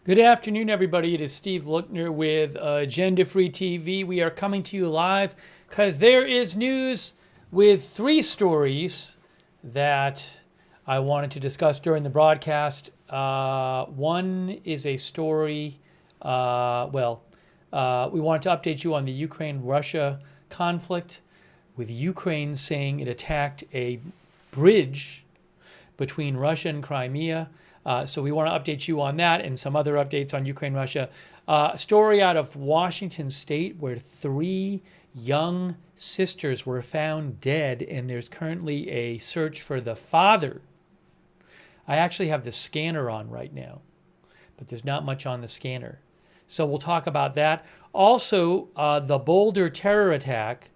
Good afternoon, everybody. It is Steve Lookner with Agenda Free TV. We are coming to you live because there is news with three stories that I wanted to discuss during the broadcast. One is a story, we wanted to update you on the Ukraine-Russia conflict, with Ukraine saying it attacked a bridge between Russia and Crimea. So we want to update you on that and some other updates on Ukraine, Russia. A story out of Washington State where three young sisters were found dead, and there's currently a search for the father. I actually have the scanner on right now, but there's not much on the scanner. So we'll talk about that. Also, the Boulder terror attack.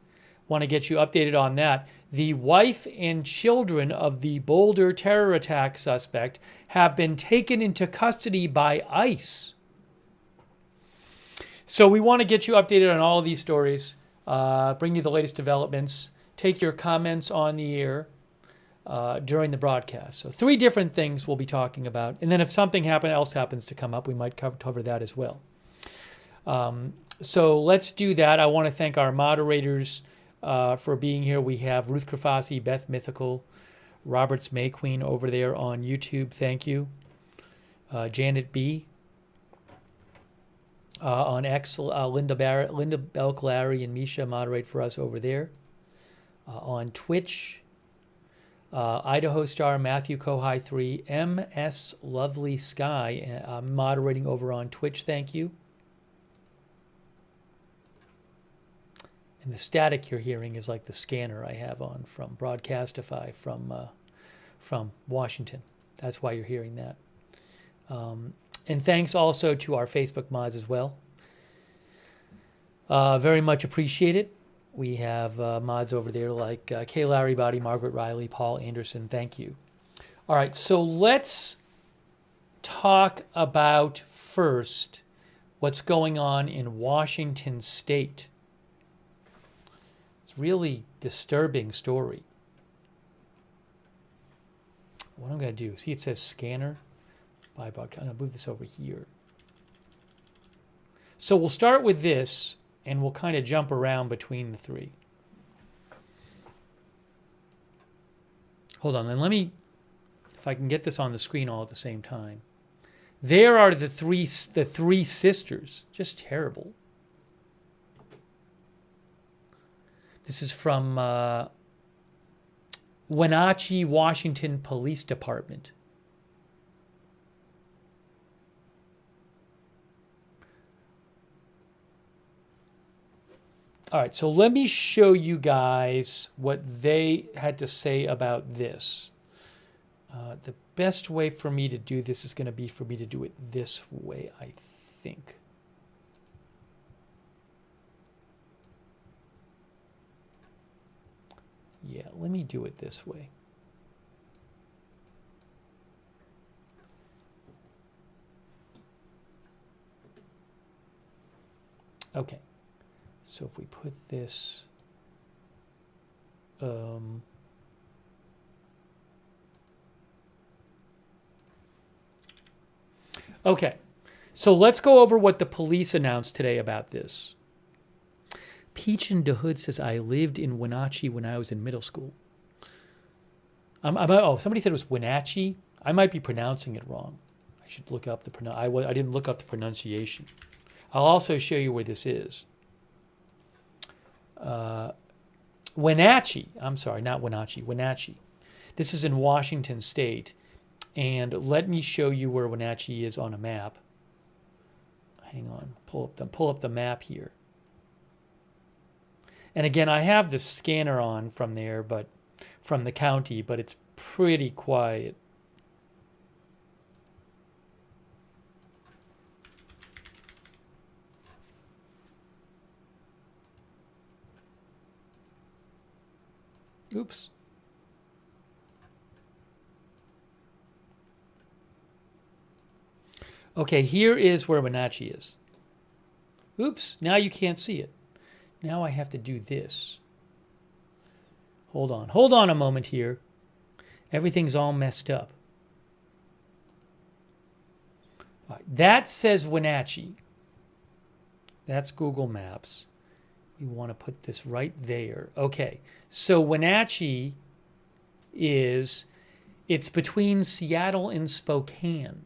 Want to get you updated on that. The wife and children of the Boulder terror attack suspect have been taken into custody by ICE. So we want to get you updated on all of these stories, bring you the latest developments, take your comments on the air during the broadcast. So three different things we'll be talking about. And then if something else happens to come up, we might cover that as well. So let's do that. I want to thank our moderators for being here. We have Ruth Krafasi, Beth Mythical, Roberts May Queen over there on YouTube. Thank you. Janet B. On X, Linda Barrett, Linda Belk, Larry, and Misha moderate for us over there. On Twitch, Idaho Star, Matthew Kohai 3, MS Lovely Sky, moderating over on Twitch. Thank you. And the static you're hearing is like the scanner I have on from Broadcastify from Washington. That's why you're hearing that. And thanks also to our Facebook mods as well. Very much appreciate it. We have mods over there like Kay Larry Body, Margaret Riley, Paul Anderson. Thank you. All right, so let's talk about first what's going on in Washington State. Really disturbing story. What I'm going to do, see it says scanner. I'm going to move this over here. So we'll start with this and we'll kind of jump around between the three. Hold on, then let me, if I can get this on the screen all at the same time. There are the three sisters. Just terrible. This is from Wenatchee, Washington Police Department. All right, so let me show you guys what they had to say about this. The best way for me to do this is going to be for me to do it this way, I think. Yeah, let me do it this way. Okay, so if we put this, okay, so let's go over what the police announced today about this. Peach in the Hood says, I lived in Wenatchee when I was in middle school. Oh, somebody said it was Wenatchee. I might be pronouncing it wrong. I should look up the I didn't look up the pronunciation. I'll also show you where this is. Wenatchee. I'm sorry, not Wenatchee. Wenatchee. This is in Washington State. And let me show you where Wenatchee is on a map. Hang on. Pull up the map here. And again, I have the scanner on from there, but from the county, but it's pretty quiet. Oops. Okay, here is where Wenatchee is. Oops, now you can't see it. Now I have to do this. Hold on a moment here. Everything's all messed up. That says Wenatchee. That's Google Maps. We want to put this right there. Okay, so Wenatchee it's between Seattle and Spokane.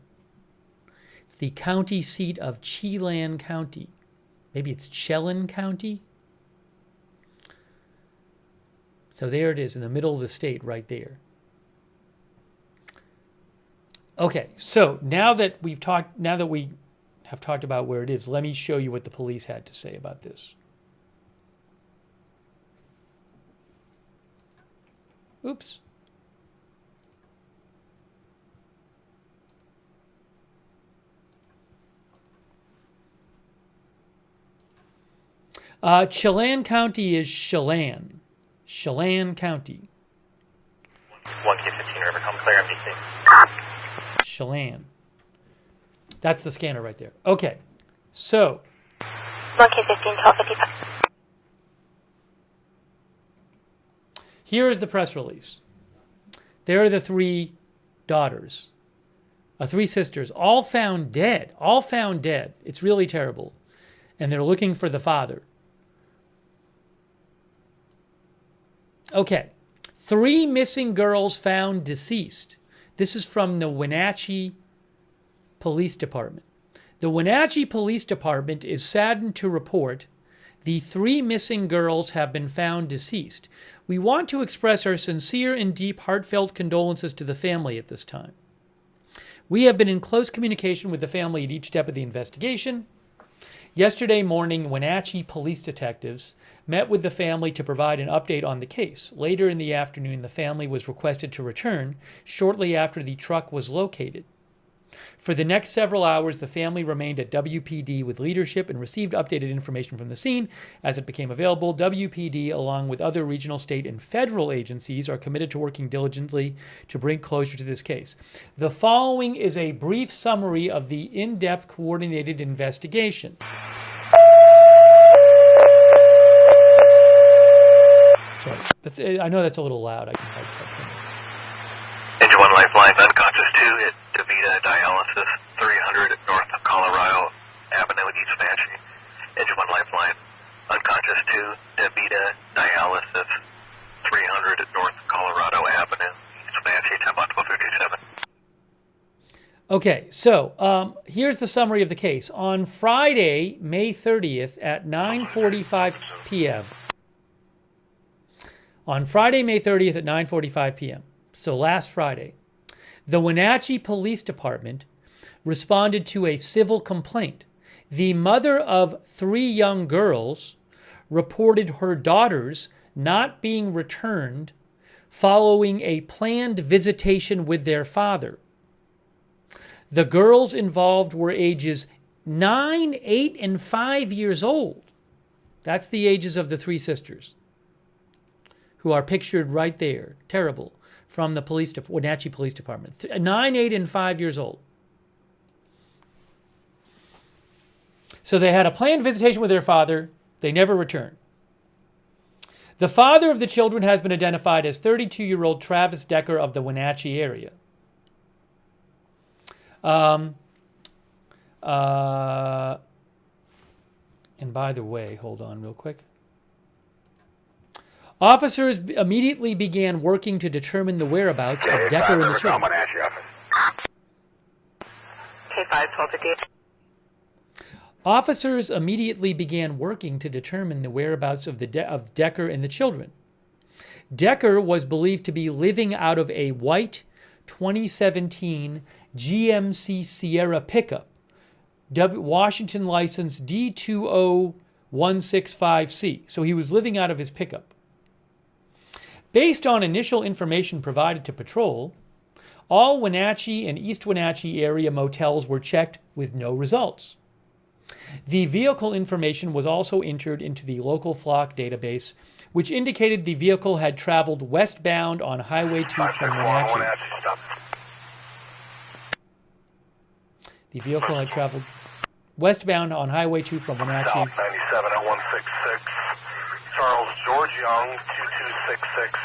It's the county seat of Chelan County. Maybe it's Chelan County? So there it is in the middle of the state right there. Okay, so now that we have talked about where it is, let me show you what the police had to say about this. Oops. Chelan County is Chelan. Chelan County. 1K15 River, come clear MDC. Chelan. That's the scanner right there. Okay, so 1K15, 1255. here is the press release. There are the three daughters, three sisters, all found dead. All found dead. It's really terrible. And they're looking for the father. Okay, 3 missing girls found deceased. This is from the Wenatchee Police Department. The Wenatchee Police Department is saddened to report the 3 missing girls have been found deceased. We want to express our sincere and deep heartfelt condolences to the family at this time. We have been in close communication with the family at each step of the investigation. Yesterday morning, Wenatchee police detectives met with the family to provide an update on the case. Later in the afternoon, the family was requested to return shortly after the truck was located. For the next several hours, the family remained at WPD with leadership and received updated information from the scene as it became available. WPD, along with other regional, state, and federal agencies, are committed to working diligently to bring closure to this case. The following is a brief summary of the in-depth coordinated investigation. Sorry, I know that's a little loud. I can probably turn it. Engine 1 lifeline, unconscious 2 at DeVita Dialysis, 300 North Colorado Avenue, East Wenatchee. Engine 1 lifeline, unconscious 2, DeVita Dialysis, 300 North Colorado Avenue, East Wenatchee, time on 12:57. Okay, so here's the summary of the case. On Friday, May 30th at 9:45 p.m. On Friday, May 30th at 9:45 p.m., so last Friday, the Wenatchee Police Department responded to a civil complaint. The mother of 3 young girls reported her daughters not being returned following a planned visitation with their father. The girls involved were ages 9, 8, and 5 years old. That's the ages of the 3 sisters, who are pictured right there. Terrible. From the Wenatchee Police Department. 9, 8, and 5 years old. So they had a planned visitation with their father. They never returned. The father of the children has been identified as 32-year-old Travis Decker of the Wenatchee area. And by the way, hold on real quick. Officers immediately began working to determine the whereabouts of Decker and the children. K5, 12:58. Officers immediately began working to determine the whereabouts of Decker and the children. Decker was believed to be living out of a white 2017 GMC Sierra pickup, Washington license D20165C. So he was living out of his pickup. Based on initial information provided to patrol, all Wenatchee and East Wenatchee area motels were checked with no results. The vehicle information was also entered into the local flock database, which indicated the vehicle had traveled westbound on Highway 2 from Wenatchee. The vehicle had traveled westbound on Highway 2 from Wenatchee. South 970166, Charles George Young, 2266.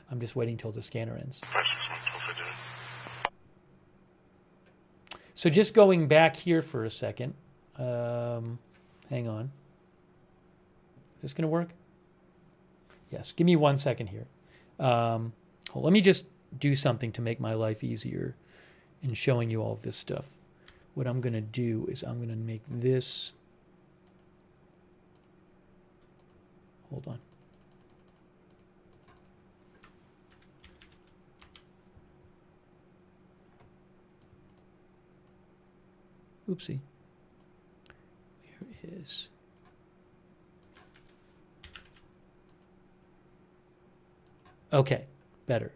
I'm just waiting till the scanner ends. So just going back here for a second. Hang on. Is this going to work? Yes. Give me 1 second here. Let me just do something to make my life easier in showing you all of this stuff. What I'm going to do is I'm going to make this. Hold on. Oopsie. Where is... Okay, better.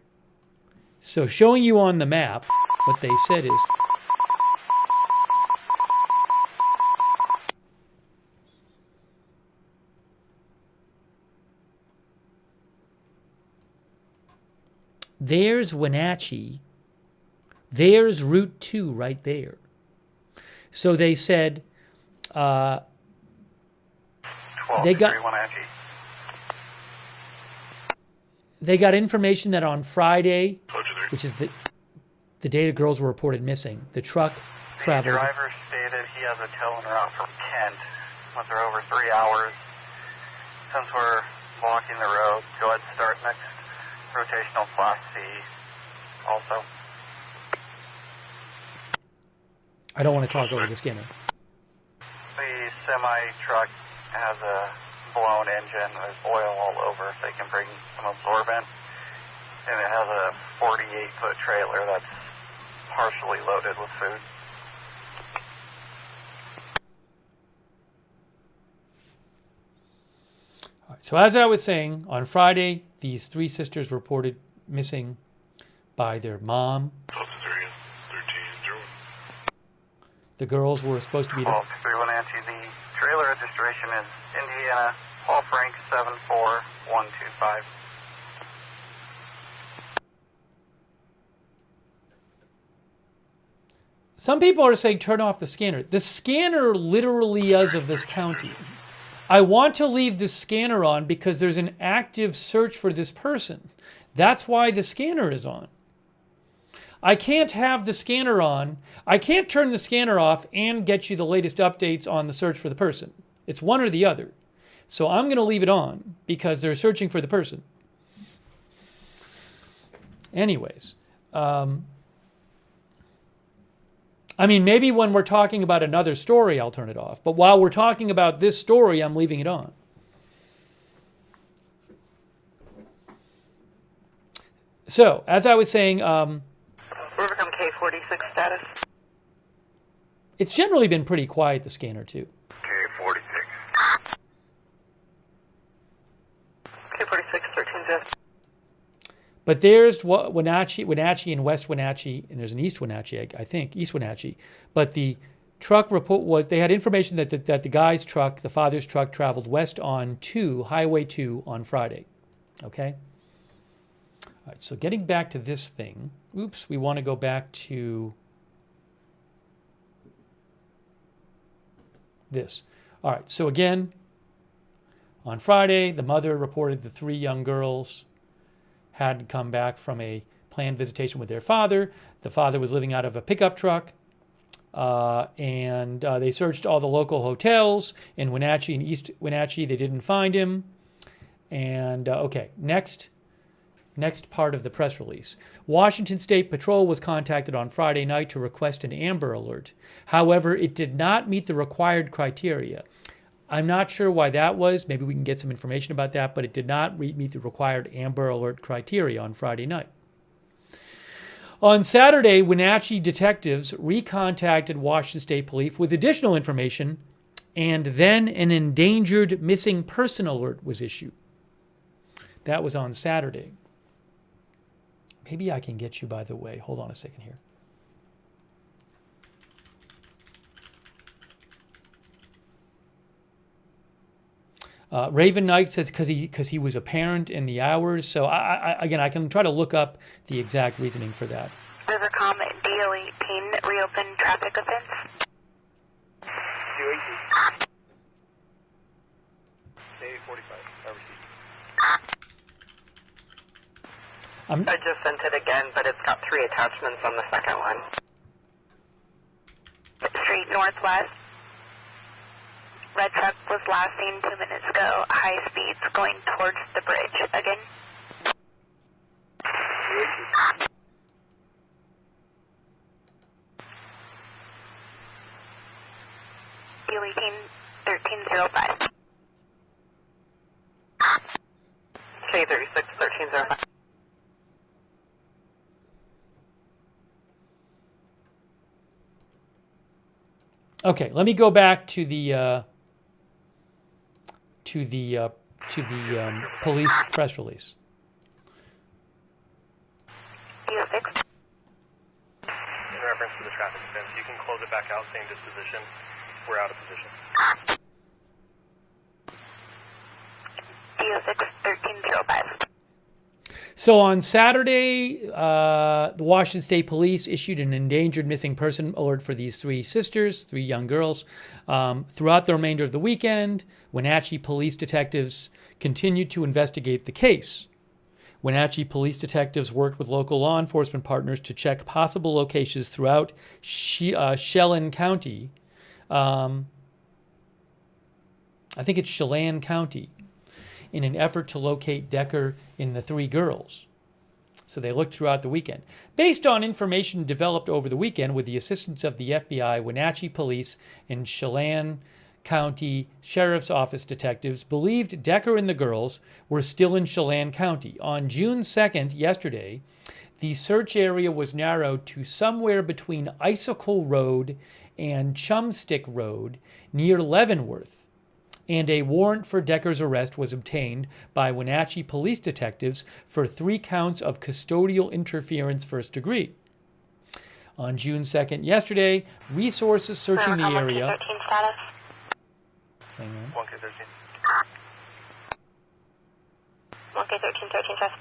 So showing you on the map, what they said is... There's Wenatchee. There's Route 2 right there. So they said they got information that on Friday, which is the day the girls were reported missing, the truck traveled. The driver stated he has a tow en route from Kent. Once they're over 3 hours, since we're blocking the road, go ahead and start next rotational class C also. I don't want to talk over the scanner. The semi-truck has a blown engine. There's oil all over, so they can bring some absorbent. And it has a 48-foot trailer that's partially loaded with food. All right, so as I was saying, on Friday, these three sisters reported missing by their mom. The girls were supposed to be... Well, Wenatchee, the trailer registration is Indiana, Paul Frank 74125. Some people are saying turn off the scanner. The scanner literally is of this county. I want to leave the scanner on because there's an active search for this person. That's why the scanner is on. I can't have the scanner on. I can't turn the scanner off and get you the latest updates on the search for the person. It's one or the other. So I'm going to leave it on because they're searching for the person. Anyways. I mean, maybe when we're talking about another story, I'll turn it off. But while we're talking about this story, I'm leaving it on. So, as I was saying... Overcome K46 status. It's generally been pretty quiet, the scanner, too. K46. K46, 13-0. But there's Wenatchee and West Wenatchee, and there's an East Wenatchee, I think, East Wenatchee. But the truck report was, they had information that the guy's truck, the father's truck, traveled west on Highway 2 on Friday. Okay? All right, so getting back to this thing. Oops, we want to go back to this. All right, so again, on Friday, the mother reported the three young girls had come back from a planned visitation with their father. The father was living out of a pickup truck, and they searched all the local hotels in Wenatchee and East Wenatchee. They didn't find him. And, okay, next part of the press release. Washington State Patrol was contacted on Friday night to request an Amber Alert. However, it did not meet the required criteria. I'm not sure why that was. Maybe we can get some information about that, but it did not meet the required Amber Alert criteria on Friday night. On Saturday, Wenatchee detectives recontacted Washington State Police with additional information, and then an endangered missing person alert was issued. That was on Saturday. Maybe I can get you, by the way. Hold on a second here. Raven Knight says because he was a parent in the hours. So again, I can try to look up the exact reasoning for that. Rivercom DO18 reopen traffic offense. DO18. A45. I just sent it again, but it's got 3 attachments on the second one. northwest. Red truck was last seen 2 minutes ago. High speeds going towards the bridge. Again. Deleting 1305. K36 1305. Okay, let me go back to the police press release. DO6. In reference to the traffic offense, you can close it back out, same disposition. We're out of position. DO6 1305. So on Saturday, the Washington State Police issued an endangered missing person alert for these three sisters, three young girls. Throughout the remainder of the weekend, Wenatchee police detectives continued to investigate the case. Wenatchee police detectives worked with local law enforcement partners to check possible locations throughout Chelan County. I think it's Chelan County, in an effort to locate Decker and the three girls. So they looked throughout the weekend. Based on information developed over the weekend with the assistance of the FBI, Wenatchee Police and Chelan County Sheriff's Office detectives believed Decker and the girls were still in Chelan County. On June 2nd, yesterday, the search area was narrowed to somewhere between Icicle Road and Chumstick Road near Leavenworth, and a warrant for Decker's arrest was obtained by Wenatchee police detectives for 3 counts of custodial interference first degree. On June 2nd, yesterday, resources searching the area... 1K13 status. Hang on. 1K13. 1K13 13 status.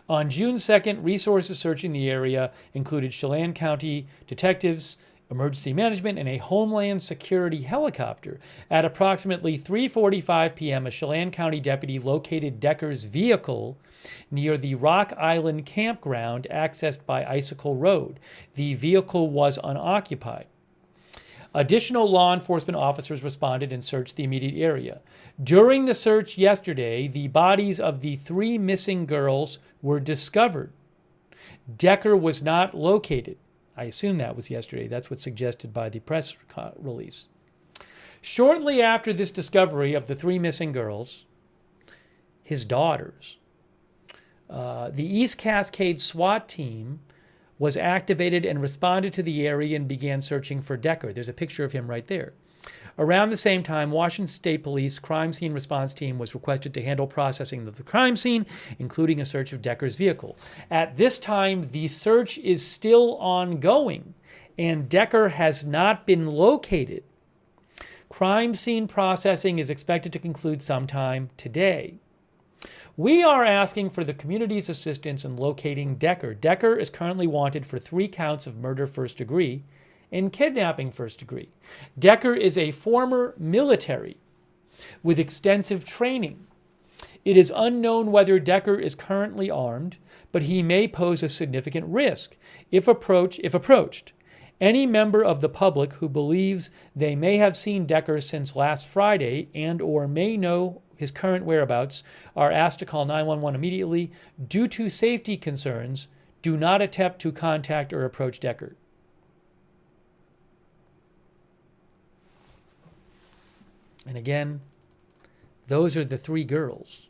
On June 2nd, resources searching the area included Chelan County detectives, emergency management, and a Homeland Security helicopter. At approximately 3:45 p.m., a Chelan County deputy located Decker's vehicle near the Rock Island campground accessed by Icicle Road. The vehicle was unoccupied. Additional law enforcement officers responded and searched the immediate area. During the search yesterday, the bodies of the 3 missing girls were discovered. Decker was not located. I assume that was yesterday. That's what's suggested by the press release. Shortly after this discovery of the 3 missing girls, his daughters, the East Cascade SWAT team was activated and responded to the area and began searching for Decker. There's a picture of him right there. Around the same time, Washington State Police crime scene response team was requested to handle processing of the crime scene, including a search of Decker's vehicle. At this time, the search is still ongoing, and Decker has not been located. Crime scene processing is expected to conclude sometime today. We are asking for the community's assistance in locating Decker. Decker is currently wanted for 3 counts of murder first degree and kidnapping first degree. Decker is a former military with extensive training. It is unknown whether Decker is currently armed, but he may pose a significant risk if approached. Any member of the public who believes they may have seen Decker since last Friday and or may know his current whereabouts are asked to call 911 immediately. Due to safety concerns, do not attempt to contact or approach Decker. And again, those are the 3 girls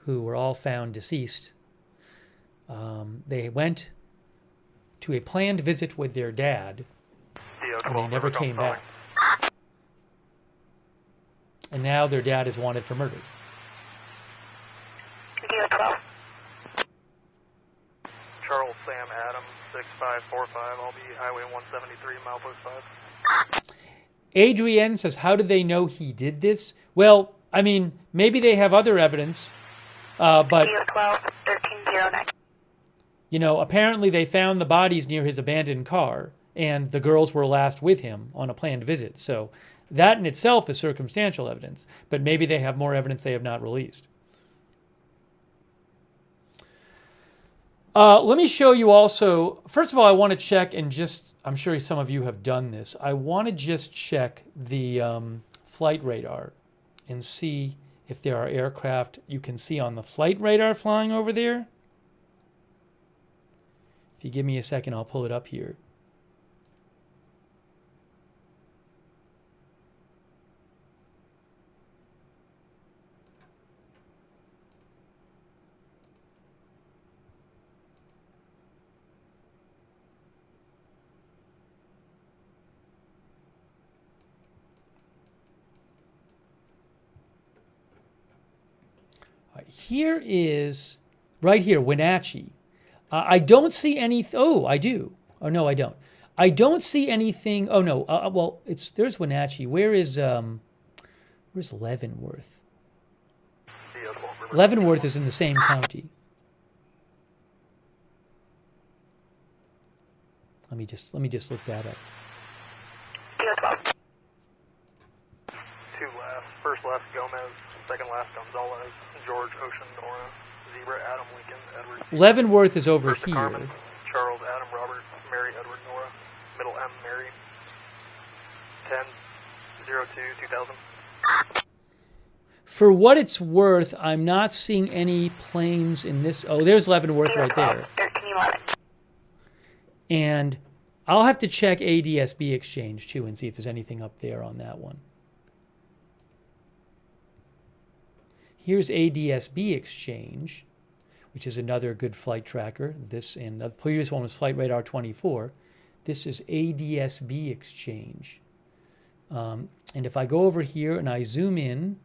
who were all found deceased. They went to a planned visit with their dad, and they never came back. And now their dad is wanted for murder. DO12. Charles Sam Adams, 6545. I'll be Highway 173, milepost 5. Adrienne says, how do they know he did this? Well, I mean, maybe they have other evidence, but... DO12 1309. You know, apparently they found the bodies near his abandoned car, and the girls were last with him on a planned visit. So that in itself is circumstantial evidence, but maybe they have more evidence they have not released. Let me show you also. First of all, I want to check and just, I'm sure some of you have done this. I want to just check the flight radar and see if there are aircraft you can see on the flight radar flying over there. If you give me a second, I'll pull it up here. Here is, right here, Wenatchee. I don't see any, oh, I do. Oh, no, I don't. I don't see anything, oh, no, well, there's Wenatchee. Where's Leavenworth? Leavenworth is in the same county. Let me just look that up. Two left. First left, Gomez. Second last, Gonzalez. George, Ocean, Nora. Zebra, Adam, Lincoln, Edward. Leavenworth is over First here. Carmen, Charles, Adam, Robert, Mary, Edward, Nora. Middle M, Mary. 10-02-2000. For what it's worth, I'm not seeing any planes in this. Oh, there's Leavenworth right there. 1311. And I'll have to check ADSB Exchange too and see if there's anything up there on that one. Here's ADSB Exchange, which is another good flight tracker. This and the previous one was Flight Radar 24. This is ADSB Exchange. And if I go over here and I zoom in,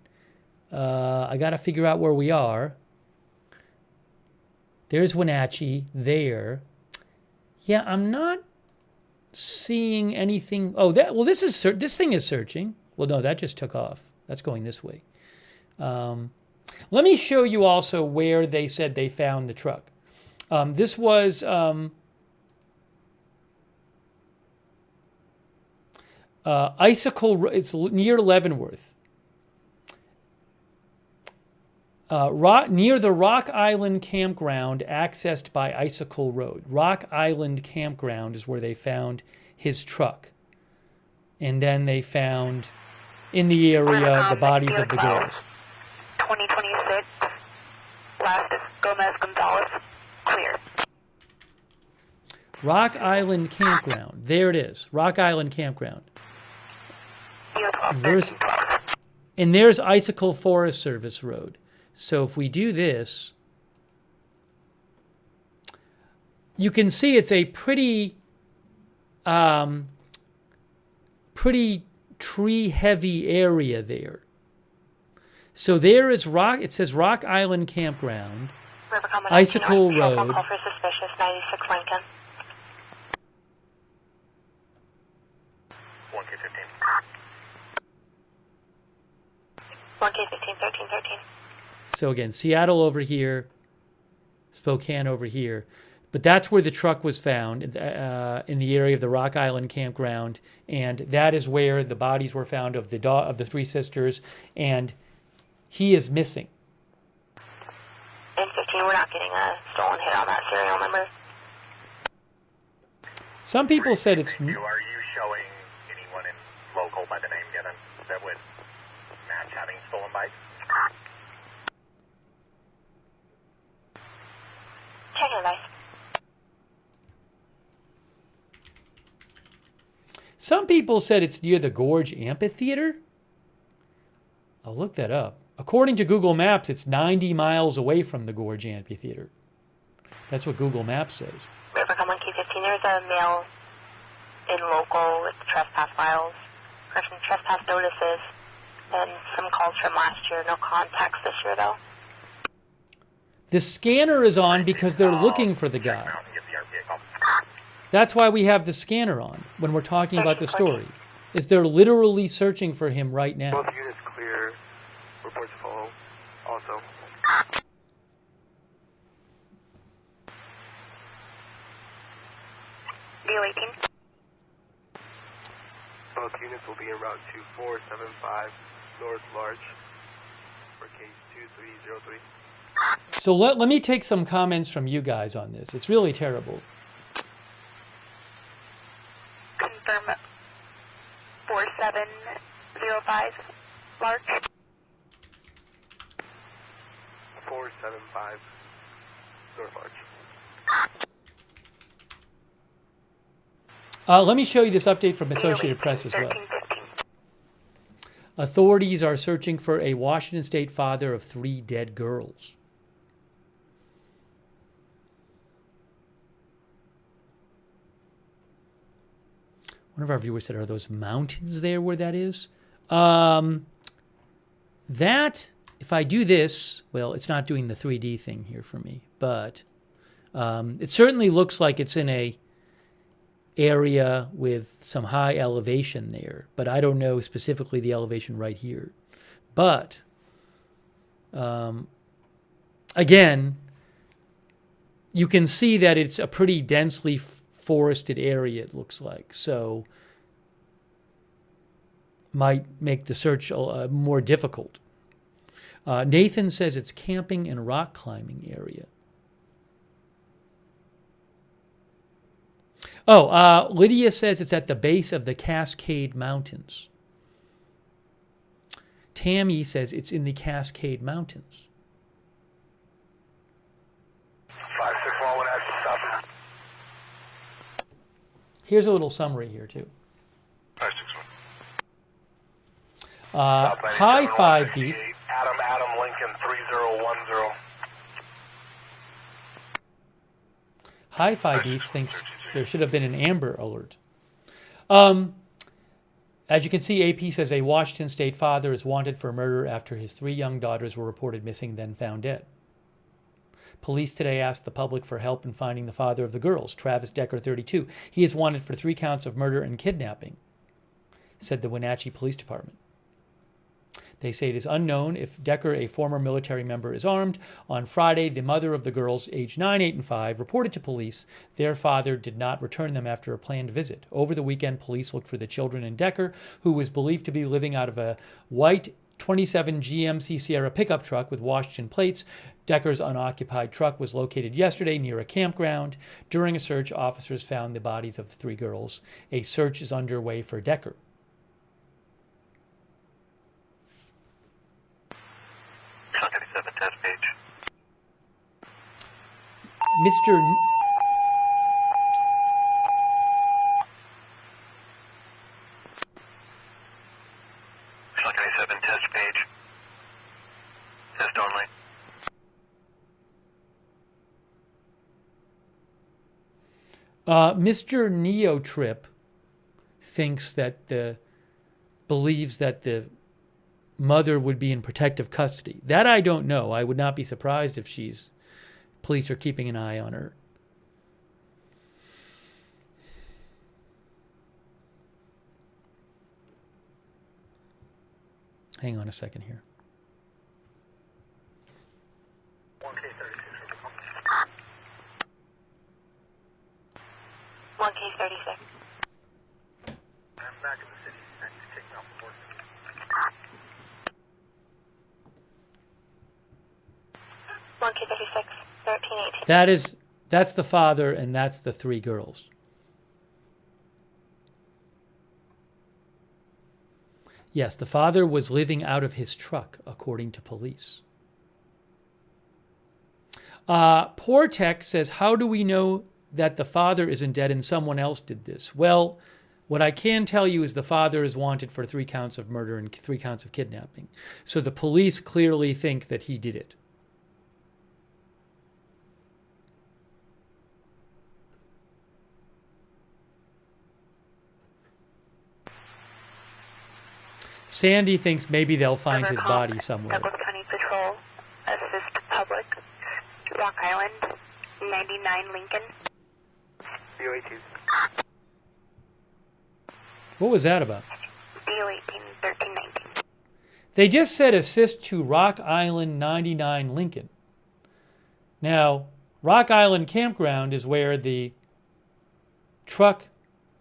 I got to figure out where we are. There's Wenatchee there. Yeah, I'm not seeing anything. Oh, this thing is searching. Well, no, that just took off. That's going this way. Let me show you also where they said they found the truck. This was Icicle. It's near Leavenworth. Near the Rock Island Campground, accessed by Icicle Road. Rock Island Campground is where they found his truck. And then they found, in the area, the bodies of the girls. 2026. Last is Gomez Gonzalez. Clear. Rock Island Campground. There it is. Rock Island Campground. And there's Icicle Forest Service Road. So if we do this, you can see it's a pretty tree-heavy area there. So there is Rock. It says Rock Island Campground, Icicle Road. Call for suspicious 96 Lincoln. 1K15. 1K15 1313. So again, Seattle over here, Spokane over here. But that's where the truck was found, in the area of the Rock Island Campground. And that is where the bodies were found of the three sisters. And he is missing. In 15, we're not getting a stolen hit on that serial number. Some people said it's... Are you showing anyone in local by the name given that would match having stolen bikes? Check your life. Some people said it's near the Gorge Amphitheater. I'll look that up. According to Google Maps, it's 90 miles away from the Gorge Amphitheater. That's what Google Maps says. River Come 1K15, there's a male in local with trespass files, correction, trespass notices, and some calls from last year. No contacts this year, though. The scanner is on because they're looking for the guy. That's why we have the scanner on when we're talking about the story. Is they're literally searching for him right now. Both units clear. Reports follow. Also. VO18. Both units will be en route 2475 North Larch for case 2303. So let me take some comments from you guys on this. It's really terrible. Confirm 4705 Larch. 475 North Larch. Let me show you this update from Associated Press as well. Authorities are searching for a Washington State father of 3 dead girls. One of our viewers said, are those mountains there where that is? That, if I do this, well, it's not doing the 3D thing here for me, but it certainly looks like it's in a area with some high elevation there, but I don't know specifically the elevation right here. But again, you can see that it's a pretty densely forested area, it looks like. So might make the search more difficult. Nathan says it's camping and rock climbing area. Oh, Lydia says it's at the base of the Cascade Mountains. Tammy says it's in the Cascade Mountains. 561 Wenatchee, copy. Here's a little summary here, too. 561. Hi-Fi Beef. Adam, Lincoln, 3010. Hi-Fi Beef thinks there should have been an Amber Alert. As you can see, AP says a Washington State father is wanted for murder after his 3 young daughters were reported missing, then found dead. Police today asked the public for help in finding the father of the girls, Travis Decker, 32. He is wanted for 3 counts of murder and kidnapping, said the Wenatchee Police Department. They say it is unknown if Decker, a former military member, is armed. On Friday, the mother of the girls, aged 9, 8, and 5, reported to police their father did not return them after a planned visit. Over the weekend, police looked for the children and Decker, who was believed to be living out of a white 27 GMC Sierra pickup truck with Washington plates. Decker's unoccupied truck was located yesterday near a campground. During a search, officers found the bodies of the 3 girls. A search is underway for Decker. Test page. Mr. Sean 97 test page. Test only. Mr. Neotrip thinks that believes that the mother would be in protective custody. That I don't know. I would not be surprised if police are keeping an eye on her. Hang on a second here. 1K36. I'm back in the city and he's taking off the board. K36, 1318. That's the father and that's the 3 girls. Yes, the father was living out of his truck, according to police. Poor Tech says, how do we know that the father isn't dead and someone else did this? Well, what I can tell you is the father is wanted for 3 counts of murder and 3 counts of kidnapping. So the police clearly think that he did it. Sandy thinks maybe they'll find his body somewhere. Douglas County Patrol, assist public. Rock Island, 99 Lincoln. BO18. What was that about? BO18, 1319. They just said assist to Rock Island 99 Lincoln. Now, Rock Island Campground is where the truck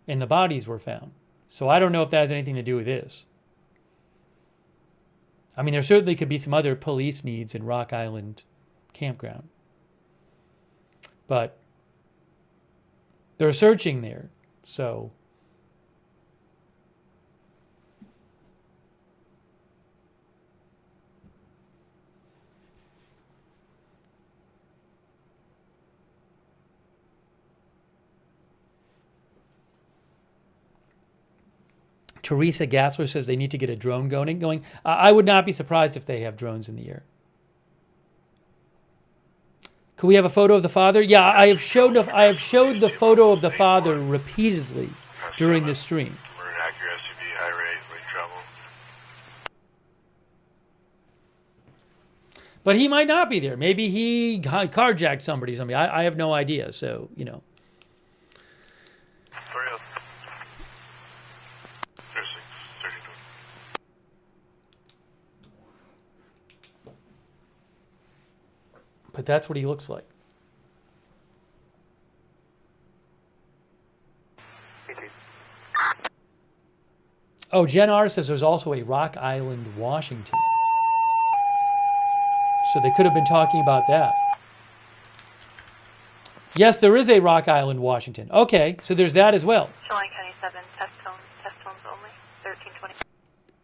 and the bodies were found. So I don't know if that has anything to do with this. I mean, there certainly could be some other police needs in Rock Island campground. But they're searching there, so... Teresa Gassler says they need to get a drone going. I would not be surprised if they have drones in the air. Could we have a photo of the father? Yeah, I have showed the photo of the father repeatedly during this stream. But he might not be there. Maybe he carjacked somebody or something. I have no idea. So, you know. But that's what he looks like. Oh, Jen R says there's also a Rock Island, Washington. So they could have been talking about that. Yes, there is a Rock Island, Washington. Okay, so there's that as well. Shoreline County 7, test tones only, 1320.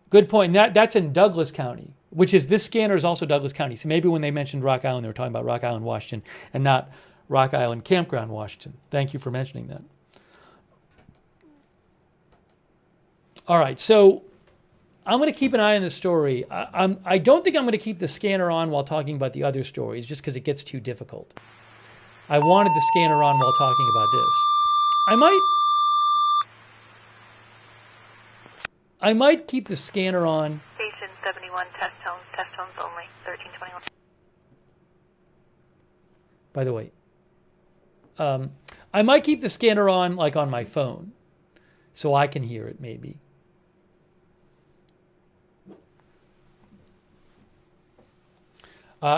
Good point. That's in Douglas County, which is, this scanner is also Douglas County. So maybe when they mentioned Rock Island, they were talking about Rock Island, Washington, and not Rock Island Campground, Washington. Thank you for mentioning that. All right, so I'm going to keep an eye on this story. I don't think I'm going to keep the scanner on while talking about the other stories, just because it gets too difficult. I wanted the scanner on while talking about this. I might keep the scanner on. Station 71, test tones only, 1321. By the way, I might keep the scanner on, like on my phone, so I can hear it maybe.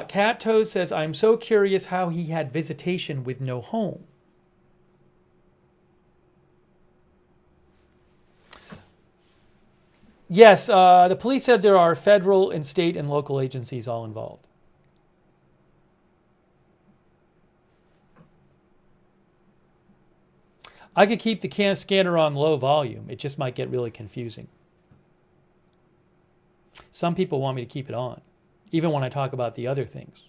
Cat Toad says, I'm so curious how he had visitation with no home. Yes, the police said there are federal and state and local agencies all involved. I could keep the scanner on low volume. It just might get really confusing. Some people want me to keep it on, even when I talk about the other things.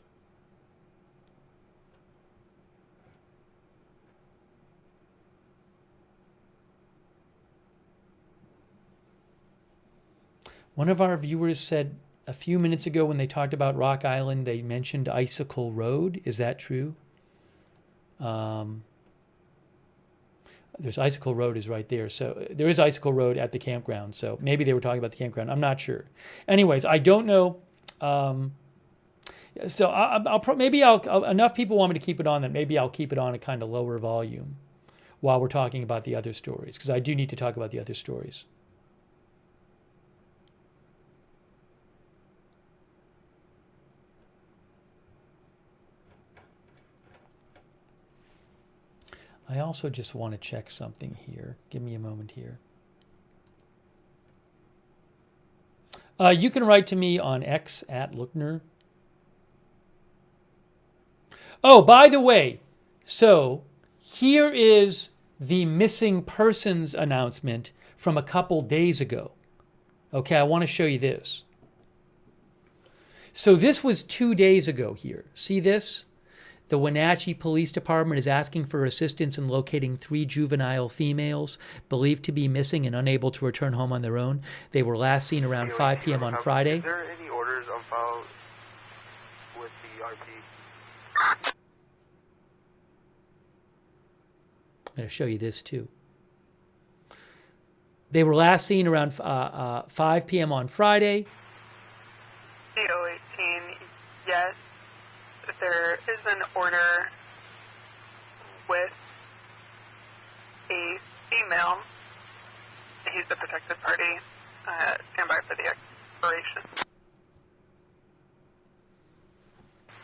One of our viewers said a few minutes ago when they talked about Rock Island, they mentioned Icicle Road. Is that true? There's Icicle Road is right there. So there is Icicle Road at the campground. So maybe they were talking about the campground. I'm not sure. Anyways, I don't know. So maybe enough people want me to keep it on that maybe I'll keep it on a kind of lower volume while we're talking about the other stories, because I do need to talk about the other stories. I also just want to check something here. Give me a moment here. You can write to me on X @Lookner. Oh, by the way, so here is the missing persons announcement from a couple days ago. Okay, I want to show you this. So this was 2 days ago here. See this? The Wenatchee Police Department is asking for assistance in locating 3 juvenile females believed to be missing and unable to return home on their own. They were last seen around 5 p.m. on Friday. Is there any orders on file with the RP? I'm going to show you this too. They were last seen around 5 p.m. on Friday. 8018, yes. There is an order with a female. He's the protected party. Stand by for the expiration.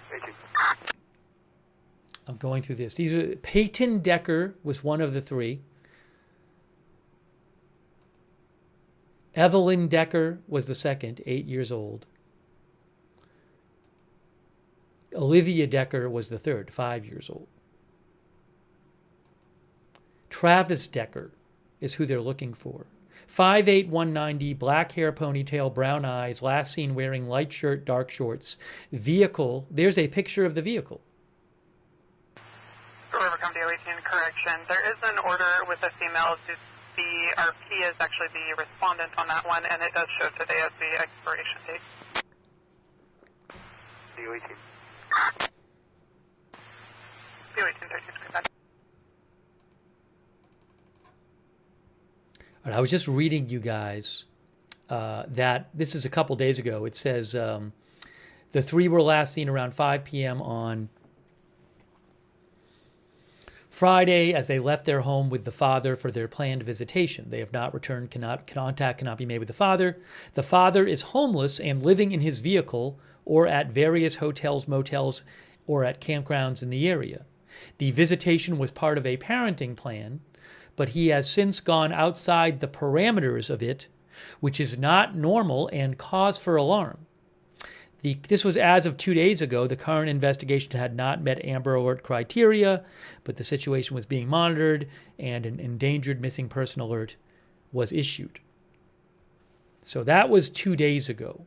Thank you. I'm going through this. These are Peyton Decker was one of the 3. Evelyn Decker was the second, 8 years old. Olivia Decker was the third, 5 years old. Travis Decker is who they're looking for. 5'8", 190, black hair, ponytail, brown eyes, last seen wearing light shirt, dark shorts. Vehicle, there's a picture of the vehicle. River County 18, correction. There is an order with a female. The RP is actually the respondent on that one, and it does show today as the expiration date. DO18. DO18, 13, I was just reading you guys that this is a couple days ago. It says the three were last seen around 5 p.m. on Friday as they left their home with the father for their planned visitation. They have not returned, contact cannot be made with the father. The father is homeless and living in his vehicle or at various hotels, motels, or at campgrounds in the area. The visitation was part of a parenting plan, but he has since gone outside the parameters of it, which is not normal and cause for alarm. This was as of 2 days ago. The current investigation had not met Amber Alert criteria, but the situation was being monitored and an endangered missing person alert was issued. So that was 2 days ago.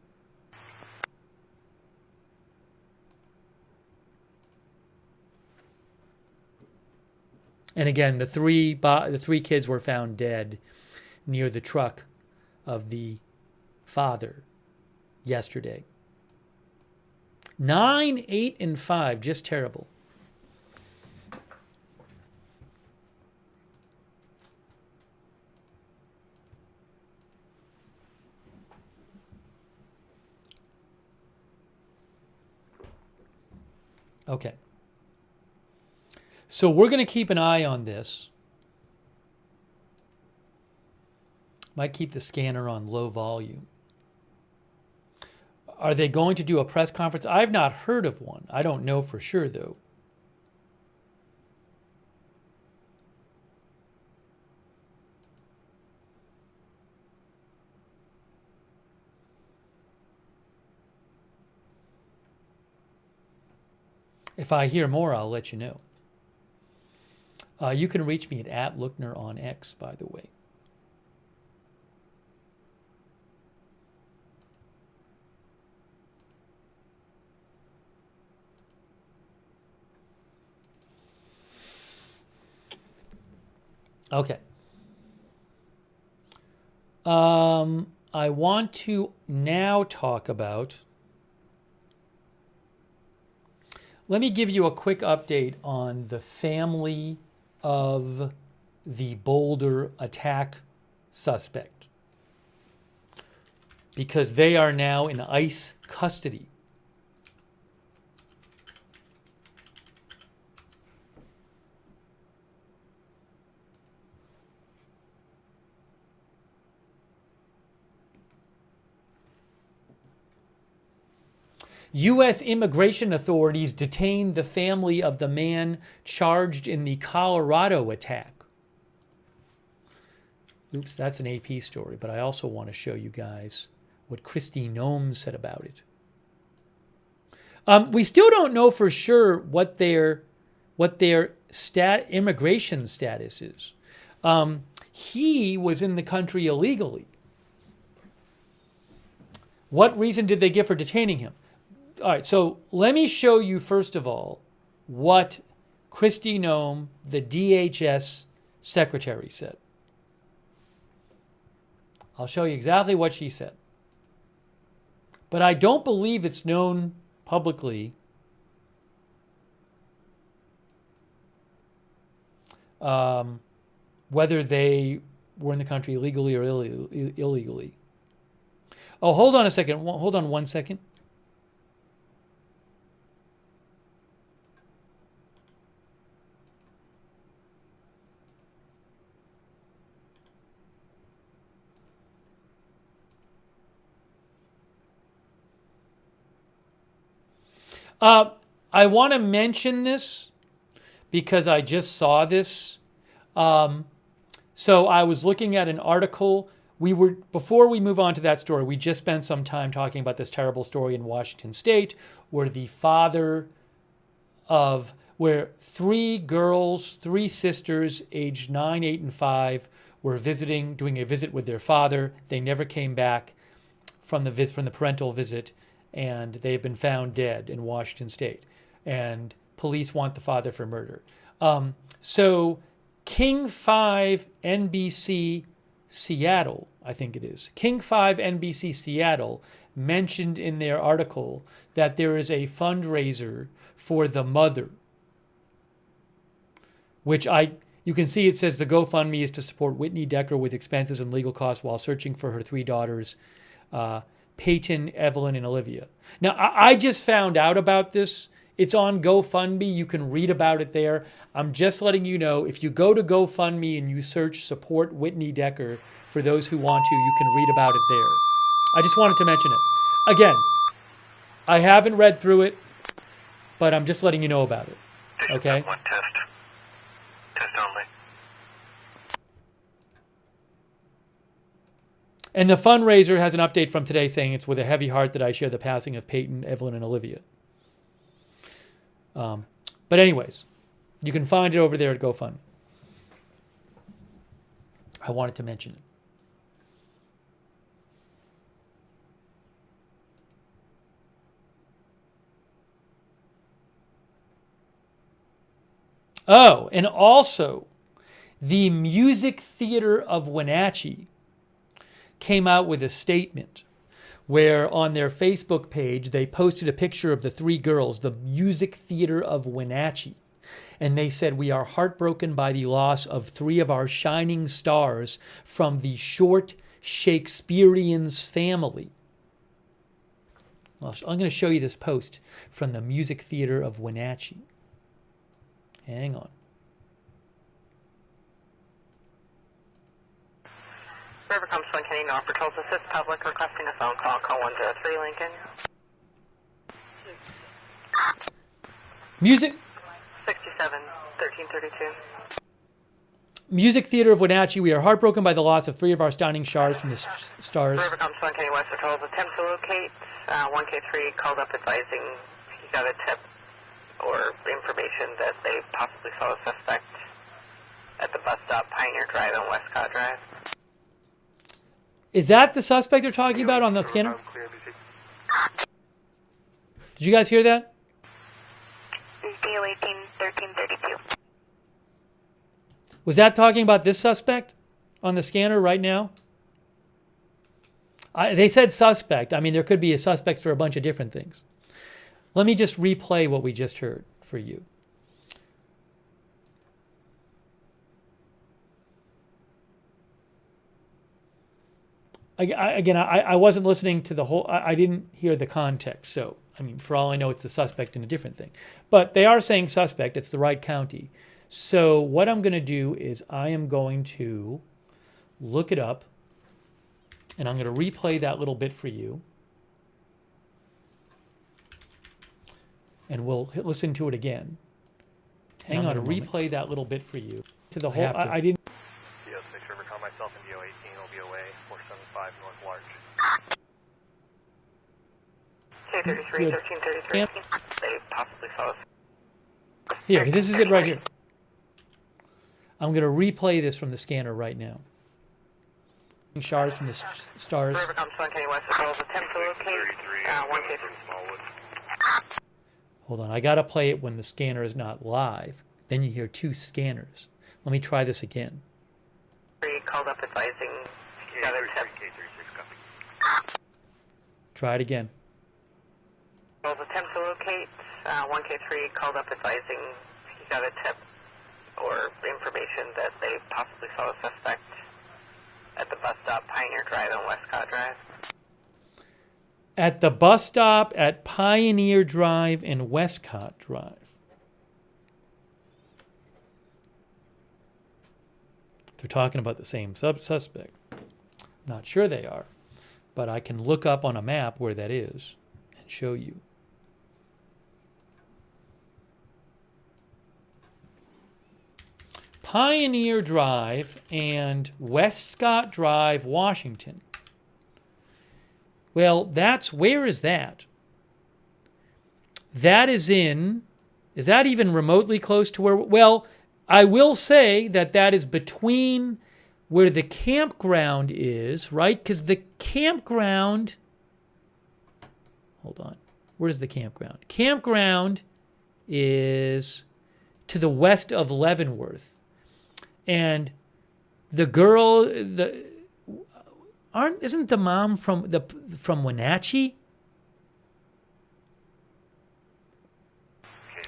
And again, the three kids were found dead near the truck of the father yesterday. 9, 8, and 5, just terrible. Okay. So we're going to keep an eye on this. Might keep the scanner on low volume. Are they going to do a press conference? I've not heard of one. I don't know for sure, though. If I hear more, I'll let you know. You can reach me at @Lookner on X, by the way. Okay. I want to now talk about, let me give you a quick update on the family of the Boulder attack suspect, because they are now in ICE custody. U.S. immigration authorities detained the family of the man charged in the Colorado attack. Oops, that's an AP story, but I also want to show you guys what Kristi Noem said about it. We still don't know for sure what their immigration status is. He was in the country illegally. What reason did they give for detaining him? All right, so let me show you, first of all, what Kristi Noem, the DHS secretary, said. I'll show you exactly what she said. But I don't believe it's known publicly whether they were in the country legally or illegally. Oh, hold on a second. Hold on 1 second. I want to mention this because I just saw this. So I was looking at an article before we move on to that story, we just spent some time talking about this terrible story in Washington State where the father where three sisters aged 9, 8, and 5 were doing a visit with their father. They never came back from the parental visit, and they have been found dead in Washington State. And police want the father for murder. So King 5 NBC Seattle, I think it is. King 5 NBC Seattle mentioned in their article that there is a fundraiser for the mother, which you can see it says the GoFundMe is to support Whitney Decker with expenses and legal costs while searching for her 3 daughters, Peyton, Evelyn, and Olivia. Now, I just found out about this. It's on GoFundMe. You can read about it there. I'm just letting you know, if you go to GoFundMe and you search support Whitney Decker, for those who want to, you can read about it there. I just wanted to mention it. Again, I haven't read through it, but I'm just letting you know about it. Okay? One test. Test only. And the fundraiser has an update from today saying it's with a heavy heart that I share the passing of Peyton, Evelyn, and Olivia. But anyways, you can find it over there at GoFundMe. I wanted to mention it. Oh, and also, the Music Theater of Wenatchee came out with a statement where on their Facebook page, they posted a picture of the 3 girls, the Music Theater of Wenatchee. And they said, "We are heartbroken by the loss of 3 of our shining stars from the short Shakespearean's family." Well, I'm going to show you this post from the Music Theater of Wenatchee. Hang on. River comes from Kenny North Patrols assist public requesting a phone call. Call 103 Lincoln. Music 67 1332. Music Theater of Wenatchee. We are heartbroken by the loss of 3 of our stunning stars from the stars. River comes from Kenny West Patrols attempt to locate 1K3 called up advising he got a tip or information that they possibly saw a suspect at the bus stop Pioneer Drive and Westcott Drive. Is that the suspect they're talking about on the scanner? Did you guys hear that? DO 18 1332. Was that talking about this suspect on the scanner right now? They said suspect. I mean, there could be suspects for a bunch of different things. Let me just replay what we just heard for you. I wasn't listening to the whole, I didn't hear the context. So, I mean, for all I know, it's the suspect in a different thing. But they are saying suspect. It's the right county. So what I'm going to do is I am going to look it up, and I'm going to replay that little bit for you. And we'll listen to it again. Hang on, to replay that little bit for you. To the whole, I didn't. Yes, make sure to call myself in DO 18 will be away 475 North Larch. K33 1333. They possibly saw us. Here, this is it right here. I'm going to replay this from the scanner right now. Shards from the stars. River comes from Kenny West Patrols attempt to locate 1K3. Hold on, I got to play it when the scanner is not live. Then you hear 2 scanners. Let me try this again. Called up advising he got a tip. Try it again. Attempt to locate 1K3 called up advising he got a tip or information that they possibly saw a suspect at the bus stop Pioneer Drive and Westcott Drive. At the bus stop at Pioneer Drive and Westcott Drive. They're talking about the same suspect. Not sure they are, but I can look up on a map where that is and show you. Pioneer Drive and Westcott Drive, Washington. Well, where is that? That is that even remotely close to where, well, I will say that is between where the campground is, right? Because the campground, hold on, where's the campground? Campground is to the west of Leavenworth. And the girl, isn't the mom from Wenatchee?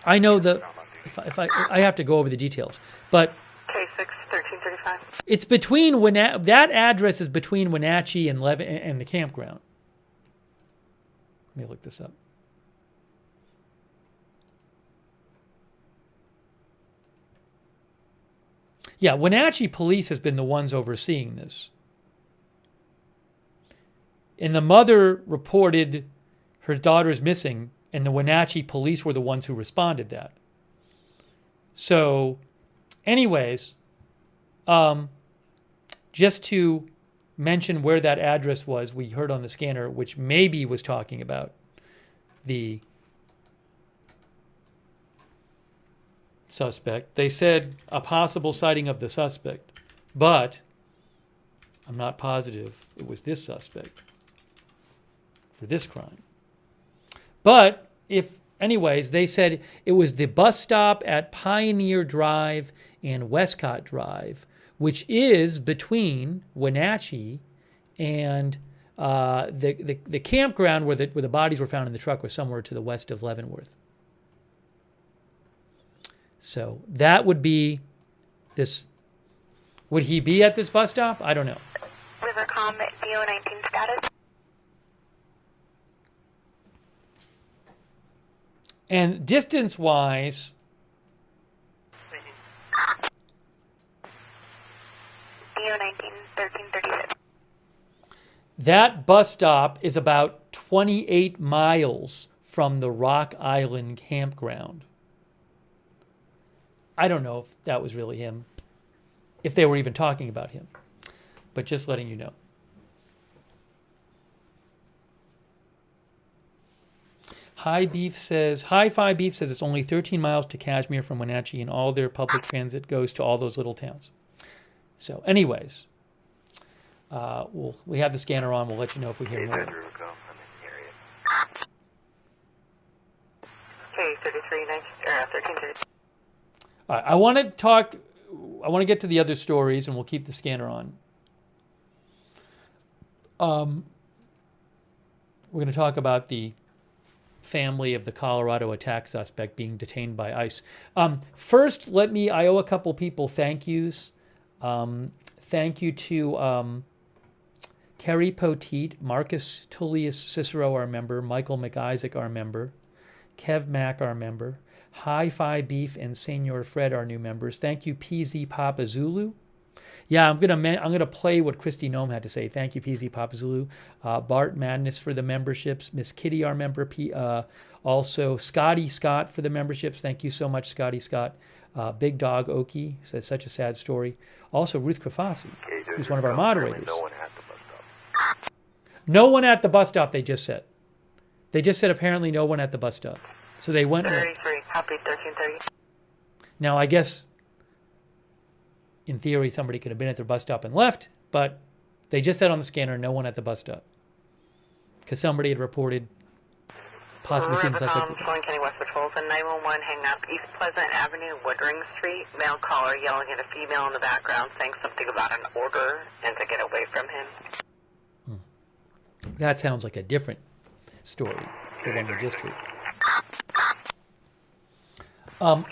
I know if I have to go over the details, but K6 1335. it's between that address is between Wenatchee and and the campground. Let me look this up. Yeah, Wenatchee police has been the ones overseeing this. And the mother reported her daughter's missing, and the Wenatchee police were the ones who responded that. So, anyways, just to mention where that address was, we heard on the scanner, which maybe was talking about the suspect. They said a possible sighting of the suspect, but I'm not positive it was this suspect for this crime. But anyways, they said it was the bus stop at Pioneer Drive and Westcott Drive, which is between Wenatchee and the campground where the bodies were found in the truck was somewhere to the west of Leavenworth. So that would be this. Would he be at this bus stop? I don't know. Rivercom DO19 status. And distance-wise, DO19 1336. that bus stop is about 28 miles from the Rock Island campground. I don't know if that was really him, if they were even talking about him, but just letting you know. Hi-Fi Beef says it's only 13 miles to Kashmir from Wenatchee, and all their public transit goes to all those little towns. So anyways, we have the scanner on. We'll let you know if we hear more. K33 All right, I want to get to the other stories, and we'll keep the scanner on. We're going to talk about the family of the Colorado attack suspect being detained by ICE. First, I owe a couple people thank yous. Thank you to Kerry Poteet, Marcus Tullius Cicero, our member, Michael McIsaac, our member, Kev Mack, our member, Hi-Fi Beef and Senor Fred, our new members. Thank you, PZ Papa Zulu. Yeah, I'm gonna play what Christy Nome had to say. Thank you, PZ Papa Zulu. Bart Madness for the memberships. Miss Kitty, our member. Also, Scotty Scott for the memberships. Thank you so much, Scotty Scott. Big Dog Oki says such a sad story. Also, Ruth Krafasi, who's one of our moderators. No one at the bus stop. No one at the bus stop, they just said. They just said apparently no one at the bus stop. So they went. 33, copy 1330. Now, I guess in theory, somebody could have been at their bus stop and left, but they just said on the scanner, no one at the bus stop. Because somebody had reported possibly seeing suspect. Florence County West Patrol, 911 hang up, East Pleasant Avenue, Woodring Street. Male caller yelling at a female in the background, saying something about an order and to get away from him. That sounds like a different story, the one we just heard.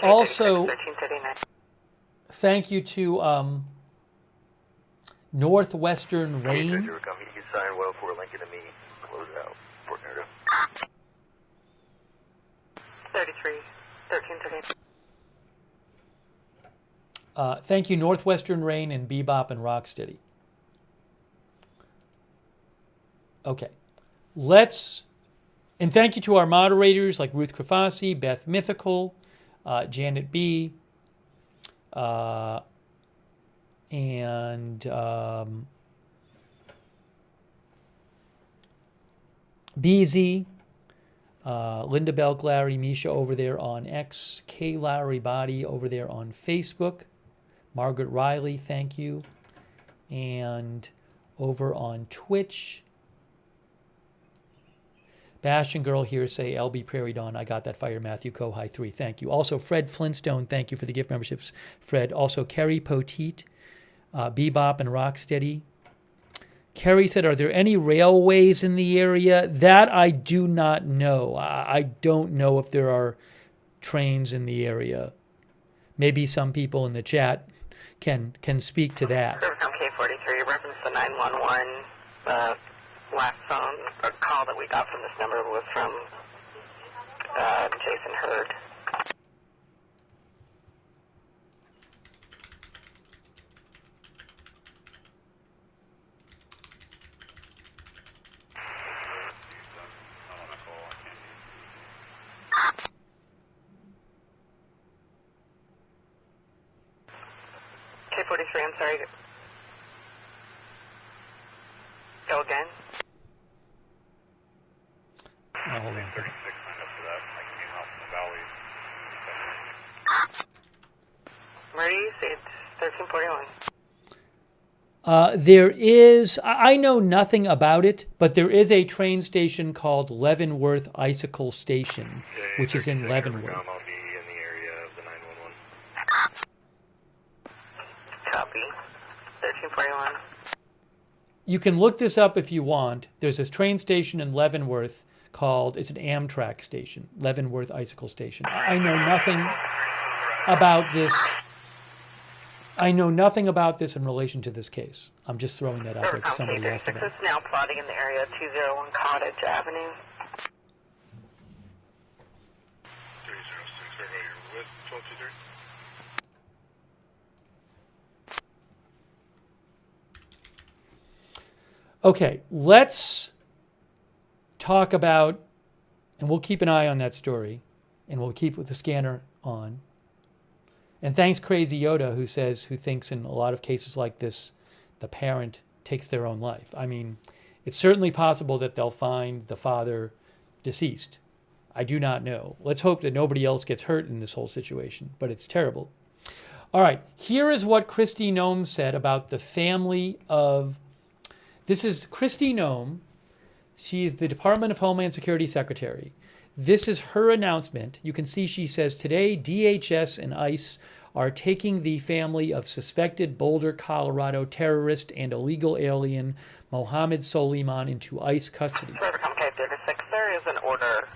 Also, thank you to Northwestern Rain. You can sign well for Lincoln to me. Close out. Fort Narrow. 33, 1330. Thank you, Northwestern Rain and Bebop and Rocksteady. Okay, and thank you to our moderators like Ruth Krafasi, Beth Mythical, Janet B., and BZ, Linda Belk, Larry, Misha over there on X, K. Lowry Body over there on Facebook, Margaret Riley, thank you, and over on Twitch, Bastion Girl here say LB Prairie Dawn. I got that fire. Matthew Kohai 3. Thank you. Also, Fred Flintstone. Thank you for the gift memberships, Fred. Also, Kerry Poteet, Bebop and Rocksteady. Kerry said, are there any railways in the area? That I do not know. I don't know if there are trains in the area. Maybe some people in the chat can speak to that. K43, reference the 911. Last phone or call that we got from this number was from Jason Hurd. K43, I'm sorry. Go again. Oh, hold on a second. Where do you see it? 1341. There is, I know nothing about it, but there is a train station called Leavenworth Icicle Station, which is in Leavenworth. I'll be in the area of the 911. Copy. 1341. You can look this up if you want. There's this train station in Leavenworth called, it's an Amtrak station, Leavenworth Icicle Station. I know nothing about this. I know nothing about this in relation to this case. I'm just throwing that out there because somebody asked about it. It's now plotting in the area 201 Cottage Avenue. 306, you're with 1223. Okay, let's talk about, and we'll keep an eye on that story, and we'll keep with the scanner on. And thanks Crazy Yoda, who thinks in a lot of cases like this, the parent takes their own life. I mean, it's certainly possible that they'll find the father deceased. I do not know. Let's hope that nobody else gets hurt in this whole situation, but it's terrible. All right, here is what Kristi Noem said about the family of, this is Kristi Noem. She is the Department of Homeland Security Secretary. This is her announcement. You can see she says, today DHS and ICE are taking the family of suspected Boulder, Colorado terrorist and illegal alien Mohamed Soliman into ICE custody. There is an order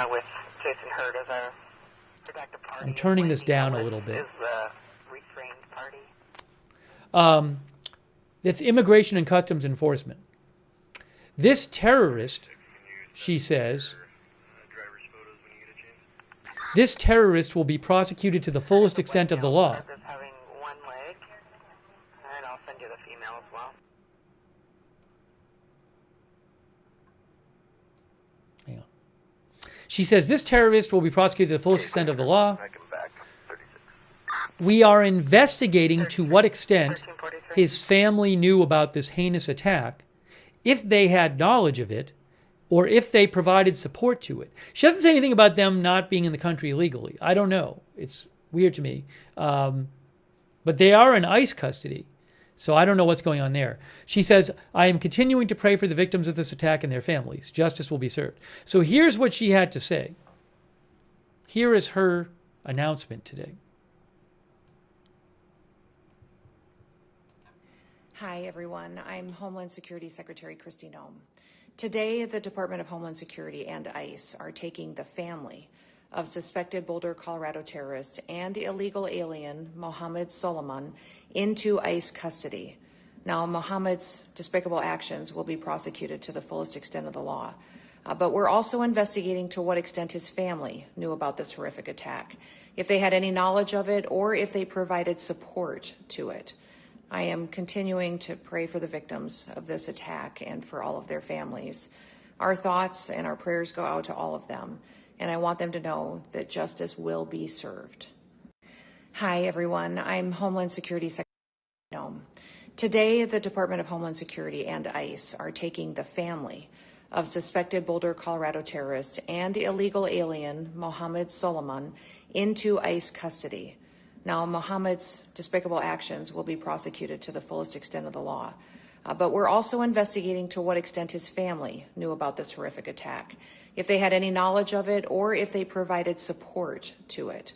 with Jason Hurd as a protective party. I'm turning this down a little bit. Is the restrained party. It's Immigration and Customs Enforcement. This terrorist, she says, this terrorist will be prosecuted to the fullest extent of the law. Having one leg, and I'll send you the female as well. Hang on. She says this terrorist will be prosecuted to the fullest extent of the law. We are investigating to what extent his family knew about this heinous attack, if they had knowledge of it, or if they provided support to it. She doesn't say anything about them not being in the country illegally. I don't know. It's weird to me. But they are in ICE custody, so I don't know what's going on there. She says, I am continuing to pray for the victims of this attack and their families. Justice will be served. So here's what she had to say. Here is her announcement today. Hi, everyone. I'm Homeland Security Secretary Kristi Noem. Today, the Department of Homeland Security and ICE are taking the family of suspected Boulder, Colorado terrorist and illegal alien Mohamed Soliman into ICE custody. Now, Mohamed's despicable actions will be prosecuted to the fullest extent of the law, but we're also investigating to what extent his family knew about this horrific attack, if they had any knowledge of it or if they provided support to it. I am continuing to pray for the victims of this attack and for all of their families. Our thoughts and our prayers go out to all of them, and I want them to know that justice will be served. Hi, everyone. I'm Homeland Security Secretary Noem. Today, the Department of Homeland Security and ICE are taking the family of suspected Boulder, Colorado terrorist and illegal alien Mohamed Soliman into ICE custody. Now, Mohamed's despicable actions will be prosecuted to the fullest extent of the law. But we're also investigating to what extent his family knew about this horrific attack, if they had any knowledge of it, or if they provided support to it.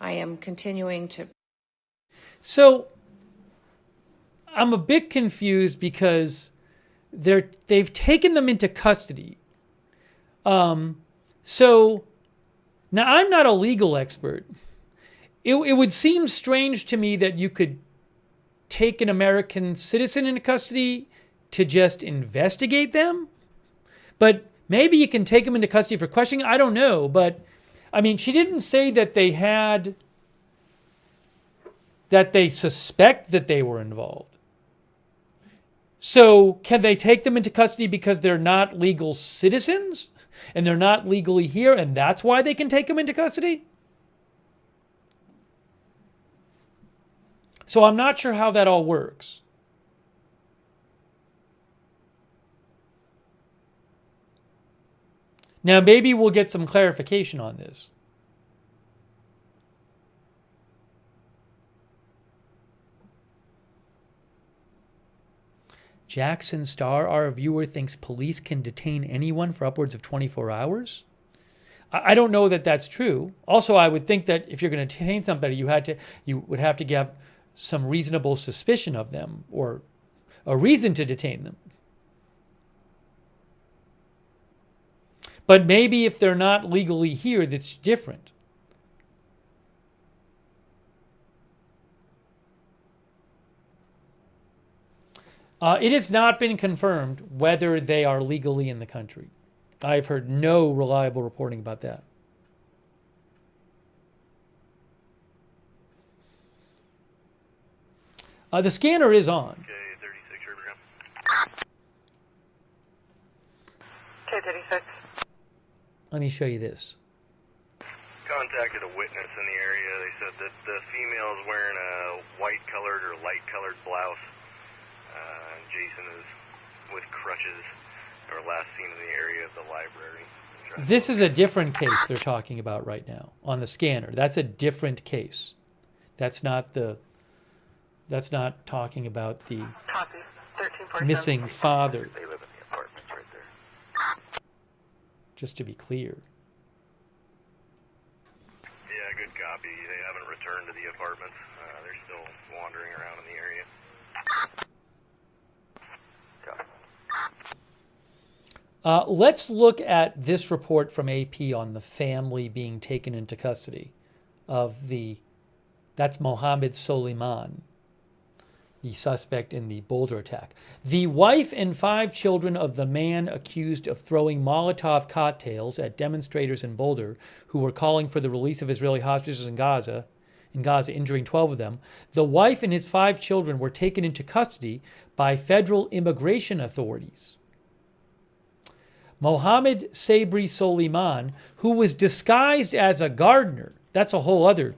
I am continuing to... So, I'm a bit confused because they've taken them into custody. So, now I'm not a legal expert. It would seem strange to me that you could take an American citizen into custody to just investigate them. But maybe you can take them into custody for questioning. I don't know. But, I mean, she didn't say that they suspect that they were involved. So can they take them into custody because they're not legal citizens and they're not legally here and that's why they can take them into custody? So I'm not sure how that all works. Now, maybe we'll get some clarification on this. Jackson Starr, our viewer, thinks police can detain anyone for upwards of 24 hours. I don't know that that's true. Also, I would think that if you're going to detain somebody, you would have to have some reasonable suspicion of them or a reason to detain them. But maybe if they're not legally here, that's different. It has not been confirmed whether they are legally in the country. I've heard no reliable reporting about that. The scanner is on. Okay, 36 Riverham. Okay, 36. Let me show you this. Contacted a witness in the area. They said that the female is wearing a white-colored or light-colored blouse. Jason is with crutches, or last seen in the area of the library. This is a different case they're talking about right now on the scanner. That's a different case. That's not talking about the Copy. 1347. missing father. They live in the apartments right there. Just to be clear. Yeah, good copy. They haven't returned to the apartments. They're still wandering around in the area. Let's look at this report from AP on the family being taken into custody that's Mohamed Soliman, the suspect in the Boulder attack. The wife and 5 children of the man accused of throwing Molotov cocktails at demonstrators in Boulder who were calling for the release of Israeli hostages in Gaza, injuring 12 of them. The wife and his 5 children were taken into custody by federal immigration authorities. Mohamed Soliman, who was disguised as a gardener, that's a whole other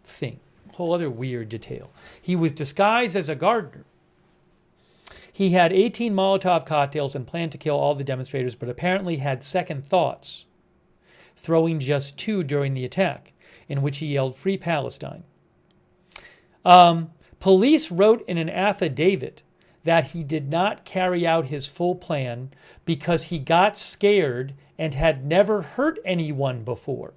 thing, whole other weird detail. He was disguised as a gardener. He had 18 Molotov cocktails and planned to kill all the demonstrators, but apparently had second thoughts, throwing just 2 during the attack, in which he yelled, "Free Palestine." Police wrote in an affidavit that he did not carry out his full plan because he got scared and had never hurt anyone before.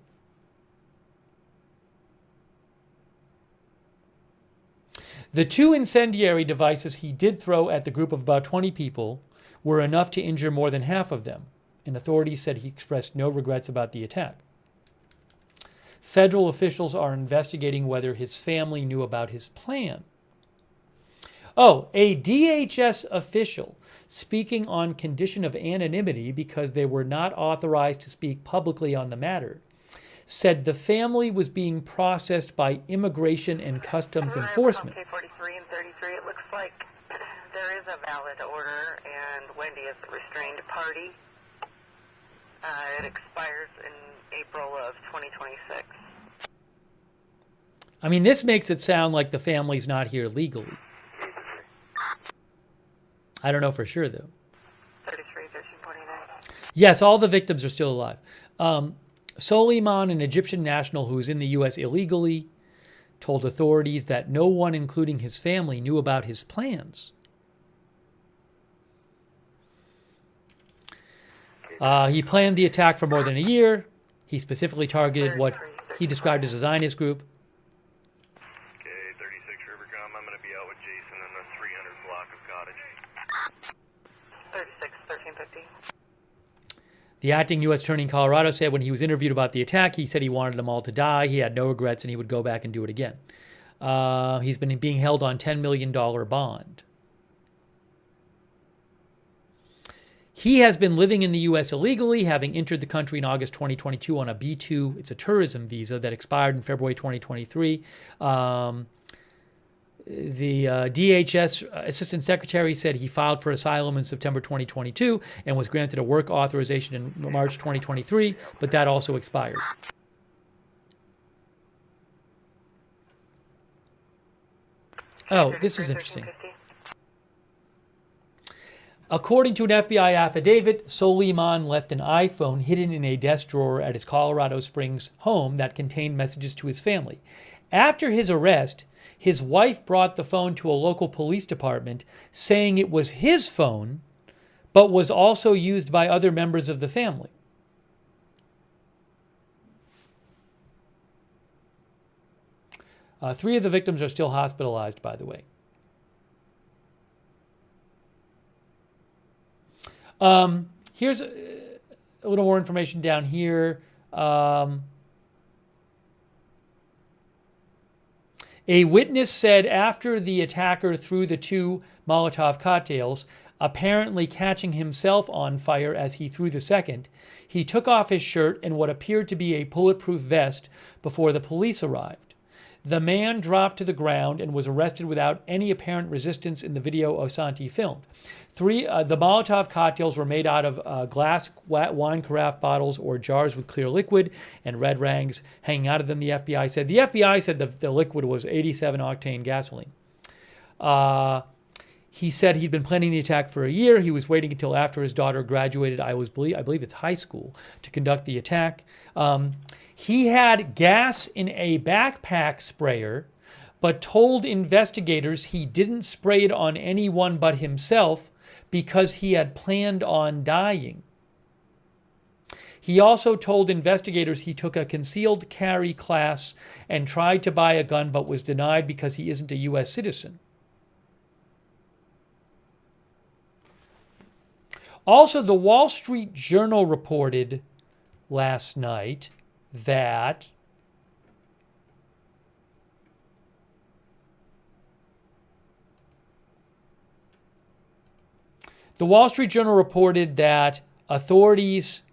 The 2 incendiary devices he did throw at the group of about 20 people were enough to injure more than half of them, and authorities said he expressed no regrets about the attack. Federal officials are investigating whether his family knew about his plan. Oh, a DHS official speaking on condition of anonymity because they were not authorized to speak publicly on the matter, said the family was being processed by Immigration and Customs Enforcement. K43 and 33, it looks like there is a valid order, and Wendy is the restrained party. It expires in April of 2026. I mean, this makes it sound like the family's not here legally. I don't know for sure, though. 33, 1349. Yes, all the victims are still alive. Soliman, an Egyptian national who was in the U.S. illegally, told authorities that no one, including his family, knew about his plans. He planned the attack for more than a year. He specifically targeted what he described as a Zionist group. Okay, 36 Rivercom. I'm going to be out with Jason in the 300 block of Cottage. 36, 1350. The acting U.S. attorney in Colorado said when he was interviewed about the attack, he said he wanted them all to die. He had no regrets and he would go back and do it again. He's been being held on $10 million bond. He has been living in the U.S. illegally, having entered the country in August 2022 on a B-2. It's a tourism visa that expired in February 2023. The DHS Assistant Secretary said he filed for asylum in September 2022 and was granted a work authorization in March 2023, but that also expired. Oh, this is interesting. According to an FBI affidavit, Soliman left an iPhone hidden in a desk drawer at his Colorado Springs home that contained messages to his family. After his arrest, his wife brought the phone to a local police department, saying it was his phone, but was also used by other members of the family. Three of the victims are still hospitalized, by the way. Here's a little more information down here. A witness said after the attacker threw the two Molotov cocktails, apparently catching himself on fire as he threw the second, he took off his shirt and what appeared to be a bulletproof vest before the police arrived. The man dropped to the ground and was arrested without any apparent resistance in the video Osanti filmed. The Molotov cocktails were made out of glass wine carafe bottles or jars with clear liquid and red rags hanging out of them, the FBI said. The FBI said the liquid was 87-octane gasoline. He said he'd been planning the attack for a year. He was waiting until after his daughter graduated, I believe it's high school, to conduct the attack. He had gas in a backpack sprayer, but told investigators he didn't spray it on anyone but himself because he had planned on dying. He also told investigators he took a concealed carry class and tried to buy a gun but was denied because he isn't a U.S. citizen. Also, the Wall Street Journal reported last night that authorities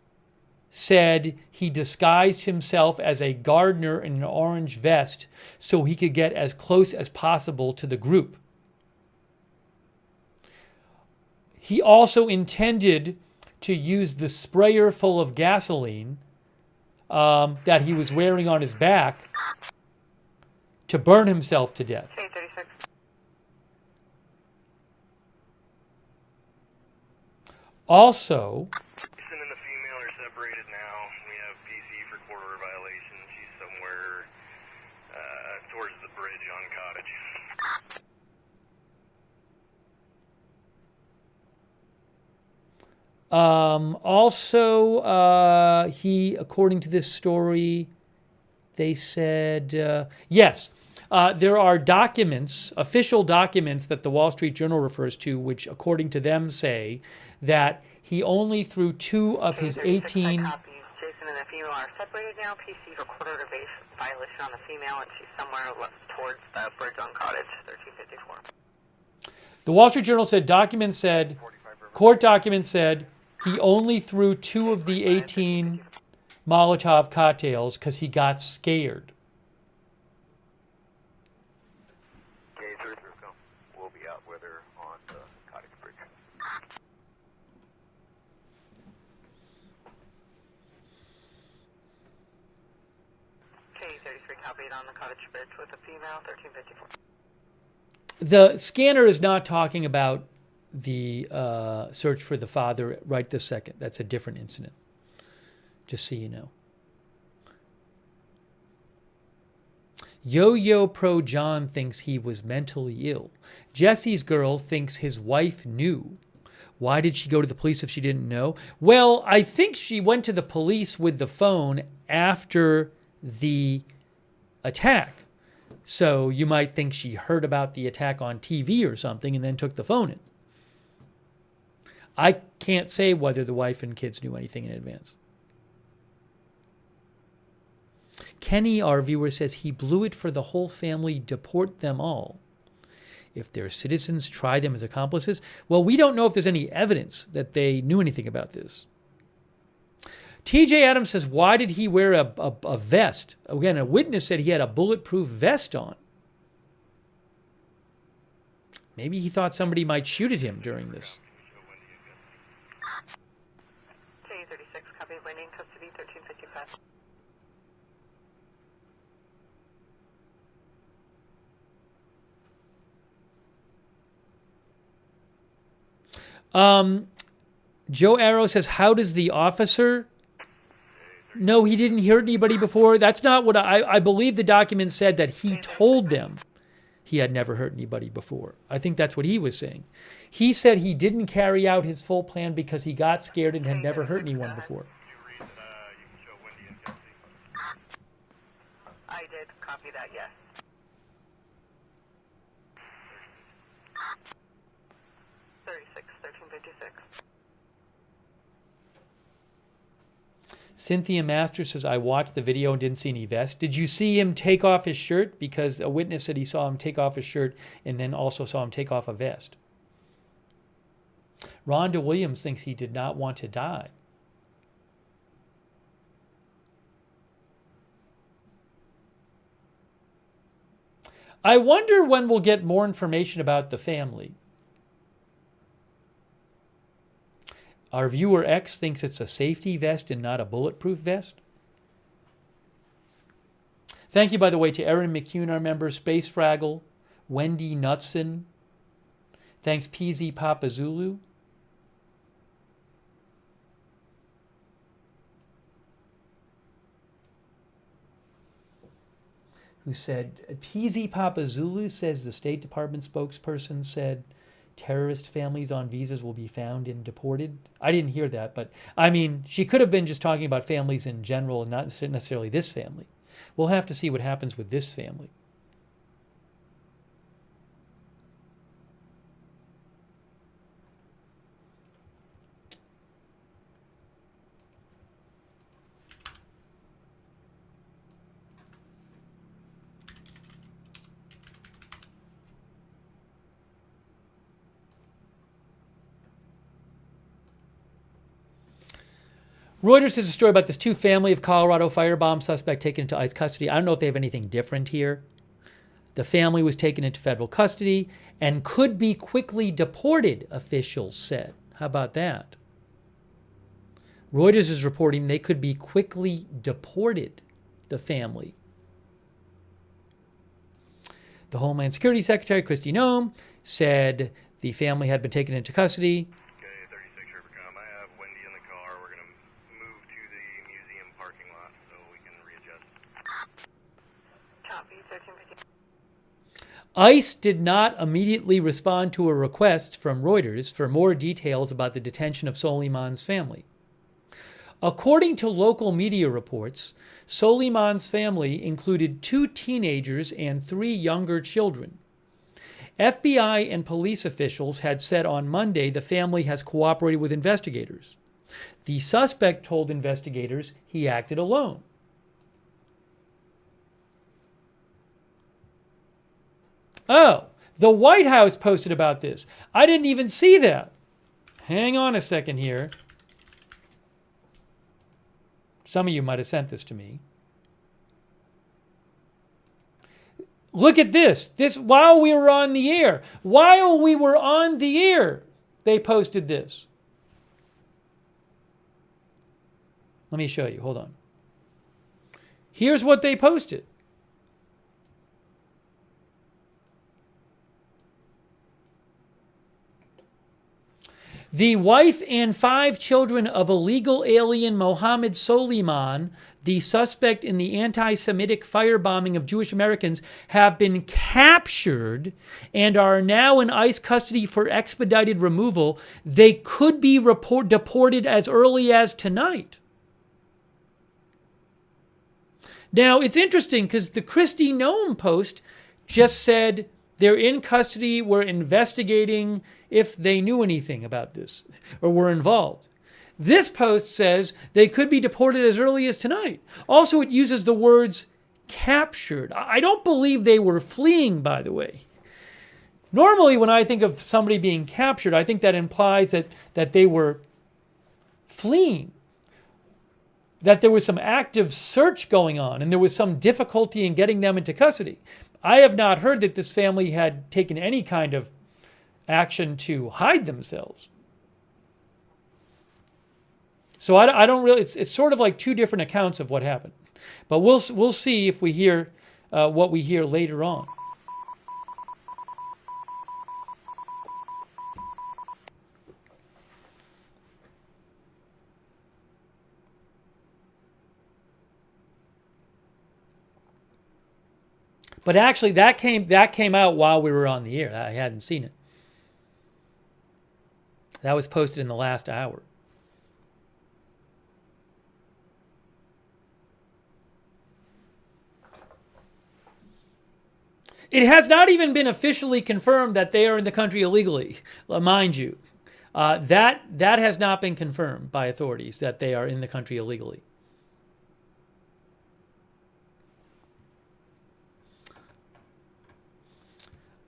said he disguised himself as a gardener in an orange vest so he could get as close as possible to the group. He also intended to use the sprayer full of gasoline that he was wearing on his back to burn himself to death. Also, Jason and the female are separated now. We have PC for quarter violation. She's somewhere towards the bridge on Cottage. he, according to this story, they said, yes, there are documents, official documents that the Wall Street Journal refers to, which, according to them, say that he only threw 2 of his 18... Jason and the female are separated now. PC for quarter violation on the female, and she's somewhere towards the bridge on Cottage, 1354. The Wall Street Journal said court documents said he only threw 2 of the 18 Molotov cocktails because he got scared. We'll be out with her on the Cottage Bridge. K33 copied on the Cottage Bridge with a female, 1354. The scanner is not talking about the search for the father right this second. That's a different incident, just so you know. Yo-Yo Pro John thinks he was mentally ill. Jesse's girl thinks his wife knew. Why did she go to the police if she didn't know? Well, I think she went to the police with the phone after the attack. So you might think she heard about the attack on TV or something and then took the phone in. I can't say whether the wife and kids knew anything in advance. Kenny, our viewer, says he blew it for the whole family, deport them all. If they're citizens, try them as accomplices. Well, we don't know if there's any evidence that they knew anything about this. TJ Adams says, why did he wear a vest? Again, a witness said he had a bulletproof vest on. Maybe he thought somebody might shoot at him during this. J36, copy, Wendy in custody, 1355. Joe Arrow says, how does the officer know he didn't hear anybody before? That's not what I believe the document said, that he told them he had never hurt anybody before. I think that's what he was saying. He said he didn't carry out his full plan because he got scared and had never hurt anyone before. I did copy that, yes. Cynthia Masters says, I watched the video and didn't see any vest. Did you see him take off his shirt? Because a witness said he saw him take off his shirt and then also saw him take off a vest. Rhonda Williams thinks he did not want to die. I wonder when we'll get more information about the family. Our viewer X thinks it's a safety vest and not a bulletproof vest. Thank you, by the way, to Erin McCune, our member, Space Fraggle, Wendy Knutson. Thanks, PZ Papa Zulu. Who said, PZ Papa Zulu says the State Department spokesperson said, terrorist families on visas will be found and deported. I didn't hear that, but I mean, she could have been just talking about families in general and not necessarily this family. We'll have to see what happens with this family. Reuters has a story about this family of Colorado firebomb suspect taken into ICE custody. I don't know if they have anything different here. The family was taken into federal custody and could be quickly deported, officials said. How about that? Reuters is reporting they could be quickly deported, the family. The Homeland Security Secretary, Kristi Noem, said the family had been taken into custody. ICE did not immediately respond to a request from Reuters for more details about the detention of Soliman's family. According to local media reports, Soliman's family included 2 teenagers and 3 younger children. FBI and police officials had said on Monday the family has cooperated with investigators. The suspect told investigators he acted alone. Oh, the White House posted about this. I didn't even see that. Hang on a second here. Some of you might have sent this to me. Look at this. This while we were on the air. While we were on the air, they posted this. Let me show you. Hold on. Here's what they posted. The wife and 5 children of illegal alien Mohamed Soliman, the suspect in the anti-Semitic firebombing of Jewish Americans, have been captured and are now in ICE custody for expedited removal. They could be deported as early as tonight. Now, it's interesting because the Kristi Noem post just said they're in custody, we're investigating if they knew anything about this or were involved. This post says they could be deported as early as tonight. Also, it uses the words captured. I don't believe they were fleeing, by the way. Normally, when I think of somebody being captured, I think that implies that they were fleeing, that there was some active search going on and there was some difficulty in getting them into custody. I have not heard that this family had taken any kind of action to hide themselves. So I don't really, it's sort of like 2 different accounts of what happened. But we'll see if we hear what we hear later on. But actually, that came out while we were on the air. I hadn't seen it. That was posted in the last hour. It has not even been officially confirmed that they are in the country illegally, mind you. That has not been confirmed by authorities that they are in the country illegally.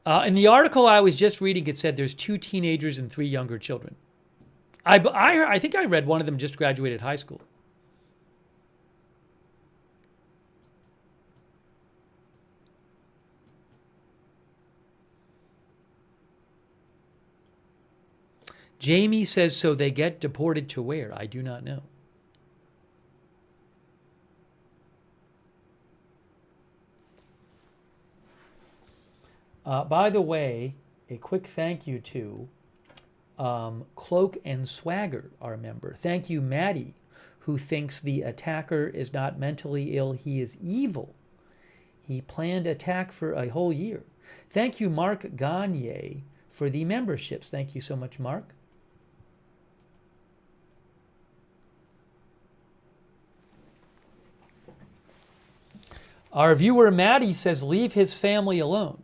In the article I was just reading, it said there's 2 teenagers and 3 younger children. I think I read one of them just graduated high school. Jamie says, so they get deported to where? I do not know. By the way, a quick thank you to Cloak and Swagger, our member. Thank you, Maddie, who thinks the attacker is not mentally ill, he is evil. He planned attack for a whole year. Thank you, Mark Gagne, for the memberships. Thank you so much, Mark. Our viewer, Maddie, says, leave his family alone.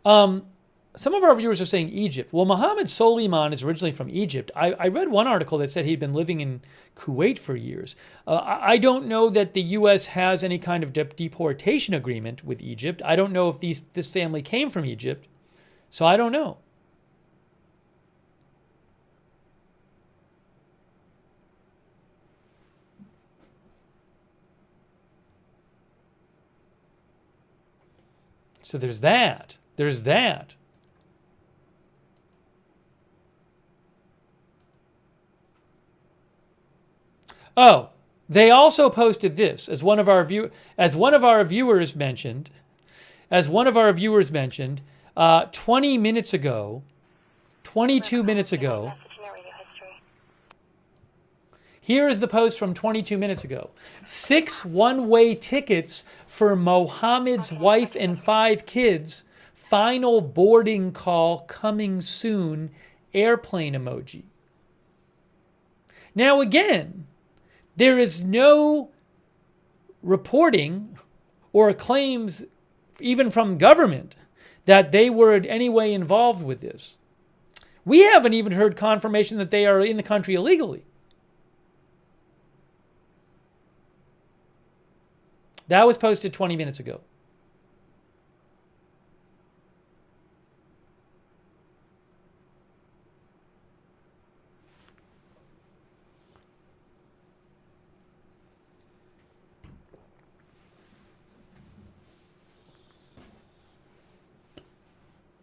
Some of our viewers are saying Egypt. Well, Mohamed Soliman is originally from Egypt. I read one article that said he'd been living in Kuwait for years. I don't know that the U.S. has any kind of deportation agreement with Egypt. I don't know if this family came from Egypt, so I don't know. So there's that. There's that. Oh, they also posted this as one of our viewers mentioned. 20 minutes ago, 22 minutes ago. Here is the post from 22 minutes ago. 6 one-way tickets for Mohammed's wife and 5 kids. Final boarding call coming soon. Airplane emoji. Now again, there is no reporting or claims, even from government, that they were in any way involved with this. We haven't even heard confirmation that they are in the country illegally. That was posted 20 minutes ago.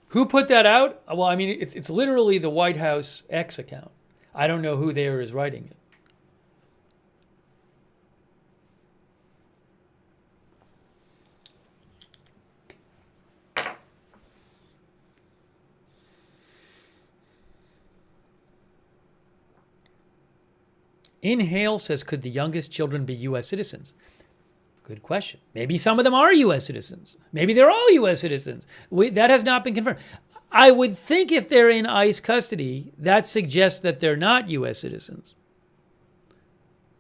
Who put that out? Well, I mean, it's literally the White House X account. I don't know who there is writing it. Inhale says, could the youngest children be U.S. citizens? Good question. Maybe some of them are U.S. citizens. Maybe they're all U.S. citizens. That has not been confirmed. I would think if they're in ICE custody, that suggests that they're not U.S. citizens.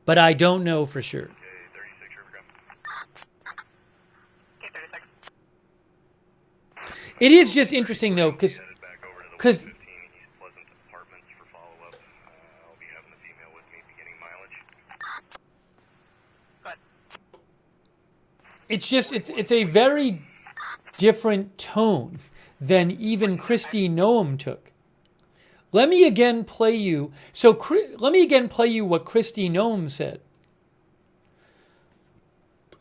But I don't know for sure. It is just interesting, though, because it's a very different tone than even Kristi Noem took. Let me again play you. Let me again play you what Kristi Noem said,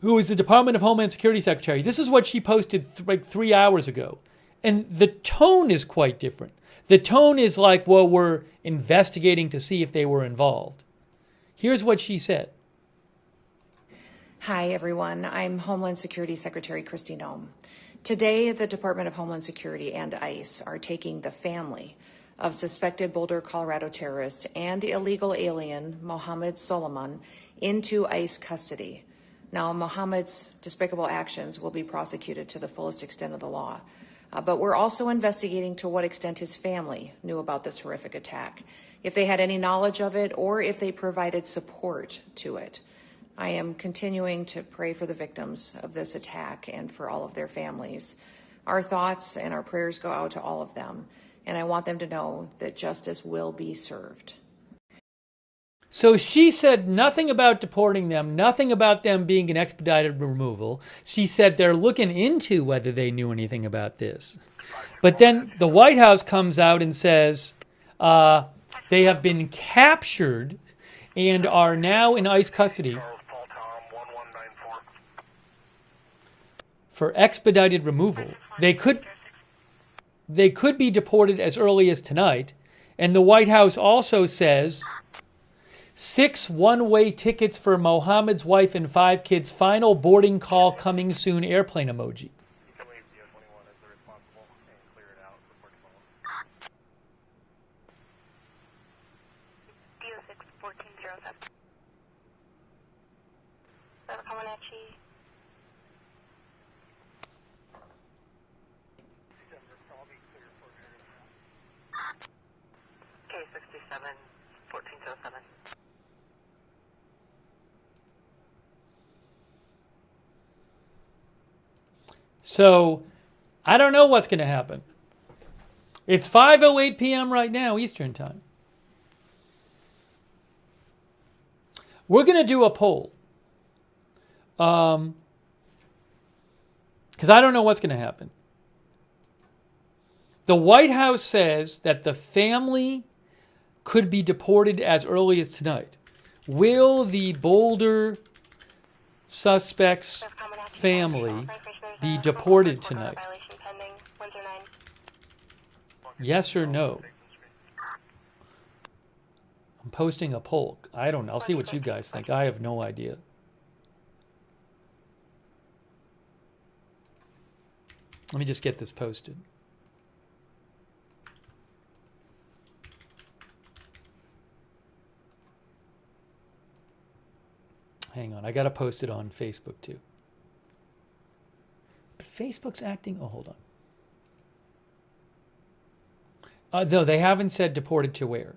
who is the Department of Homeland Security Secretary. This is what she posted like 3 hours ago. And the tone is quite different. The tone is like, well, we're investigating to see if they were involved. Here's what she said. Hi, everyone. I'm Homeland Security Secretary Kristi Noem. Today, the Department of Homeland Security and ICE are taking the family of suspected Boulder, Colorado terrorist and illegal alien Mohamed Soliman into ICE custody. Now, Mohamed's despicable actions will be prosecuted to the fullest extent of the law. But we're also investigating to what extent his family knew about this horrific attack, if they had any knowledge of it, or if they provided support to it. I am continuing to pray for the victims of this attack and for all of their families. Our thoughts and our prayers go out to all of them, and I want them to know that justice will be served. So she said nothing about deporting them, nothing about them being an expedited removal. She said they're looking into whether they knew anything about this. But then the White House comes out and says they have been captured and are now in ICE custody for expedited removal. They could be deported as early as tonight. And the White House also says 6 one-way tickets for Mohammed's wife and 5 kids. Final boarding call coming soon. Airplane emoji. Decker of Wenatchee. K67, 1407. So, I don't know what's going to happen. It's 5:08 p.m. right now, Eastern Time. We're going to do a poll. Because I don't know what's going to happen. The White House says that the family could be deported as early as tonight. Will the Boulder suspect's family be deported tonight? Yes or no? I'm posting a poll. I don't know. I'll see what you guys think. I have no idea. Let me just get this posted. Hang on. I got to post it on Facebook too. But Facebook's acting... Oh, hold on. No, they haven't said deported to where.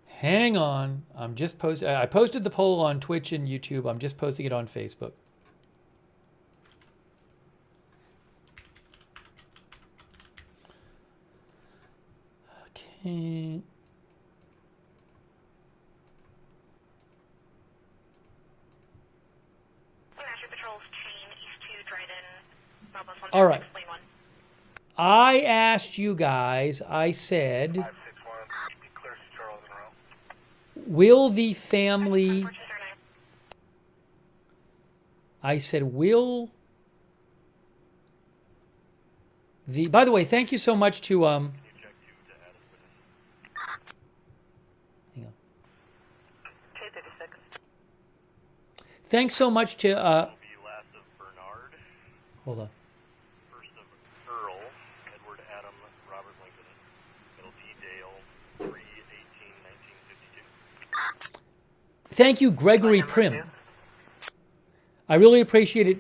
Hang on. I'm just posting. I posted the poll on Twitch and YouTube. I'm just posting it on Facebook. Okay. All right. I asked you guys, I said, will the family, I said, will the, by the way, thank you so much to, hang on. Thanks so much to, hold on. thank you, Gregory Prim. I really appreciate it.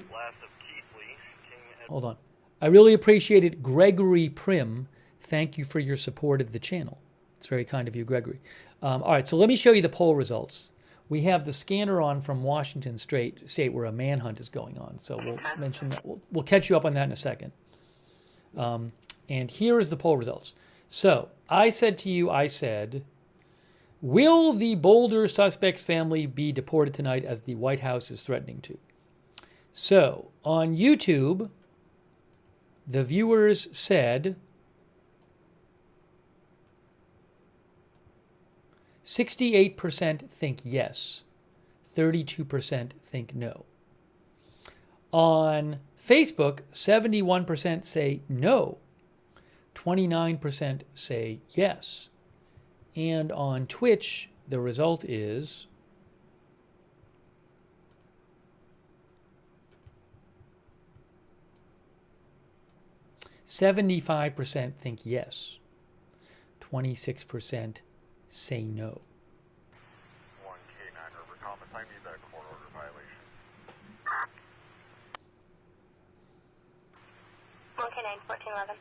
Hold on. I really appreciate it, Gregory Prim. Thank you for your support of the channel. It's very kind of you, Gregory. All right, so let me show you the poll results. We have the scanner on from Washington State where a manhunt is going on. So we'll mention that. We'll catch you up on that in a second. And here is the poll results. So I said to you, will the Boulder suspect's family be deported tonight as the White House is threatening to? So on YouTube, the viewers said 68% think yes, 32% think no. On Facebook, 71% say no, 29% say yes. And on Twitch, the result is 75% think yes, 26% say no. 1K9 over Thomas, I need that court order violation. 1K9, 1411.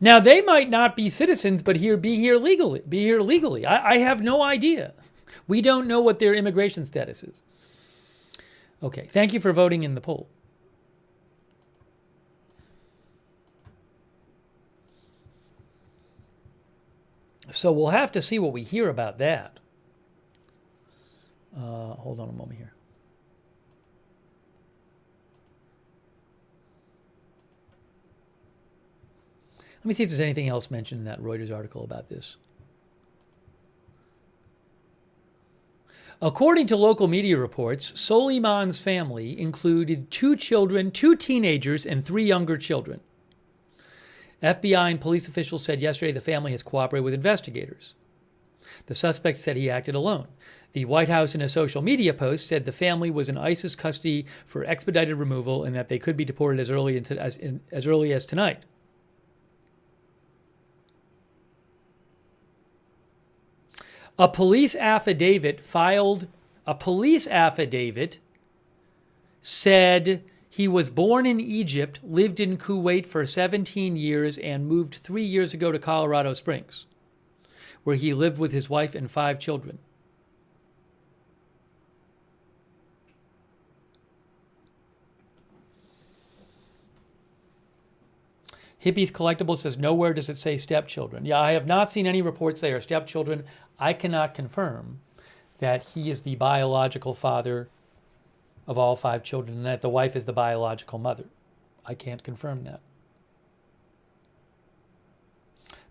Now, they might not be citizens, but be here legally. I have no idea. We don't know what their immigration status is. Okay, thank you for voting in the poll. So we'll have to see what we hear about that. Hold on a moment here. Let me see if there's anything else mentioned in that Reuters article about this. According to local media reports, Soliman's family included 2 children, 2 teenagers, and 3 younger children. FBI and police officials said yesterday the family has cooperated with investigators. The suspect said he acted alone. The White House, in a social media post, said the family was in ISIS custody for expedited removal and that they could be deported as early as tonight. A police affidavit said he was born in Egypt, lived in Kuwait for 17 years, and moved 3 years ago to Colorado Springs, where he lived with his wife and 5 children. Hippies Collectible says, nowhere does it say stepchildren. Yeah, I have not seen any reports they are stepchildren. I cannot confirm that he is the biological father of all 5 children and that the wife is the biological mother. I can't confirm that.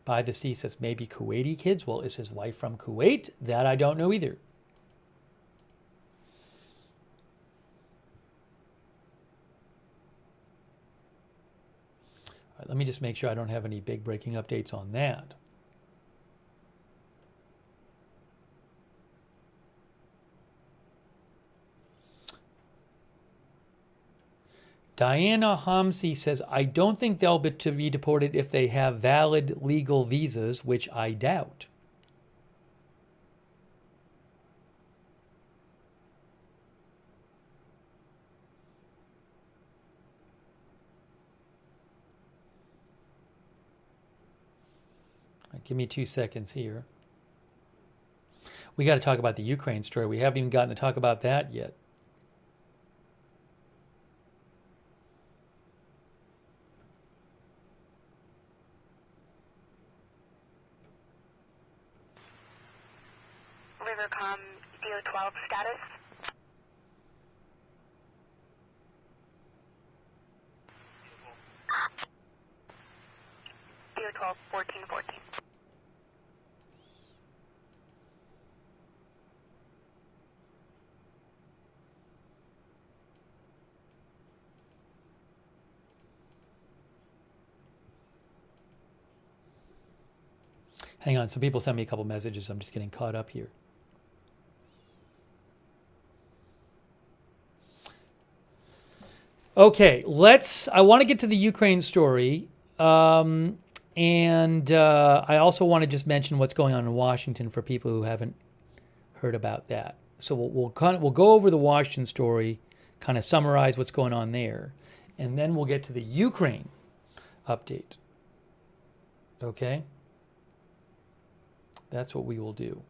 By the Sea says, maybe Kuwaiti kids? Well, is his wife from Kuwait? That I don't know either. All right, let me just make sure I don't have any big breaking updates on that. Diana Hamsi says, I don't think they'll be deported if they have valid legal visas, which I doubt. Give me 2 seconds here. We got to talk about the Ukraine story. We haven't even gotten to talk about that yet. Rivercom DO12 status. DO12 1414. Hang on, some people sent me a couple messages. I'm just getting caught up here. Okay, I want to get to the Ukraine story. And I also want to just mention what's going on in Washington for people who haven't heard about that. So we'll go over the Washington story, kind of summarize what's going on there, and then we'll get to the Ukraine update. Okay? That's what we will do.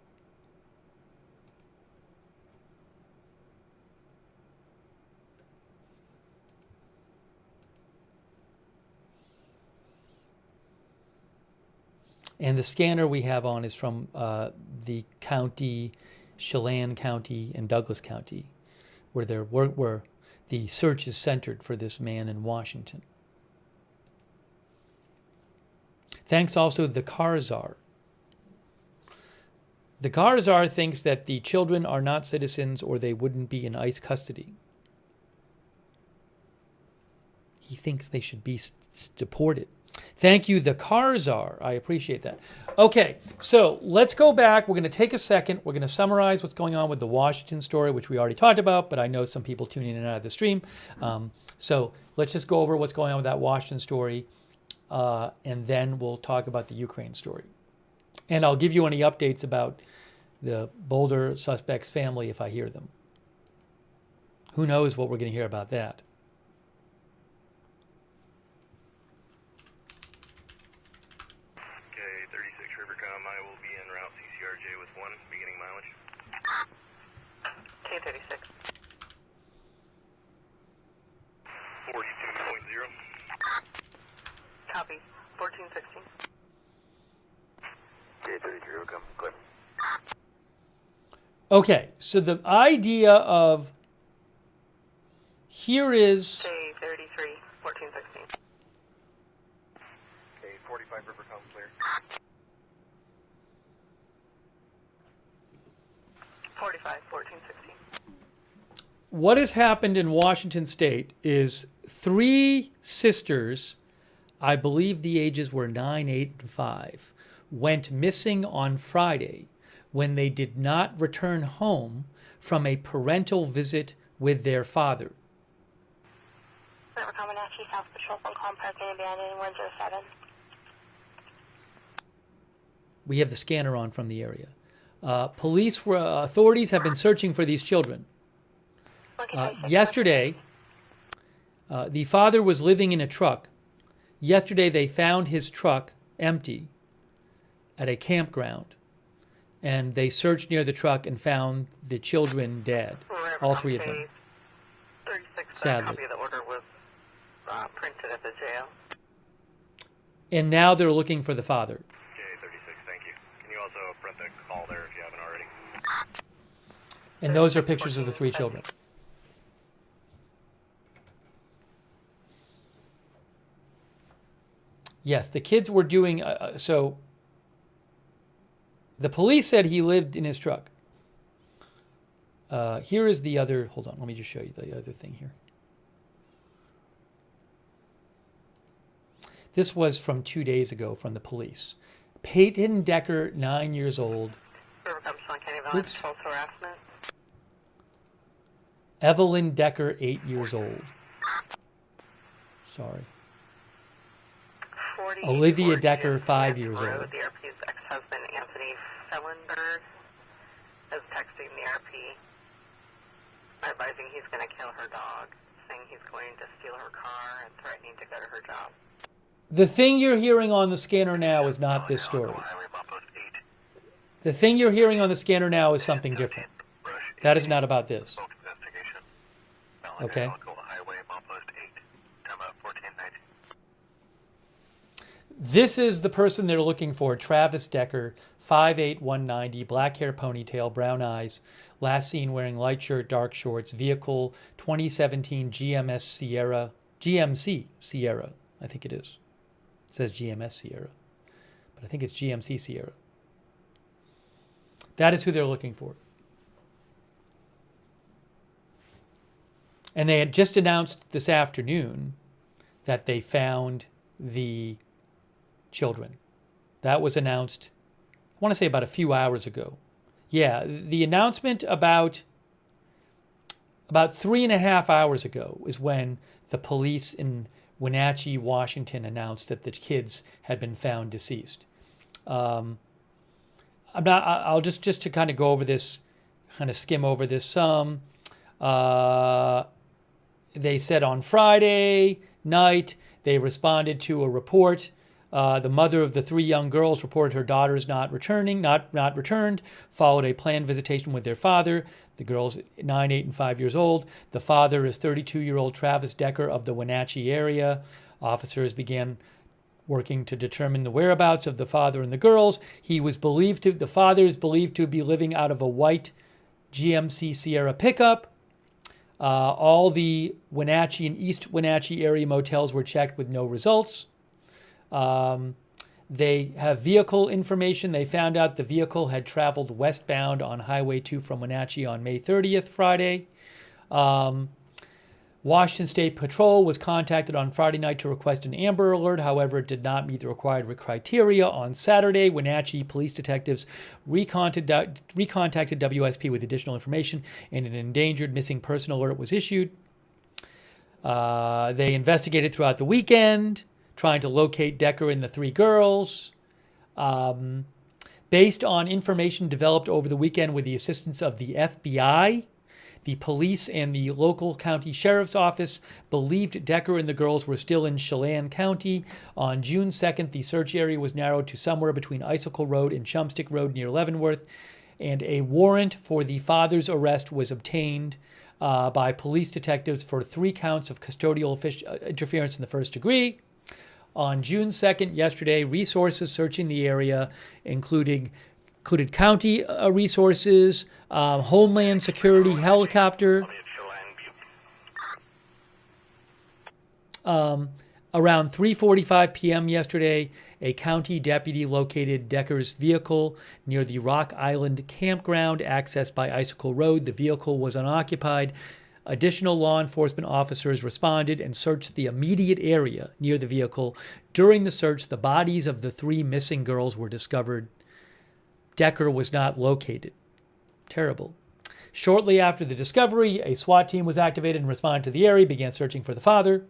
And the scanner we have on is from the county, Chelan County and Douglas County, where the search is centered for this man in Washington. Thanks also to the Car Czar. The Car Czar thinks that the children are not citizens or they wouldn't be in ICE custody. He thinks they should be deported. Thank you, the Car Czar. I appreciate that. Okay, so let's go back. We're going to take a second. We're going to summarize what's going on with the Washington story, which we already talked about, but I know some people tuning in and out of the stream. So let's just go over what's going on with that Washington story, and then we'll talk about the Ukraine story. And I'll give you any updates about the Boulder suspect's family if I hear them. Who knows what we're going to hear about that. K36. 42.0. Copy. 1416. K33, come, clear. Okay, so the idea of here is K33, 1416. K45, river, come, clear. 45, 1416. what has happened in Washington State is 3 sisters, I believe the ages were 9, 8, and 5, went missing on Friday when they did not return home from a parental visit with their father. Decker of Wenatchee, South Patrol, phone call, parking abandoned, 107. We have the scanner on from the area. Authorities have been searching for these children. Yesterday, the father was living in a truck. Yesterday, they found his truck empty at a campground, and they searched near the truck and found the children dead, all 3 of them. 36, Sadly. copy of the order was printed at the jail. And now they're looking for the father. K36, thank you. Can you also print the call there if you haven't already? And those are pictures of the 3 children. Yes, the kids were doing, so the police said he lived in his truck. Here is the other, hold on, let me just show you the other thing here. This was from 2 days ago from the police. Peyton Decker, 9 years old. River County, County Violence, false harassment. Evelyn Decker, 8 years old. Sorry. Olivia Decker, 5 years old. The RP's ex-husband, Anthony Fellenberg, is texting the RP, advising he's going to kill her dog, saying he's going to steal her car and threatening to go to her job. The thing you're hearing on the scanner now is not this story. The thing you're hearing on the scanner now is something different. That is not about this. Okay? This is the person they're looking for, Travis Decker, 5'8", 190, black hair, ponytail, brown eyes, last seen wearing light shirt, dark shorts, vehicle 2017 GMC Sierra, I think it is. It says GMS Sierra, but I think it's GMC Sierra. That is who they're looking for. And they had just announced this afternoon that they found the children. That was announced, I want to say about a few hours ago. Yeah, the announcement about about 3.5 hours ago is when the police in Wenatchee, Washington, announced that the kids had been found deceased. I'll just to kind of go over this, kind of skim over this some. They said on Friday night they responded to a report. The mother of the 3 young girls reported her daughters not returned, followed a planned visitation with their father. The girls 9, 8, and 5 years old. The father is 32-year-old Travis Decker of the Wenatchee area. Officers began working to determine the whereabouts of the father and the girls. The father is believed to be living out of a white GMC Sierra pickup. All the Wenatchee and East Wenatchee area motels were checked with no results. They have vehicle information. They found out the vehicle had traveled westbound on Highway 2 from Wenatchee on May 30th, Friday. Washington State Patrol was contacted on Friday night to request an Amber Alert. However, it did not meet the required criteria. On Saturday, Wenatchee police detectives recontacted WSP with additional information, and an endangered missing person alert was issued. They investigated throughout the weekend, trying to locate Decker and the 3 girls. Based on information developed over the weekend with the assistance of the FBI, the police and the local county sheriff's office believed Decker and the girls were still in Chelan County. On June 2nd, the search area was narrowed to somewhere between Icicle Road and Chumstick Road near Leavenworth, and a warrant for the father's arrest was obtained by police detectives for 3 counts of custodial interference in the first degree. On June 2nd, yesterday, resources searching the area included county resources, Homeland Security helicopter. Around 3:45 p.m. yesterday, a county deputy located Decker's vehicle near the Rock Island campground accessed by Icicle Road. The vehicle was unoccupied. Additional law enforcement officers responded and searched the immediate area near the vehicle. During the search, the bodies of the 3 missing girls were discovered. Decker was not located. Terrible. Shortly after the discovery, a SWAT team was activated and responded to the area, began searching for the father.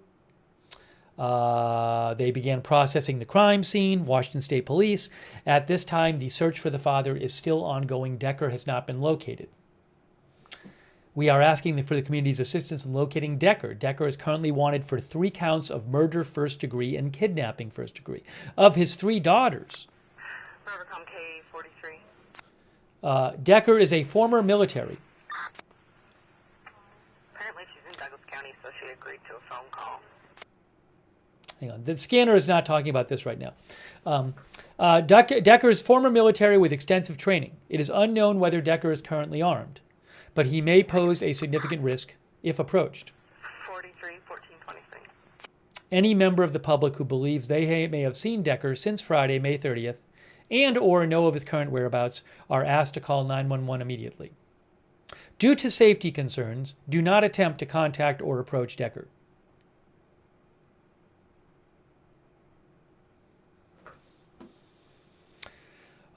They began processing the crime scene, Washington State Police. At this time, the search for the father is still ongoing. Decker has not been located. We are asking for the community's assistance in locating Decker. Decker is currently wanted for 3 counts of murder first degree and kidnapping first degree. Of his 3 daughters, Rivercom K-43. Decker is a former military. Apparently she's in Douglas County, so she agreed to a phone call. Hang on. The scanner is not talking about this right now. Decker is former military with extensive training. It is unknown whether Decker is currently armed, but he may pose a significant risk if approached. 43-14-23. Any member of the public who believes they may have seen Decker since Friday, May 30th, and or know of his current whereabouts are asked to call 911 immediately. Due to safety concerns, do not attempt to contact or approach Decker.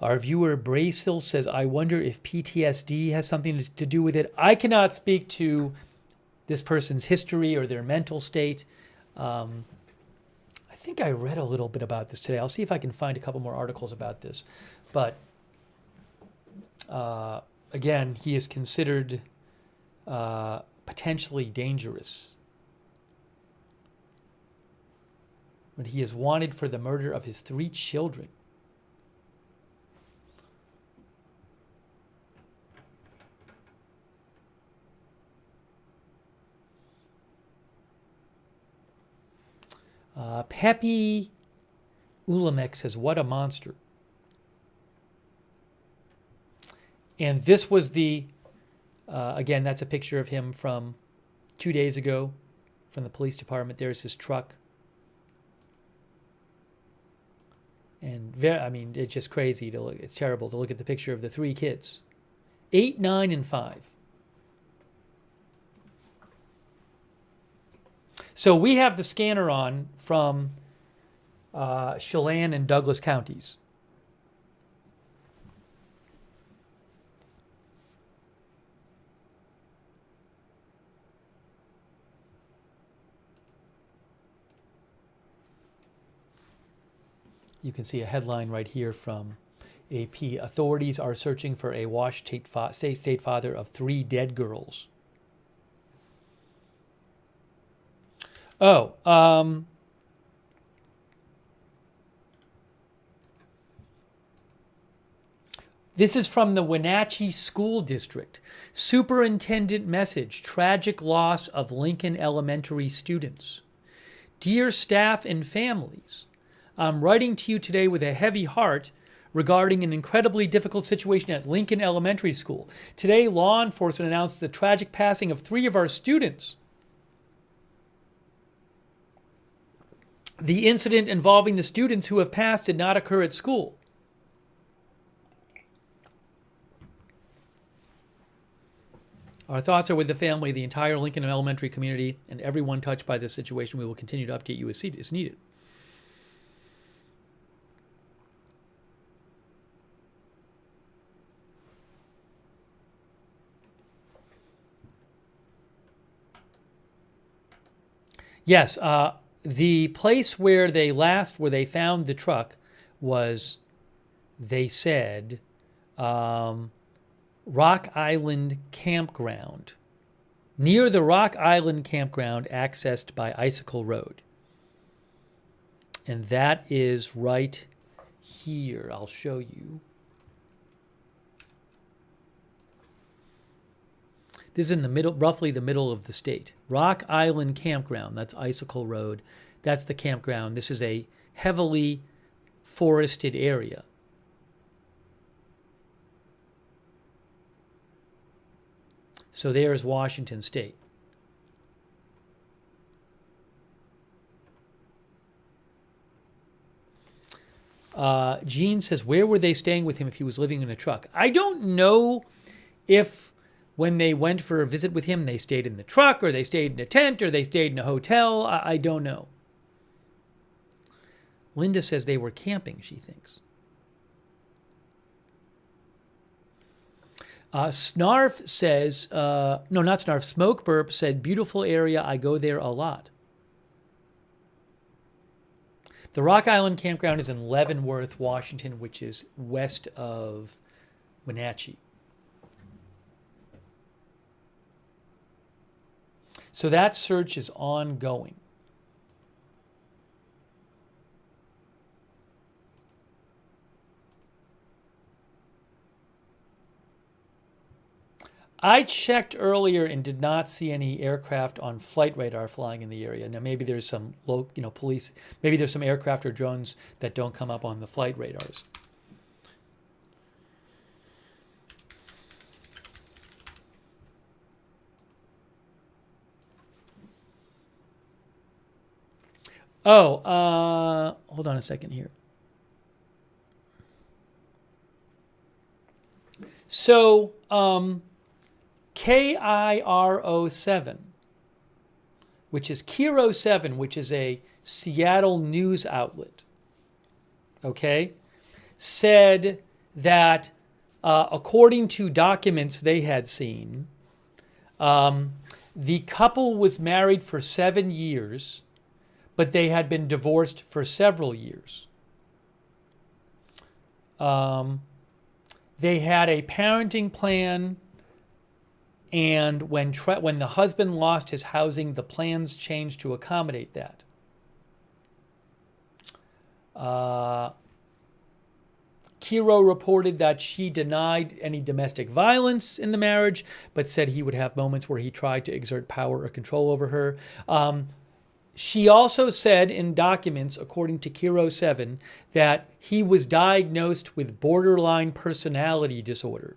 Our viewer Brasil says, I wonder if PTSD has something to do with it. I cannot speak to this person's history or their mental state. I think I read a little bit about this today. I'll see if I can find a couple more articles about this. But again, he is considered potentially dangerous. But he is wanted for the murder of his 3 children. Pepe Ulamek says, what a monster. And this was again, that's a picture of him from 2 days ago from the police department. There's his truck. And it's just crazy to look. It's terrible to look at the picture of the 3 kids, 8, 9, and 5. So we have the scanner on from Chelan and Douglas counties. You can see a headline right here from AP. Authorities are searching for a Washington state father of 3 dead girls. Oh, this is from the Wenatchee School District. Superintendent message, tragic loss of Lincoln Elementary students. Dear staff and families, I'm writing to you today with a heavy heart regarding an incredibly difficult situation at Lincoln Elementary School. Today, law enforcement announced the tragic passing of 3 of our students. The incident involving the students who have passed did not occur at school. Our thoughts are with the family, the entire Lincoln Elementary community, and everyone touched by this situation. We will continue to update you as needed. Yes, the place where they found the truck was, they said, Rock Island Campground. Near the Rock Island Campground accessed by Icicle Road. And that is right here. I'll show you. This is in the middle, roughly the middle of the state. Rock Island Campground, that's Icicle Road. That's the campground. This is a heavily forested area. So there's Washington State. Gene says, where were they staying with him if he was living in a truck? I don't know if when they went for a visit with him, they stayed in the truck, or they stayed in a tent, or they stayed in a hotel. I don't know. Linda says they were camping, she thinks. Snarf says, no, not Snarf, Smoke Burp said, beautiful area, I go there a lot. The Rock Island Campground is in Leavenworth, Washington, which is west of Wenatchee. So that search is ongoing. I checked earlier and did not see any aircraft on flight radar flying in the area. Now maybe there's some police, maybe there's some aircraft or drones that don't come up on the flight radars. Oh, hold on a second here. So, KIRO7, which is KIRO7, which is a Seattle news outlet, okay, said that according to documents they had seen, the couple was married for 7 years, but they had been divorced for several years. They had a parenting plan, and when the husband lost his housing, the plans changed to accommodate that. Kiro reported that she denied any domestic violence in the marriage, but said he would have moments where he tried to exert power or control over her. She also said in documents, according to Kiro7, that he was diagnosed with borderline personality disorder.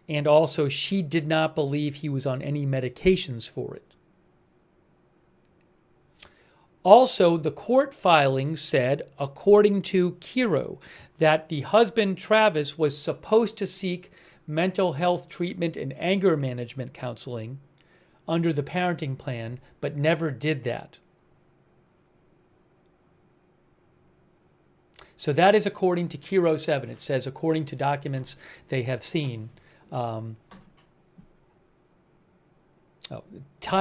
And also, she did not believe he was on any medications for it. Also, the court filing said, according to Kiro, that the husband, Travis, was supposed to seek mental health treatment and anger management counseling under the parenting plan, but never did that. So that is according to Kiro7. It says, according to documents they have seen. Ty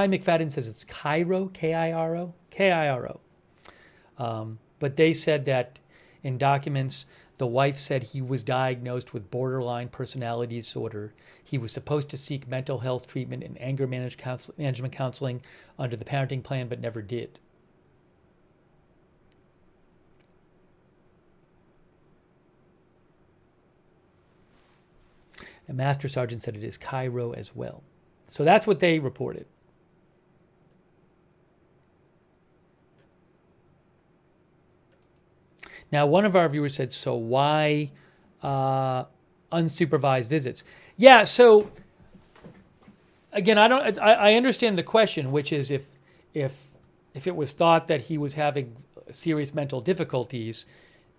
McFadden says it's Cairo, K-I-R-O. But but they said that in documents, the wife said he was diagnosed with borderline personality disorder. He was supposed to seek mental health treatment and anger management counseling under the parenting plan, but never did. And Master Sergeant said it is Cairo as well. So that's what they reported. Now, one of our viewers said, so why unsupervised visits? Yeah, so again, I understand the question, which is if it was thought that he was having serious mental difficulties,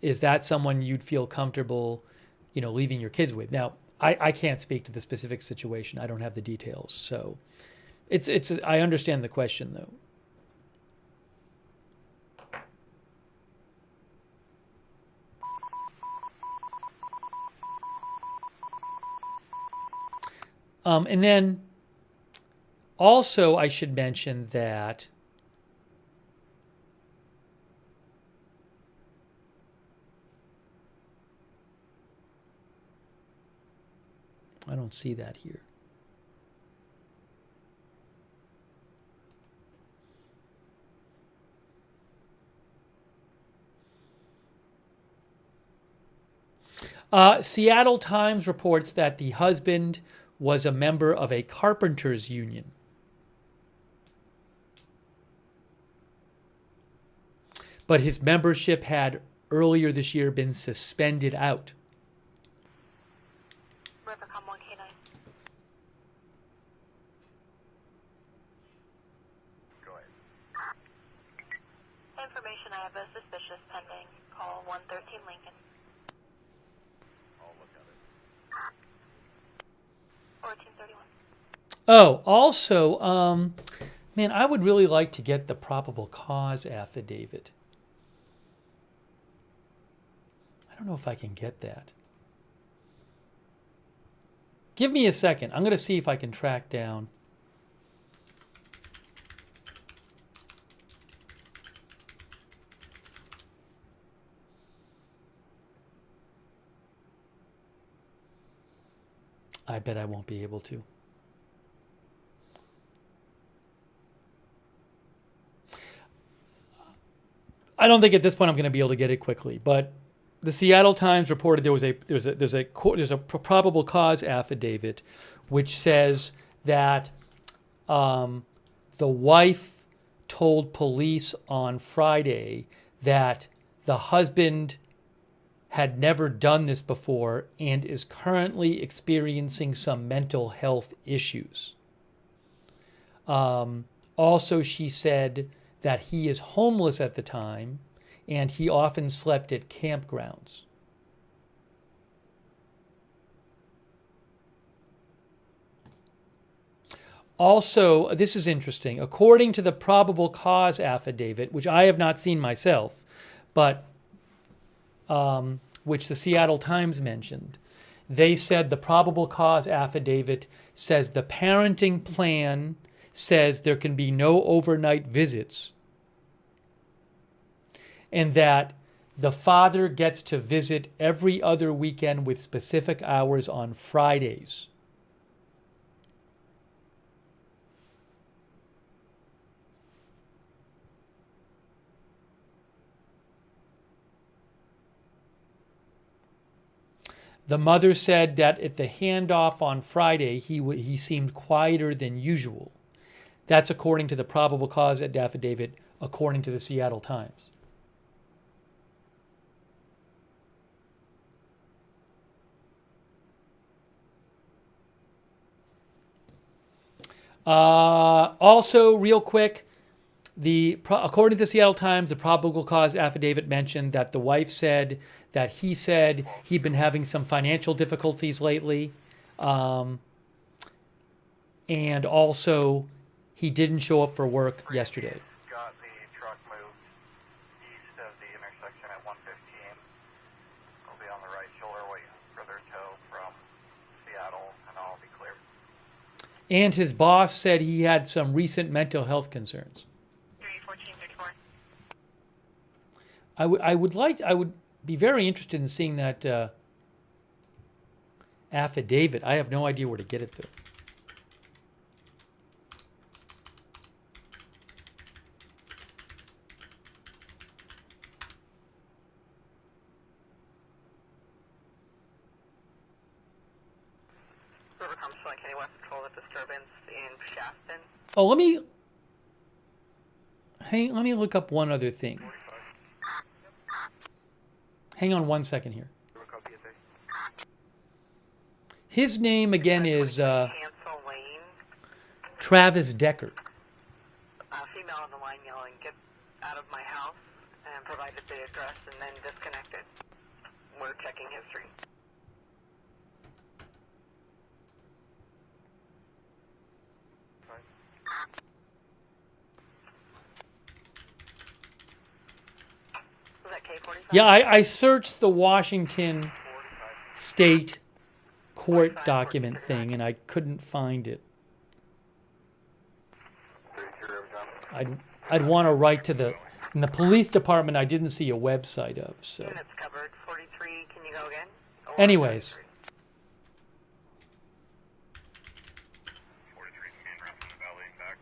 is that someone you'd feel comfortable, leaving your kids with? Now, I can't speak to the specific situation. I don't have the details. So I understand the question, though. And then also I should mention that I don't see that here. Seattle Times reports that the husband was a member of a carpenters union. But his membership had earlier this year been suspended out. Rivercom 1K9. Go ahead. Information, I have a suspicious pending. Call 113 Lincoln. I'll look at it. 1431. Oh, also, man, I would really like to get the probable cause affidavit. I don't know if I can get that. Give me a second. I'm going to see if I can track down. I bet I won't be able to. I don't think at this point I'm going to be able to get it quickly, but the Seattle Times reported there's a probable cause affidavit, which says that the wife told police on Friday that the husband had never done this before and is currently experiencing some mental health issues. Also, she said that he is homeless at the time and he often slept at campgrounds. Also, this is interesting. According to the probable cause affidavit, which I have not seen myself, but which the Seattle Times mentioned, they said the probable cause affidavit says the parenting plan says there can be no overnight visits, and that the father gets to visit every other weekend with specific hours on Fridays. The mother said that at the handoff on Friday, he seemed quieter than usual. That's according to the probable cause affidavit, according to the Seattle Times. Also, real quick, according to the Seattle Times, the probable cause affidavit mentioned that the wife said that he said he'd been having some financial difficulties lately, and also he didn't show up for work yesterday. Got the truck moved east of the intersection at 115. It'll be on the right shoulder waiting for their tow from Seattle, and all will be clear. And his boss said he had some recent mental health concerns. 31434. I would be very interested in seeing that affidavit. I have no idea where to get it though. Rivercom showing Kenny West Patrol the disturbance in Shafton. Oh, let me look up one other thing. Hang on 1 second here. His name again is Travis Decker. Female on the line yelling, "Get out of my house," and provided the address and then disconnected. We're checking history. Was that K-45? Yeah, I searched the Washington State court document thing, and I couldn't find it. I'd want to write to the in the police department. I didn't see a website of so. Units covered. 43. Can you go again? Anyways. 43 main route from the valley and back.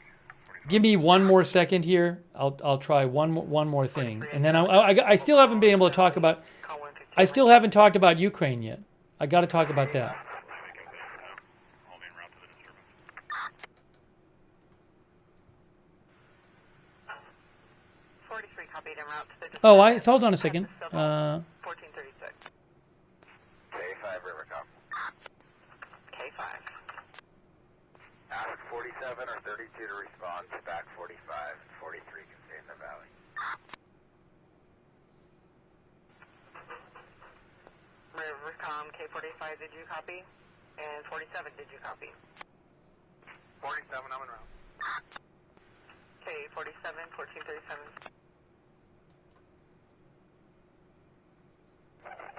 45. Give me 1 more second here. I'll try one more thing, and then I still haven't been able to talk about. I still haven't talked about Ukraine yet. I got to talk about that. All main route to the disturbance. 43 copied en route to the Oh, hold on a second. 1436. K5 Rivercom. K5. Ask 47 or 32 to respond to back 45. 43 can stay in the valley. Rivercom K45, did you copy? And 47, did you copy? 47, I'm en route. K47, 1437.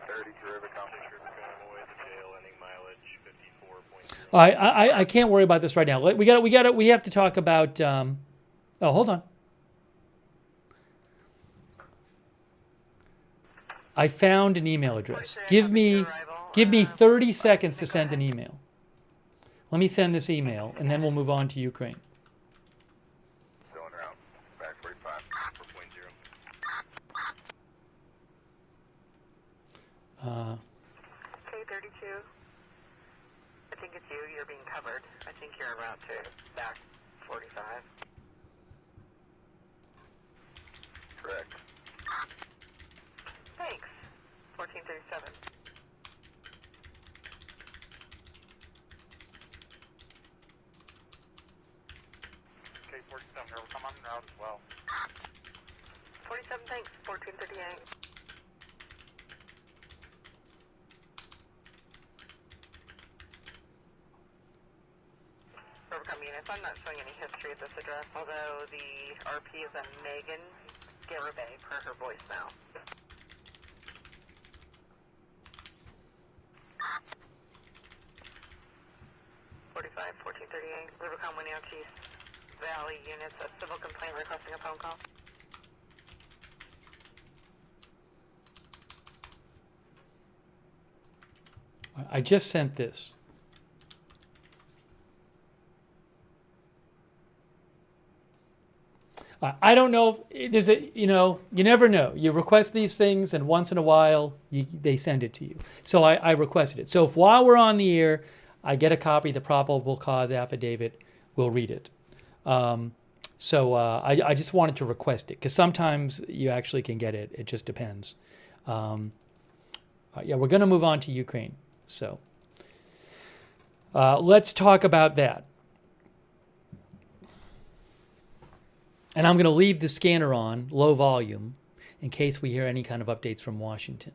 32 Rivercom. Away the tail, ending mileage 54.0. All right, I can't worry about this right now. We have to talk about. Oh, hold on. I found an email address. Give me 30 seconds to send an email. Let me send this email, and then we'll move on to Ukraine. Still en route. Back 45. 4.0. K32. I think it's you. You're being covered. I think you're en route to back 45. Correct. Thanks. 1437. K47, Rivercom, I'm en route as well. 47, thanks. 1438. Rivercom units, I'm not showing any history at this address, although the RP is a Megan Garibay per her voicemail. .45, 1438, Rivercom Wenatchee Valley units, a civil complaint requesting a phone call. I just sent this. I don't know if there's you never know. You request these things, and once in a while, they send it to you. So I requested it. So if while we're on the air, I get a copy of the probable cause affidavit, we'll read it. I just wanted to request it, because sometimes you actually can get it. It just depends. Yeah, we're going to move on to Ukraine. So let's talk about that. And I'm going to leave the scanner on, low volume, in case we hear any kind of updates from Washington.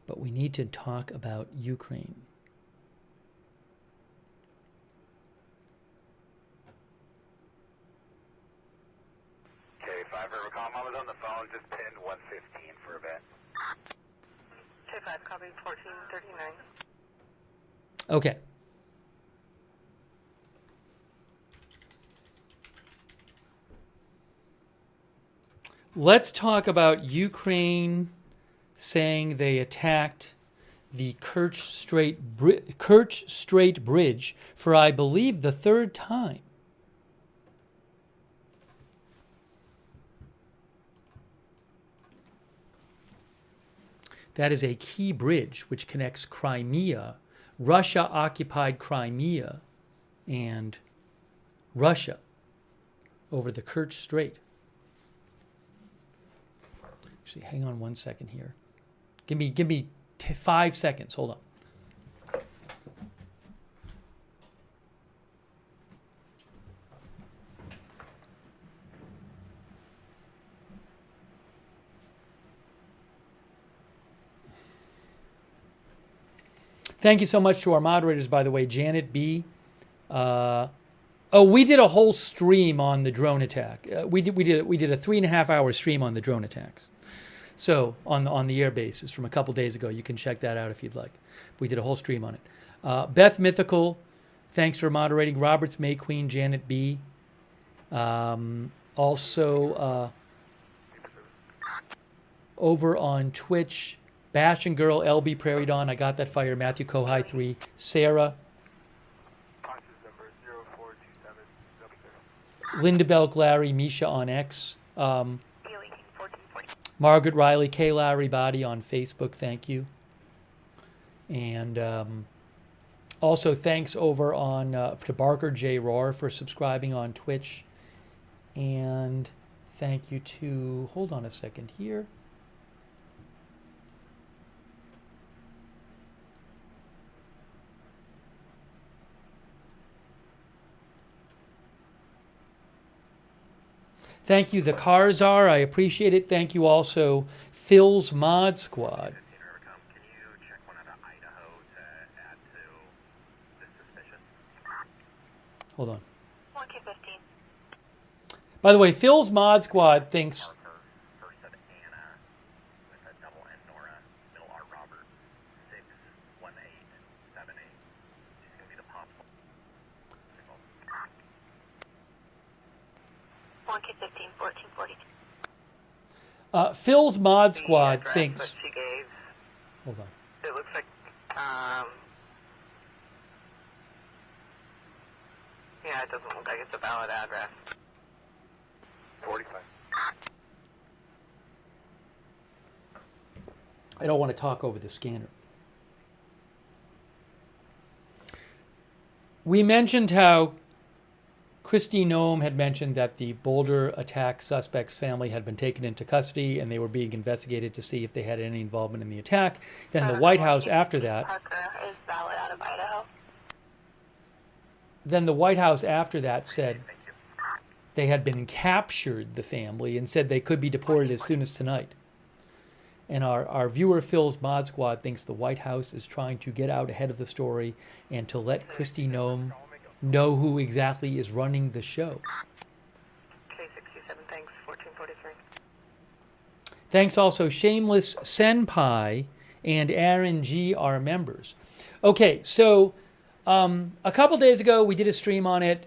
But we need to talk about Ukraine. K5 Rivercom, I was on the phone, just pinned 115 for event. K5, copy 1439. Okay. let's talk about Ukraine saying they attacked the Kerch Strait Bridge for, I believe, the third time. That is a key bridge which connects Crimea, Russia-occupied Crimea, and Russia over the Kerch Strait. Actually, hang on 1 second here. Give me 5 seconds. Hold on. Thank you so much to our moderators, by the way, Janet B. We did a whole stream on the drone attack. We did a 3.5 hour stream on the drone attacks. So on the air bases from a couple days ago, you can check that out if you'd like. We did a whole stream on it. Beth Mythical, thanks for moderating. Roberts May Queen, Janet B. Also over on Twitch, Bash and Girl, LB Prairie Dawn, I got that fire. Matthew Kohai 3, Sarah, Linda Belk, Larry, Misha on X, Margaret Riley, K. Larry Body on Facebook, thank you. And also thanks over on to Barker J. Roar for subscribing on Twitch. And thank you to, hold on a second here. Thank you, the Carzar. I appreciate it. Thank you also, Phil's Mod Squad. Can you check one out of Idaho to add to this suspicion? Hold on. 1K15. By the way, Phil's Mod Squad thinks... Parker, first of Anna, with a double N Nora, middle R Robert, 61878. She's going to be the possible. 1K15, 1442. Phil's Mod Squad The address thinks... that she gave, Hold on. it looks like, yeah, it doesn't look like it's a valid address. 45. I don't want to talk over the scanner. We mentioned how Kristi Noem had mentioned that the Boulder attack suspect's family had been taken into custody and they were being investigated to see if they had any involvement in the attack. Then the White House after that... Parker is valid out of Idaho. Then the White House after that said they had been captured, the family, and said they could be deported as soon as tonight. And our viewer Phil's Mod Squad thinks the White House is trying to get out ahead of the story and to let Kristi Noem know who exactly is running the show. K67, thanks, 1443. Thanks also Shameless Senpai and Aaron G, our members. Okay, so a couple days ago we did a stream on it.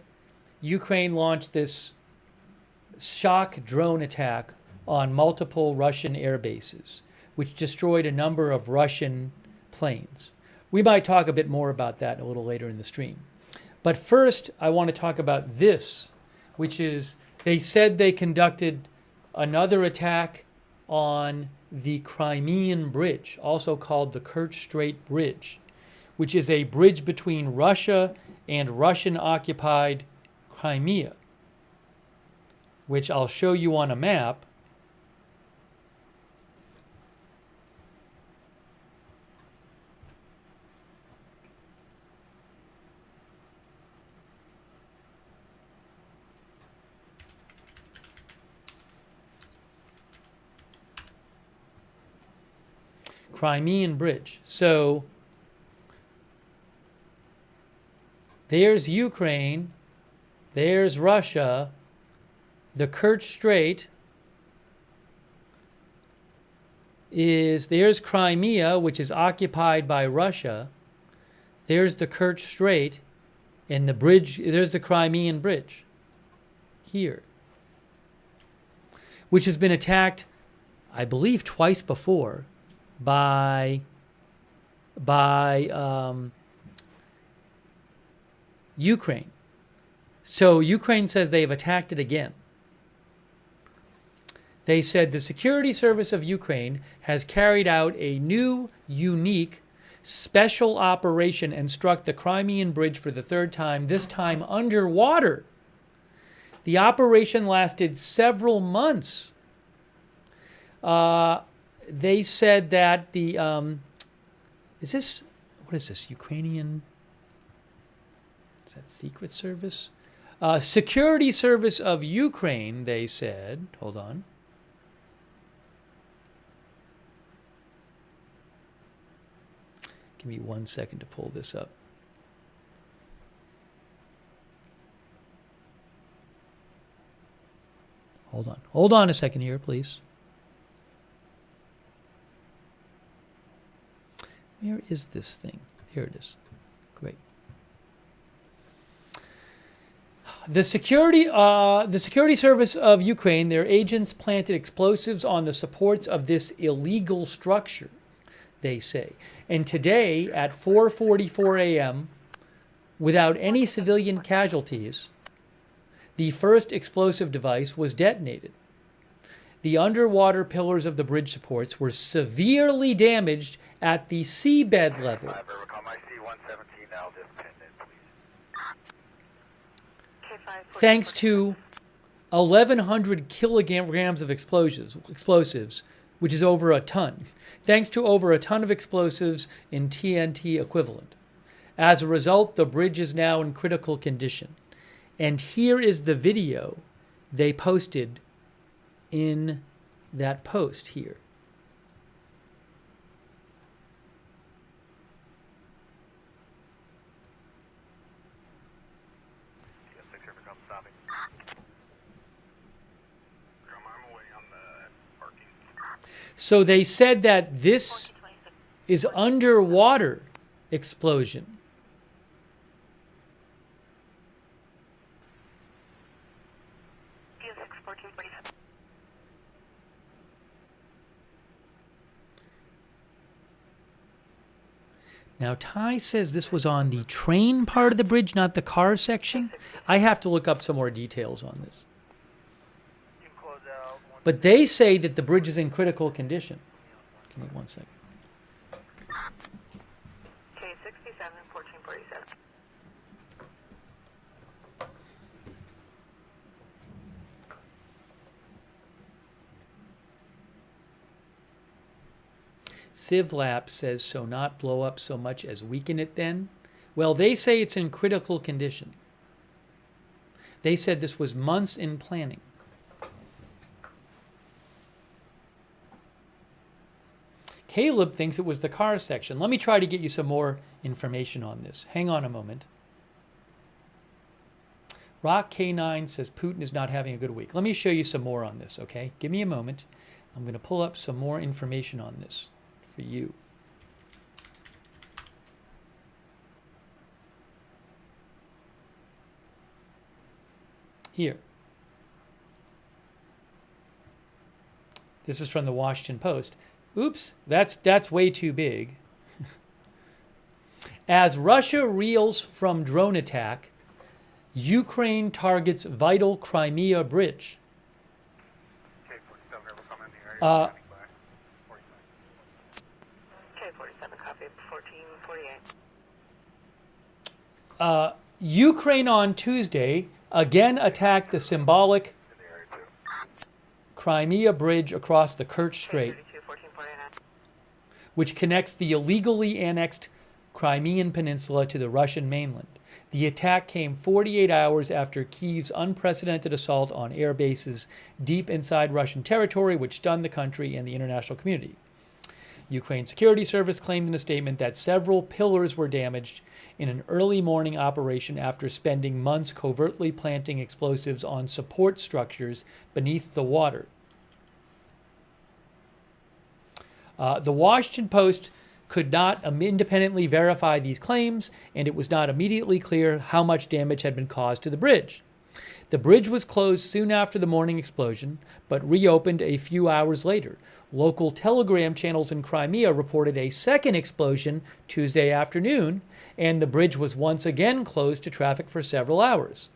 Ukraine launched this shock drone attack on multiple Russian air bases, which destroyed a number of Russian planes. We might talk a bit more about that a little later in the stream. But first, I want to talk about this, which is they said they conducted another attack on the Crimean Bridge, also called the Kerch Strait Bridge, which is a bridge between Russia and Russian-occupied Crimea, which I'll show you on a map. Crimean Bridge. So there's Ukraine, there's Russia, the Kerch Strait there's Crimea, which is occupied by Russia. There's the Kerch Strait, and the bridge, there's the Crimean Bridge here. which has been attacked, I believe, twice before by Ukraine. So Ukraine says they have attacked it again. They said the security service of Ukraine has carried out a new, unique, special operation and struck the Crimean Bridge for the third time, this time underwater. The operation lasted several months. They said that the, what is this, Ukrainian, is that Secret Service? Security Service of Ukraine, they said, hold on. Give me 1 second to pull this up. Hold on. Hold on a second here, please. Where is this thing? Here it is. Great. The security service of Ukraine, their agents planted explosives on the supports of this illegal structure, they say. And today at 4:44 a.m., without any civilian casualties, the first explosive device was detonated. The underwater pillars of the bridge supports were severely damaged at the seabed level. Thanks to 1,100 kilograms of explosives, which is over a ton. Thanks to over a ton of explosives in TNT equivalent. As a result, the bridge is now in critical condition. And here is the video they posted in that post here. So they said that this is underwater explosion. Now, Ty says this was on the train part of the bridge, not the car section. I have to look up some more details on this. But they say that the bridge is in critical condition. Give me 1 second. Okay, 67, 1447. CivLab says, so not blow up so much as weaken it then? Well, they say it's in critical condition. They said this was months in planning. Caleb thinks it was the car section. Let me try to get you some more information on this. Hang on a moment. Rock K9 says Putin is not having a good week. Let me show you some more on this, okay? Give me a moment. I'm going to pull up some more information on this for you. Here. This is from the Washington Post. Oops, that's way too big. As Russia reels from drone attack, Ukraine targets vital Crimea Bridge. Okay, 47, copy, 1448. Ukraine on Tuesday again attacked the symbolic Crimea Bridge across the Kerch Strait, which connects the illegally annexed Crimean Peninsula to the Russian mainland. The attack came 48 hours after Kyiv's unprecedented assault on air bases deep inside Russian territory, which stunned the country and the international community. Ukraine's security service claimed in a statement that several pillars were damaged in an early morning operation after spending months covertly planting explosives on support structures beneath the water. The Washington Post could not independently verify these claims, and it was not immediately clear how much damage had been caused to the bridge. The bridge was closed soon after the morning explosion, but reopened a few hours later. Local telegram channels in Crimea reported a second explosion Tuesday afternoon, and the bridge was once again closed to traffic for several hours.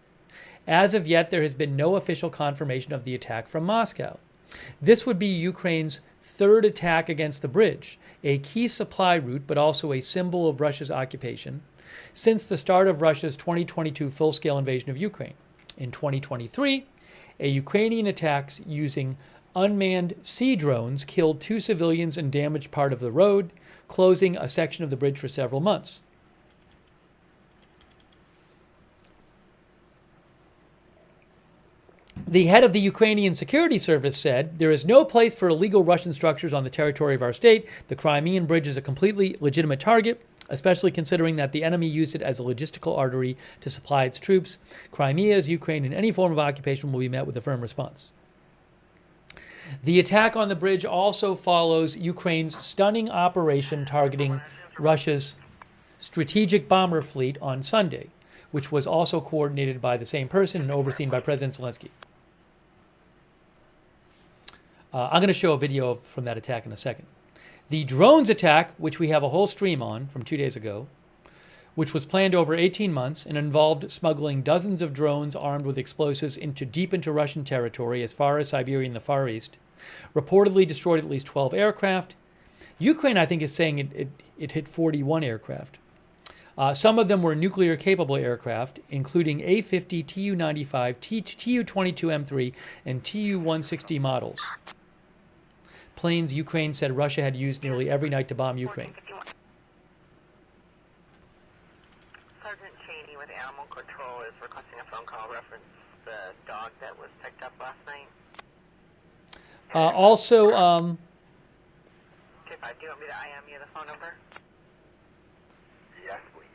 As of yet, there has been no official confirmation of the attack from Moscow. This would be Ukraine's third attack against the bridge, a key supply route but also a symbol of Russia's occupation, since the start of Russia's 2022 full-scale invasion of Ukraine. In 2023, a Ukrainian attack using unmanned sea drones killed 2 civilians and damaged part of the road, closing a section of the bridge for several months. The head of the Ukrainian Security Service said, "There is no place for illegal Russian structures on the territory of our state. The Crimean Bridge is a completely legitimate target, especially considering that the enemy used it as a logistical artery to supply its troops. Crimea, as Ukraine, in any form of occupation will be met with a firm response." The attack on the bridge also follows Ukraine's stunning operation targeting Russia's strategic bomber fleet on Sunday, which was also coordinated by the same person and overseen by President Zelensky. I'm going to show a video from that attack in a second. The drones attack, which we have a whole stream on from 2 days ago, which was planned over 18 months and involved smuggling dozens of drones armed with explosives deep into Russian territory as far as Siberia and the Far East, reportedly destroyed at least 12 aircraft. Ukraine, I think, is saying it hit 41 aircraft. Some of them were nuclear-capable aircraft, including A-50, Tu-95, Tu-22M3, and Tu-160 models. Planes Ukraine said Russia had used nearly every night to bomb Ukraine. Sergeant Cheney with Animal Control is requesting a phone call reference the dog that was picked up last night. Also, Okay, 5, do you want me to IM you the phone number? Yes, please.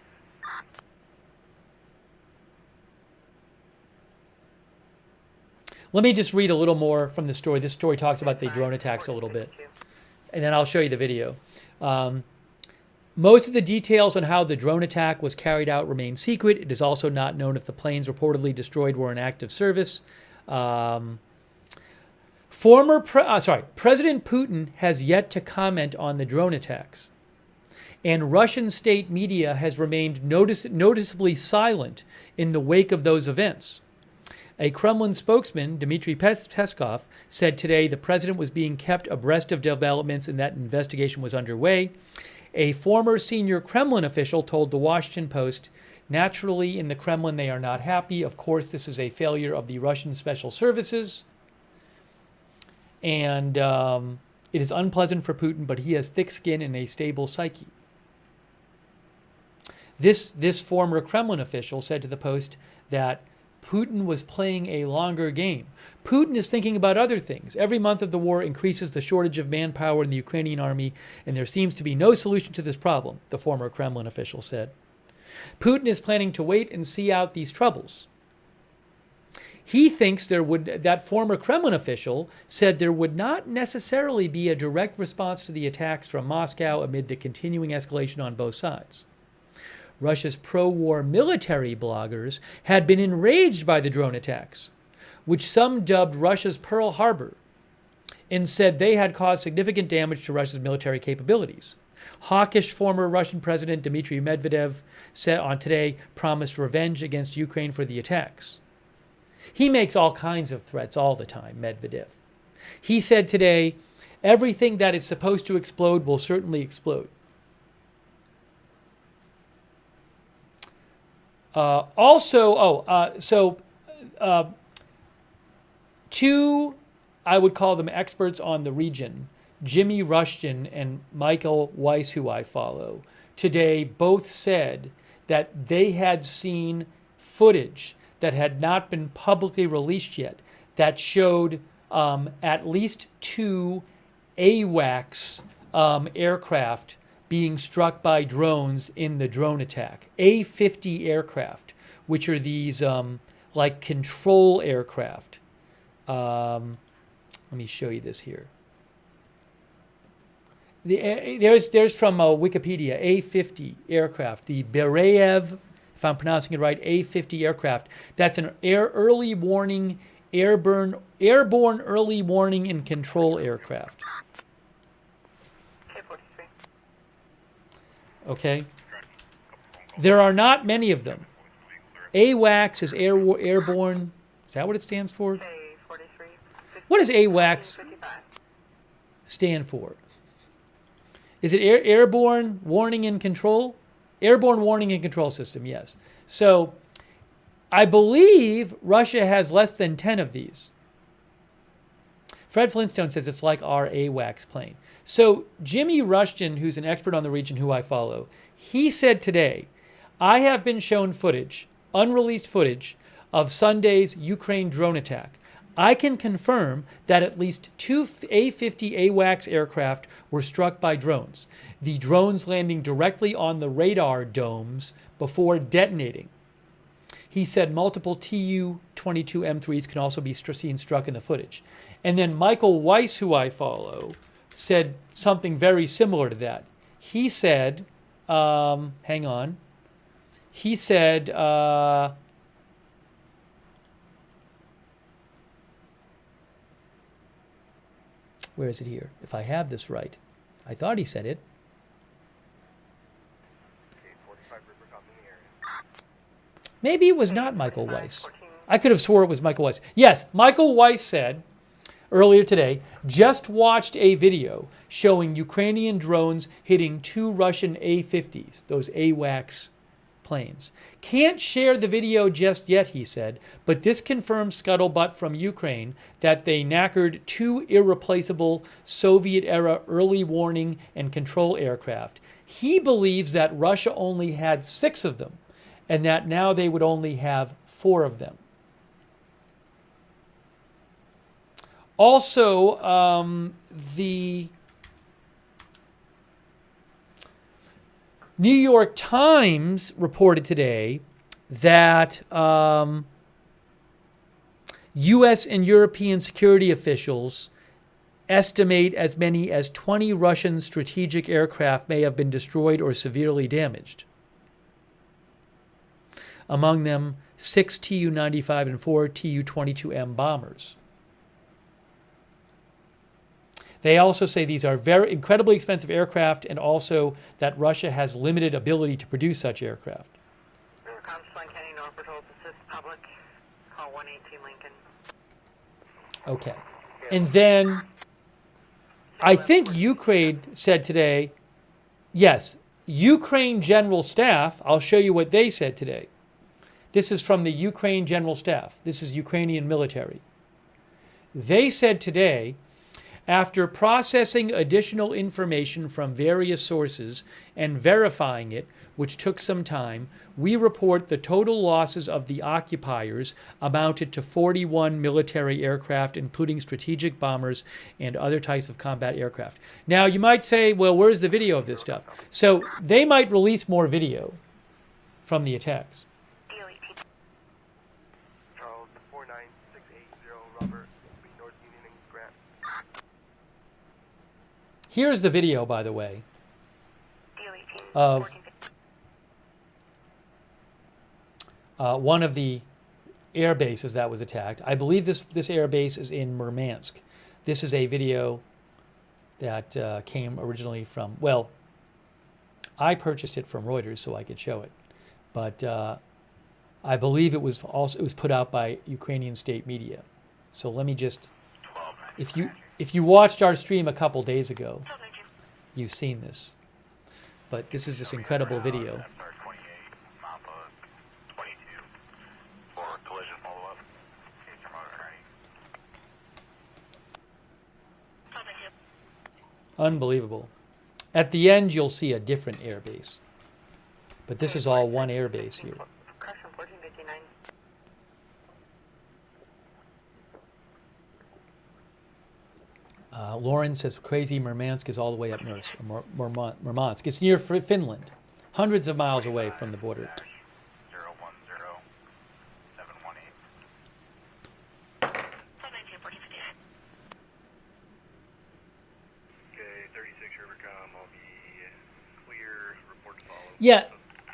let me just read a little more from the story. This story talks about the drone attacks a little bit, and then I'll show you the video. Most of the details on how the drone attack was carried out remain secret. It is also not known if the planes reportedly destroyed were in active service. President Putin has yet to comment on the drone attacks, and Russian state media has remained noticeably silent in the wake of those events. A Kremlin spokesman, Dmitry Peskov, said today the president was being kept abreast of developments and that an investigation was underway. A former senior Kremlin official told the Washington Post, "Naturally, in the Kremlin, they are not happy. Of course, this is a failure of the Russian special services. And it is unpleasant for Putin, but he has thick skin and a stable psyche." This former Kremlin official said to the Post that Putin was playing a longer game. Putin is thinking about other things. Every month of the war increases the shortage of manpower in the Ukrainian army, and there seems to be no solution to this problem, the former Kremlin official said. Putin is planning to wait and see out these troubles. He thinks that former Kremlin official said there would not necessarily be a direct response to the attacks from Moscow amid the continuing escalation on both sides. Russia's pro-war military bloggers had been enraged by the drone attacks, which some dubbed Russia's Pearl Harbor, and said they had caused significant damage to Russia's military capabilities. Hawkish former Russian President Dmitry Medvedev said on today promised revenge against Ukraine for the attacks. He makes all kinds of threats all the time, Medvedev. He said today, everything that is supposed to explode will certainly explode. Two, I would call them experts on the region, Jimmy Rushton and Michael Weiss, who I follow, today both said that they had seen footage that had not been publicly released yet that showed at least 2 AWACS aircraft being struck by drones in the drone attack. A-50 aircraft, which are these like control aircraft. Let me show you this here. There's from Wikipedia, A-50 aircraft, the Bereyev, if if I'm pronouncing it right, A-50 aircraft. That's an airborne early warning and control aircraft. K-43. Okay? There are not many of them. AWACS is airborne. Is that what it stands for? K-43. What does AWACS 55. stand for? Is it airborne warning and control? Airborne warning and control system, yes. So I believe Russia has less than 10 of these. Fred Flintstone says it's like our AWACS plane. So Jimmy Rushton, who's an expert on the region who I follow, he said today, I have been shown footage, unreleased footage, of Sunday's Ukraine drone attack. I can confirm that at least 2 A-50 AWACS aircraft were struck by drones, the drones landing directly on the radar domes before detonating. He said multiple Tu-22 M3s can also be seen struck in the footage. And then Michael Weiss, who I follow, said something very similar to that. He said, hang on. He said, where is it here? If I have this right. I thought he said it. Maybe it was not Michael Weiss. I could have swore it was Michael Weiss. Yes, Michael Weiss said earlier today, just watched a video showing Ukrainian drones hitting 2 Russian A-50s, those AWACS planes. Can't share the video just yet, he said, but this confirms scuttlebutt from Ukraine that they knackered 2 irreplaceable Soviet-era early warning and control aircraft. He believes that Russia only had 6 of them, and that now they would only have 4 of them. Also, the New York Times reported today that U.S. and European security officials estimate as many as 20 Russian strategic aircraft may have been destroyed or severely damaged. Among them, 6 Tu-95 and 4 Tu-22M bombers. They also say these are very incredibly expensive aircraft, and also that Russia has limited ability to produce such aircraft. Call 118 Lincoln. Okay. And then I think Ukraine said today, yes, Ukraine General Staff, I'll show you what they said today. This is from the Ukraine General Staff. This is Ukrainian military. They said today, after processing additional information from various sources and verifying it, which took some time, we report the total losses of the occupiers amounted to 41 military aircraft, including strategic bombers and other types of combat aircraft. Now, you might say, well, where's the video of this stuff? So they might release more video from the attacks. Charles 49680 Robert, North Union and Grant. Here's the video, by the way, of one of the air bases that was attacked. I believe this air base is in Murmansk. This is a video that came originally from, well, I purchased it from Reuters so I could show it, but I believe it was put out by Ukrainian state media. So let me just, if you watched our stream a couple days ago, you've seen this. But this is this incredible video. Unbelievable. At the end, you'll see a different air base. But this is all one air base here. Lauren says crazy Murmansk is all the way up north. Murmansk. It's near Finland, hundreds of miles away from the border. 010718. Okay, 36 Rivercom, I'll be clear, report to follow. Yeah,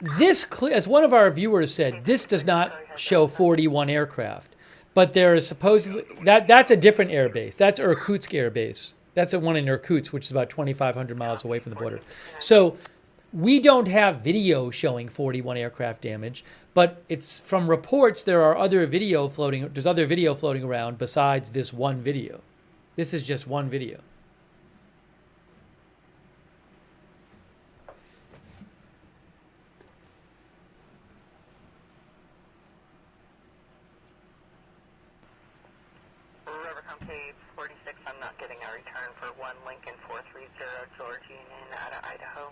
this, as one of our viewers said, this does not show 41 aircraft, but there is supposedly that's a different air base. That's Irkutsk Air Base. That's the one in Irkutsk, which is about 2,500 miles away from the border. So we don't have video showing 41 aircraft damage, but it's from reports there are other video floating. There's other video floating around besides this one video. This is just one video. Cave 46, I'm not getting a return for 1 Lincoln 430 George Union out of Idaho.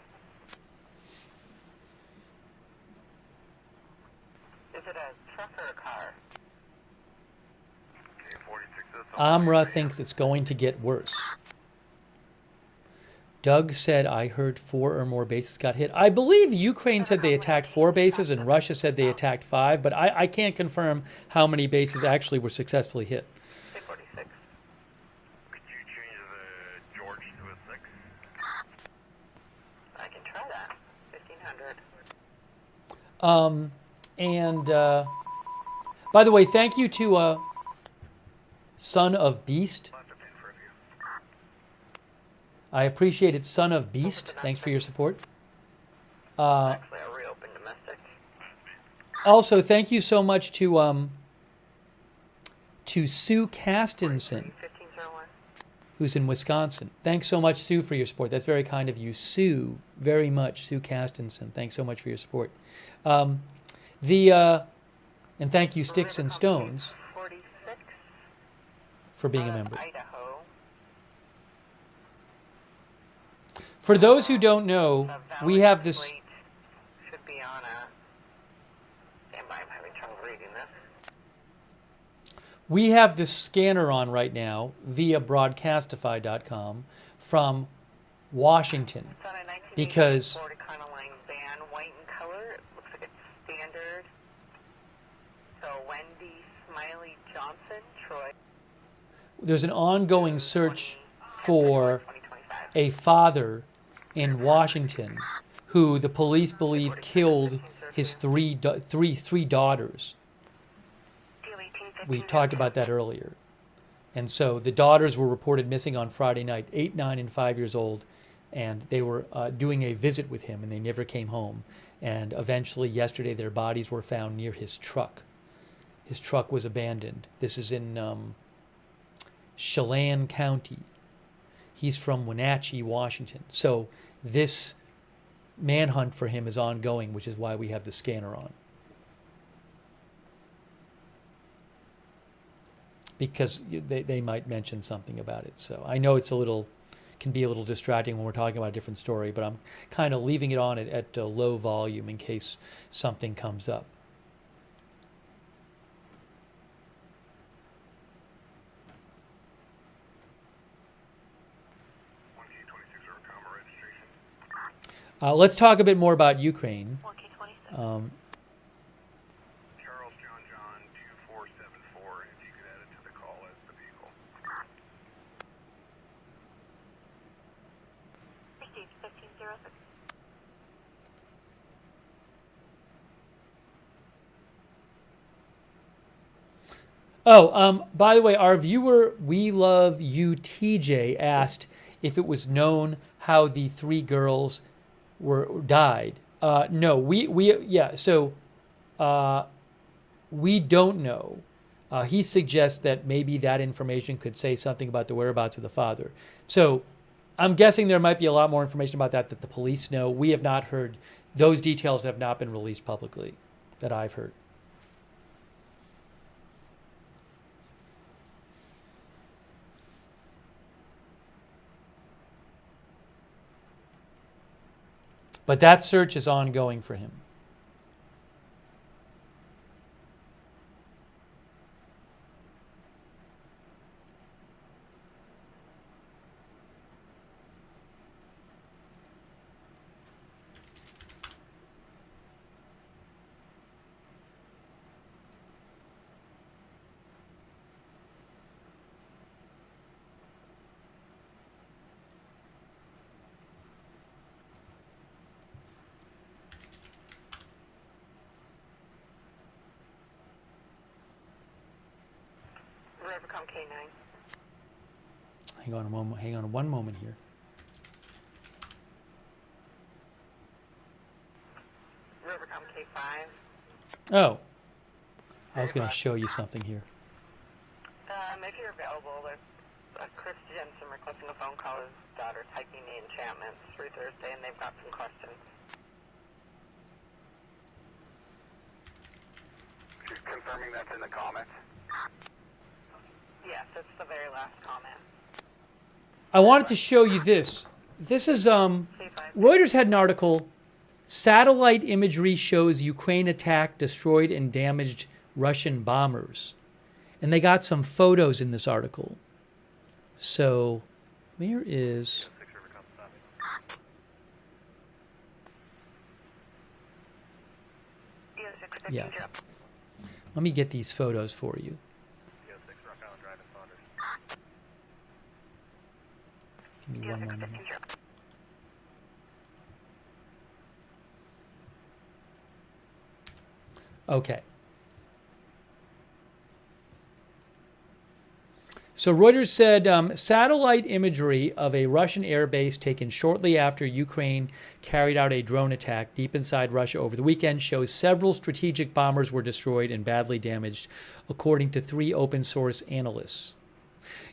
Is it a truck or a car? Amra thinks it's going to get worse. Doug said, I heard 4 or more bases got hit. I believe Ukraine said they attacked 4 bases and Russia said they attacked 5, but I can't confirm how many bases actually were successfully hit. And by the way, thank you to Son of Beast. I appreciate it, Son of Beast. Thanks for your support. Actually, I'll reopen domestic. Also, thank you so much to Sue Castenson, who's in Wisconsin. Thanks so much, Sue, for your support. That's very kind of you, Sue. Very much, Sue Castenson. Thanks so much for your support. And thank you, Sticks and Stones, for being a member. For those who don't know, we have this. Should be on a. I'm having trouble reading this. We have this scanner on right now via broadcastify.com from Washington because white in color. It looks like it's standard. So Wendy Smiley Johnson, Troy. There's an ongoing search for a father in Washington who the police believe killed his three daughters. We talked about that earlier. And so the daughters were reported missing on Friday night, 8, 9, and 5 years old, and they were doing a visit with him, and they never came home. And eventually, yesterday, their bodies were found near his truck. His truck was abandoned. This is in Chelan County. He's from Wenatchee, Washington. So this manhunt for him is ongoing, which is why we have the scanner on. Because they might mention something about it. So I know it's can be a little distracting when we're talking about a different story, but I'm kind of leaving it on at a low volume in case something comes up. Let's talk a bit more about Ukraine. Charles John 2474, if you could add it to the call as the vehicle. Received 1506. Oh, by the way, our viewer, We Love You TJ, asked if it was known how the 3 girls died. No, we don't know. He suggests that maybe that information could say something about the whereabouts of the father. So I'm guessing there might be a lot more information about that the police know. We have not heard. Those details have not been released publicly that I've heard. But that search is ongoing for him. Rivercom K9. Hang on a moment. Hang on one moment here. Rivercom K5. Oh, I was going to show you something here. If you're available, there's Chris Jensen requesting a phone call. His daughter's hiking the enchantments through Thursday, and they've got some questions. She's confirming that's in the comments. Yes, it's the very last comment. I wanted to show you this. This is Reuters had an article. Satellite imagery shows Ukraine attack destroyed and damaged Russian bombers. And they got some photos in this article. So, where is... Yeah. Let me get these photos for you. Give me one moment here. Okay. So Reuters said satellite imagery of a Russian airbase taken shortly after Ukraine carried out a drone attack deep inside Russia over the weekend shows several strategic bombers were destroyed and badly damaged, according to 3 open source analysts.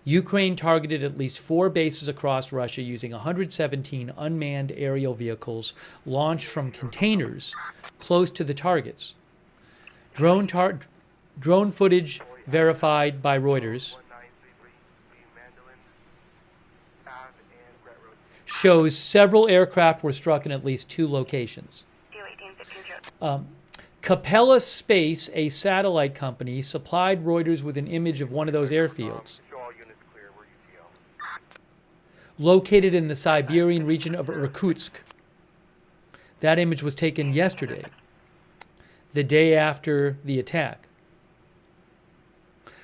Ukraine targeted at least 4 bases across Russia using 117 unmanned aerial vehicles launched from containers close to the targets. Drone footage verified by Reuters shows several aircraft were struck in at least 2 locations. Capella Space, a satellite company, supplied Reuters with an image of one of those airfields. Located in the Siberian region of Irkutsk. That image was taken yesterday, the day after the attack.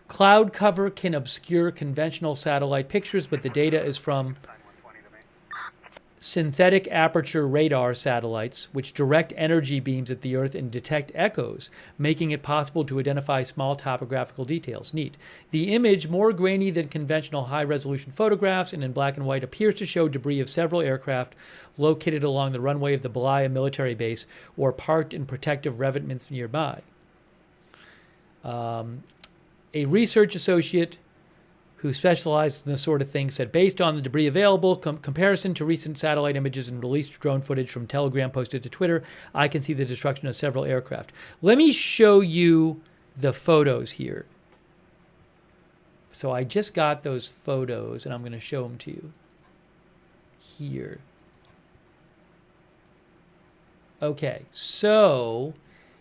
Cloud cover can obscure conventional satellite pictures, but the data is from synthetic aperture radar satellites, which direct energy beams at the Earth and detect echoes, making it possible to identify small topographical details. Neat. The image, more grainy than conventional high-resolution photographs and in black and white, appears to show debris of several aircraft located along the runway of the Belaya military base or parked in protective revetments nearby. A research associate who specializes in this sort of thing, said, based on the debris available, comparison to recent satellite images and released drone footage from Telegram posted to Twitter, I can see the destruction of several aircraft. Let me show you the photos here. So I just got those photos, and I'm going to show them to you here. Okay, so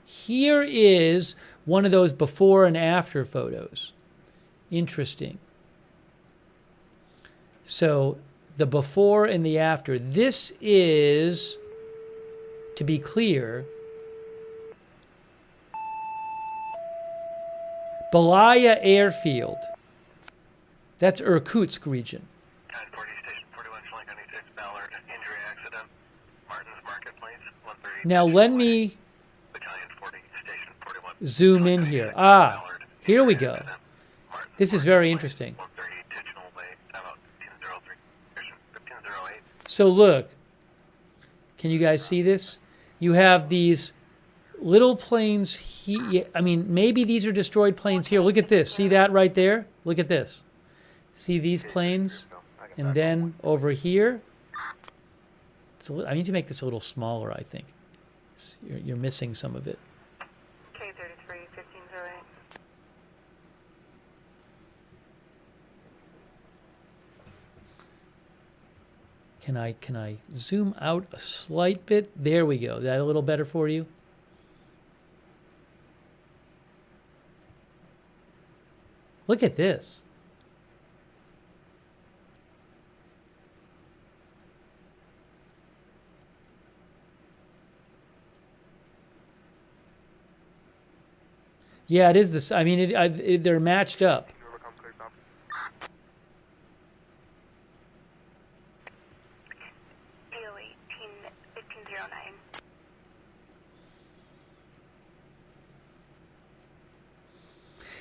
here is one of those before and after photos. Interesting. So the before and the after. This is, to be clear, Belaya Airfield. That's Irkutsk region. 1040 Station 41, Flight 96, Ballard, injury accident, Martin's Marketplace, 130. Now let me Battalion 40, Station 41. zoom in here. Ah, here we go. This is very interesting. So look, can you guys see this? You have these little planes here. I mean, maybe these are destroyed planes here. Look at this. See that right there? Look at this. See these planes? And then over here, I need to make this a little smaller, I think. You're missing some of it. K33, 1508. Can I zoom out a slight bit? There we go. Is that a little better for you? Look at this. Yeah, it is this. I mean, they're matched up.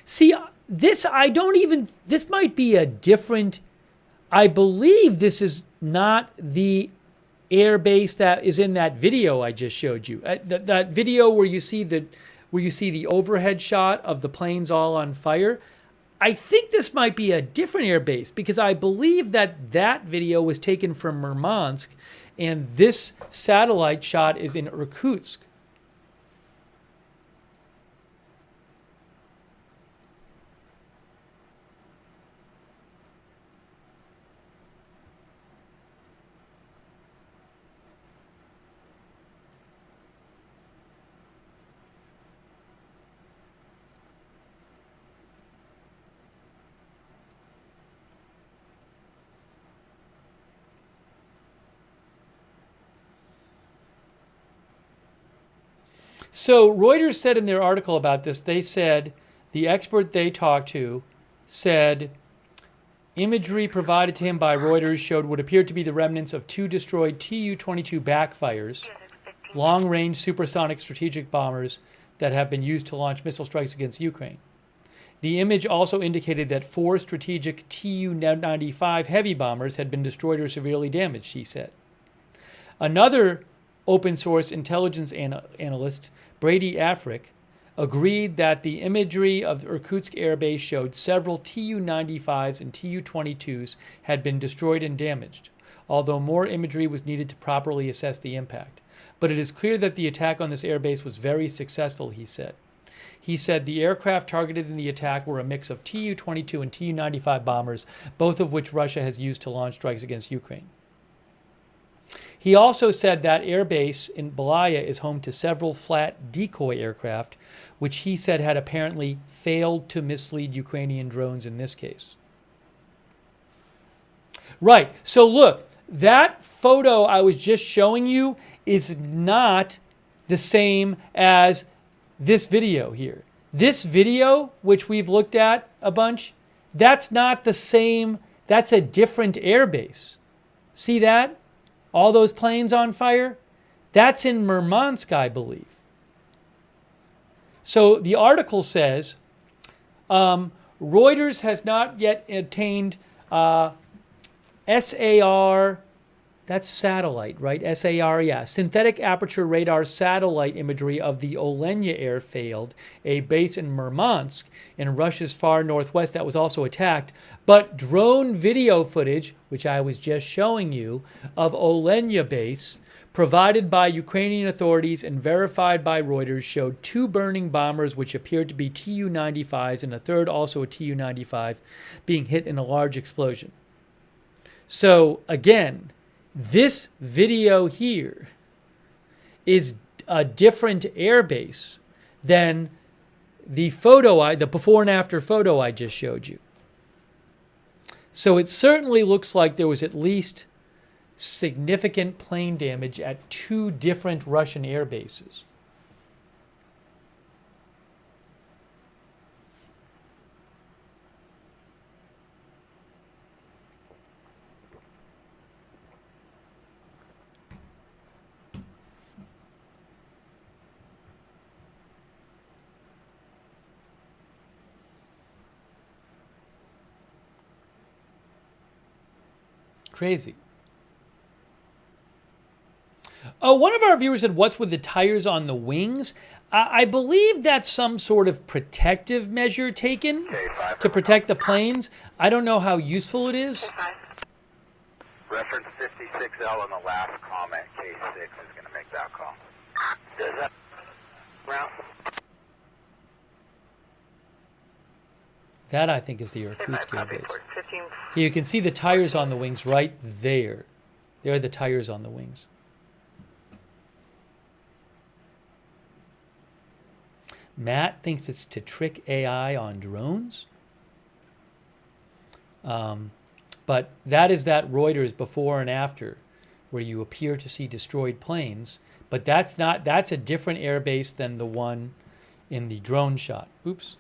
See, this might be a different, I believe this is not the air base that is in that video I just showed you. That video where you see the overhead shot of the planes all on fire. I think this might be a different air base because I believe that video was taken from Murmansk and this satellite shot is in Irkutsk. So Reuters said in their article about this, they said, the expert they talked to said, imagery provided to him by Reuters showed what appeared to be the remnants of 2 destroyed Tu-22 backfires, long-range supersonic strategic bombers that have been used to launch missile strikes against Ukraine. The image also indicated that 4 strategic Tu-95 heavy bombers had been destroyed or severely damaged, he said. Another open-source intelligence analyst, Brady Afric, agreed that the imagery of Irkutsk Air Base showed several Tu-95s and Tu-22s had been destroyed and damaged, although more imagery was needed to properly assess the impact. But it is clear that the attack on this air base was very successful, he said. He said the aircraft targeted in the attack were a mix of Tu-22 and Tu-95 bombers, both of which Russia has used to launch strikes against Ukraine. He also said that air base in Belaya is home to several flat decoy aircraft, which he said had apparently failed to mislead Ukrainian drones in this case. Right, so look, that photo I was just showing you is not the same as this video here. This video, which we've looked at a bunch, that's not the same, that's a different air base. See that? All those planes on fire? That's in Murmansk, I believe. So the article says, Reuters has not yet obtained SAR, that's satellite, right? SAR, yeah. Synthetic aperture radar satellite imagery of the Olenya airfield, a base in Murmansk in Russia's far northwest that was also attacked. But drone video footage, which I was just showing you, of Olenya base, provided by Ukrainian authorities and verified by Reuters, showed 2 burning bombers which appeared to be Tu-95s and a third, also a Tu-95, being hit in a large explosion. So again, this video here is a different airbase than the before and after photo I just showed you. So it certainly looks like there was at least significant plane damage at 2 different Russian air bases. Crazy. One of our viewers said, what's with the tires on the wings? I believe that's some sort of protective measure taken to protect the planes. I don't know how useful it is. Reference 56L on the last comment, K6 is going to make that call. Does that route? That, I think, is the Irkutsk air base. Here you can see the tires on the wings right there. There are the tires on the wings. Matt thinks it's to trick AI on drones. But that is that Reuters before and after, where you appear to see destroyed planes. But that's a different air base than the one in the drone shot. Oops.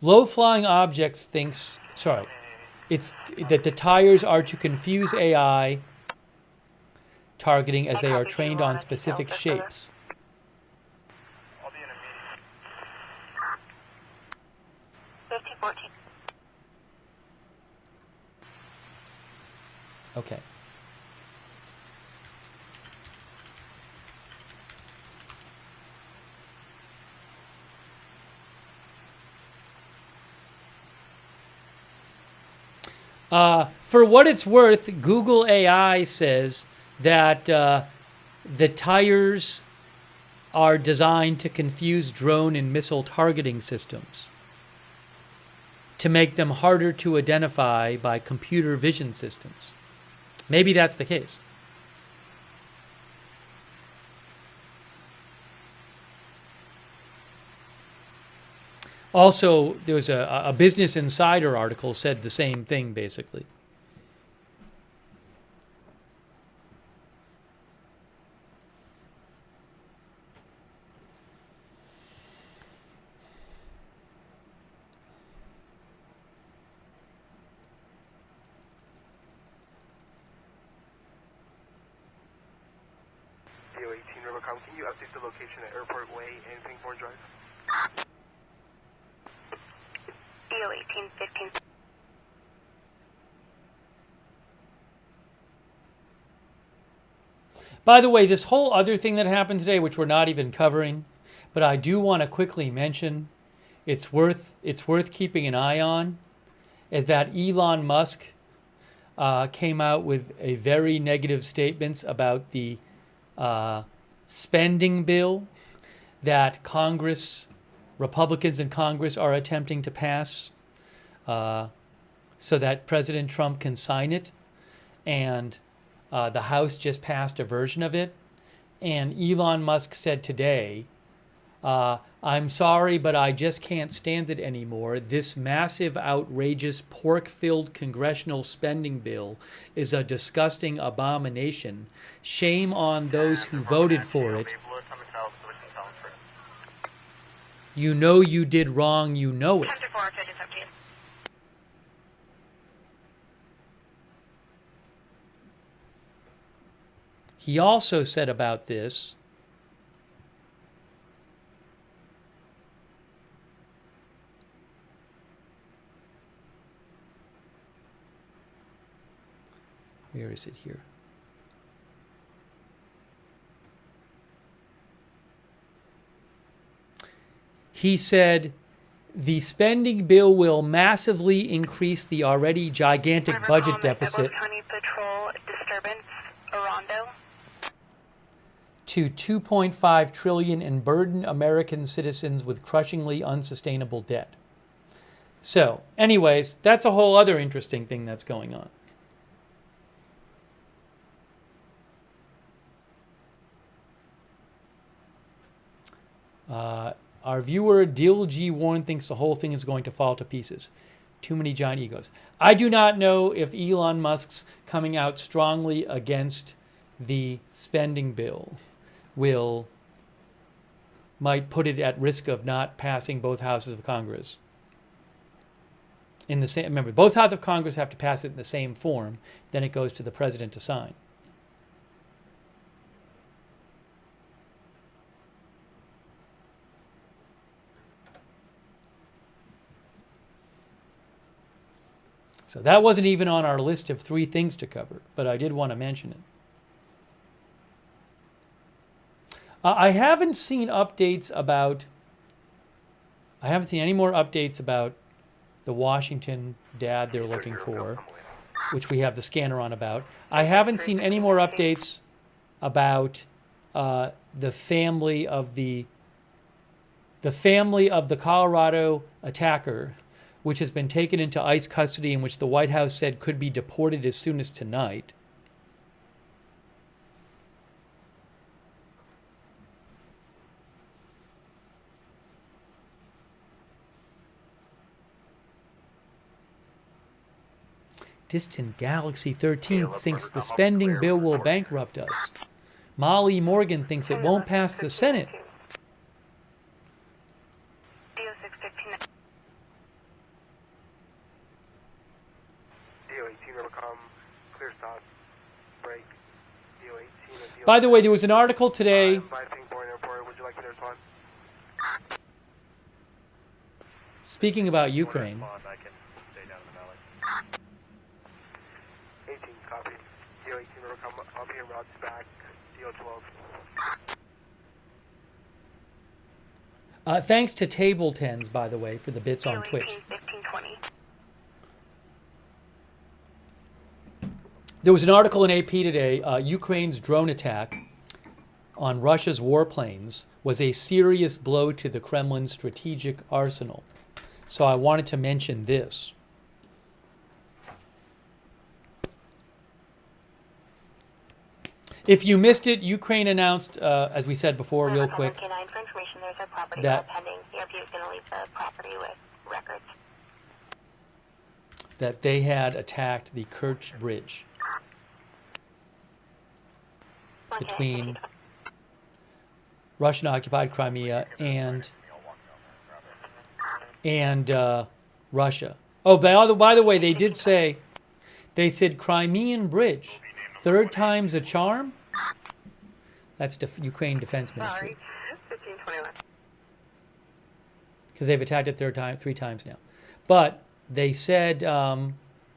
Low-flying objects thinks, sorry, It's that the tires are to confuse AI targeting as they are trained on specific shapes. I'll be intermediate. 1514. Okay. For what it's worth, Google AI says that the tires are designed to confuse drone and missile targeting systems to make them harder to identify by computer vision systems. Maybe that's the case. Also, there was a Business Insider article said the same thing, basically. DO-18 Rivercom, can you update the location at Airport Way and Pingborn Drive? DO-18 15. By the way, this whole other thing that happened today, which we're not even covering, but I do want to quickly mention, it's worth keeping an eye on, is that Elon Musk came out with a very negative statements about the spending bill that Congress, Republicans in Congress are attempting to pass so that President Trump can sign it. And the House just passed a version of it. And Elon Musk said today, I'm sorry, but I just can't stand it anymore. This massive, outrageous, pork-filled congressional spending bill is a disgusting abomination. Shame on those who voted for it. You know you did wrong, you know it. He also said about this, where is it here? He said, the spending bill will massively increase the already gigantic budget deficit to $2.5 trillion and burden American citizens with crushingly unsustainable debt. So, anyways, that's a whole other interesting thing that's going on. Our viewer, Dil G. Warren, thinks the whole thing is going to fall to pieces. Too many giant egos. I do not know if Elon Musk's coming out strongly against the spending bill might put it at risk of not passing both houses of Congress. In the same, remember, both houses of Congress have to pass it in the same form. Then it goes to the president to sign. So that wasn't even on our list of 3 things to cover, but I did want to mention it. I haven't seen any more updates about the Washington dad they're looking for, which we have the scanner on about. I haven't seen any more updates about the family of the Colorado attacker, which has been taken into ICE custody and which the White House said could be deported as soon as tonight. Distant Galaxy 13 thinks the spending bill will bankrupt us. Molly Morgan thinks it won't pass the Senate. By the way, there was an article today. Would you like me to respond? Speaking about Ukraine. I can stay down in the valley. 18, copy. DO18 will come up here, routes back. DO12. Thanks to Table Tens, by the way, for the bits on Twitch. 1520. There was an article in AP today, Ukraine's drone attack on Russia's warplanes was a serious blow to the Kremlin's strategic arsenal. So I wanted to mention this. If you missed it, Ukraine announced, as we said before, real quick, For information, there's a property that pending. The RP is going to leave the property with records. that they had attacked the Kerch Bridge between Russian-occupied Crimea and Russia. Oh, by the way, they did say, they said Crimean Bridge, third time's a charm. That's Ukraine Defense Ministry. Sorry, 1521. Because they've attacked it three times now. But they said,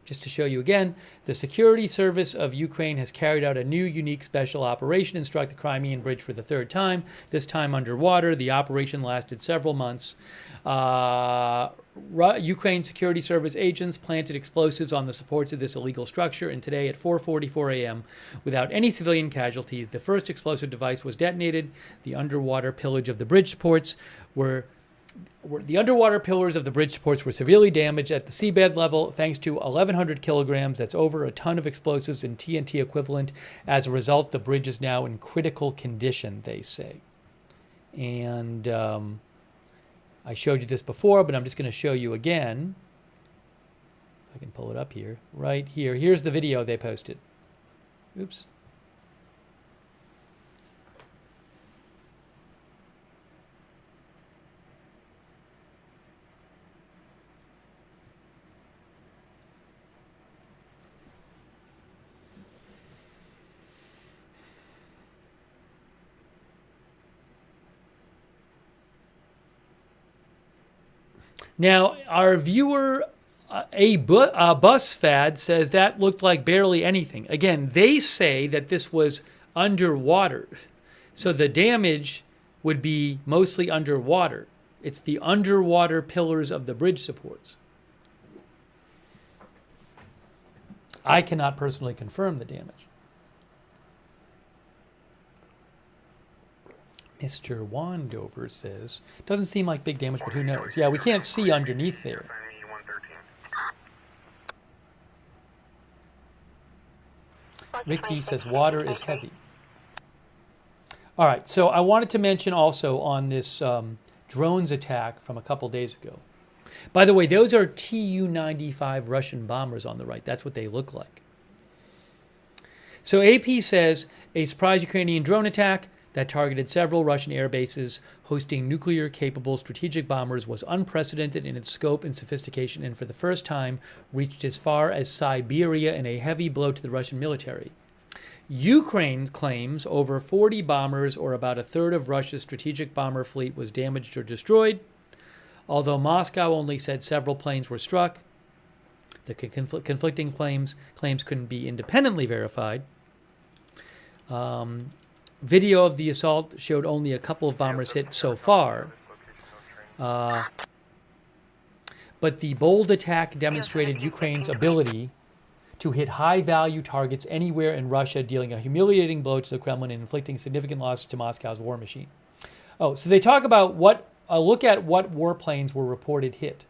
just to show you again, the security service of Ukraine has carried out a new unique special operation and struck the Crimean Bridge for the third time, this time underwater. The operation lasted several months. Ukraine security service agents planted explosives on the supports of this illegal structure, and today at 4:44 a.m., without any civilian casualties, the first explosive device was detonated. The underwater pillars of the bridge supports were severely damaged at the seabed level thanks to 1,100 kilograms, that's over a ton of explosives in TNT equivalent. As a result, the bridge is now in critical condition, they say. And I showed you this before, but I'm just going to show you again. If I can pull it up here, right here. Here's the video they posted. Oops. Now, our viewer, bus fad, says that looked like barely anything. Again, they say that this was underwater. So the damage would be mostly underwater. It's the underwater pillars of the bridge supports. I cannot personally confirm the damage. Mr. Wandover says, doesn't seem like big damage, but who knows? Yeah, we can't see underneath there. Rick D says, water is heavy. All right, so I wanted to mention also on this drones attack from a couple days ago. By the way, those are Tu-95 Russian bombers on the right. That's what they look like. So AP says, a surprise Ukrainian drone attack that targeted several Russian air bases hosting nuclear-capable strategic bombers was unprecedented in its scope and sophistication, and for the first time reached as far as Siberia in a heavy blow to the Russian military. Ukraine claims over 40 bombers, or about a third of Russia's strategic bomber fleet, was damaged or destroyed, although Moscow only said several planes were struck. The conflicting claims couldn't be independently verified. Video of the assault showed only a couple of bombers hit so far. But the bold attack demonstrated Ukraine's ability to hit high-value targets anywhere in Russia, dealing a humiliating blow to the Kremlin and inflicting significant losses to Moscow's war machine. Oh, so they talk about look at what warplanes were reported hit.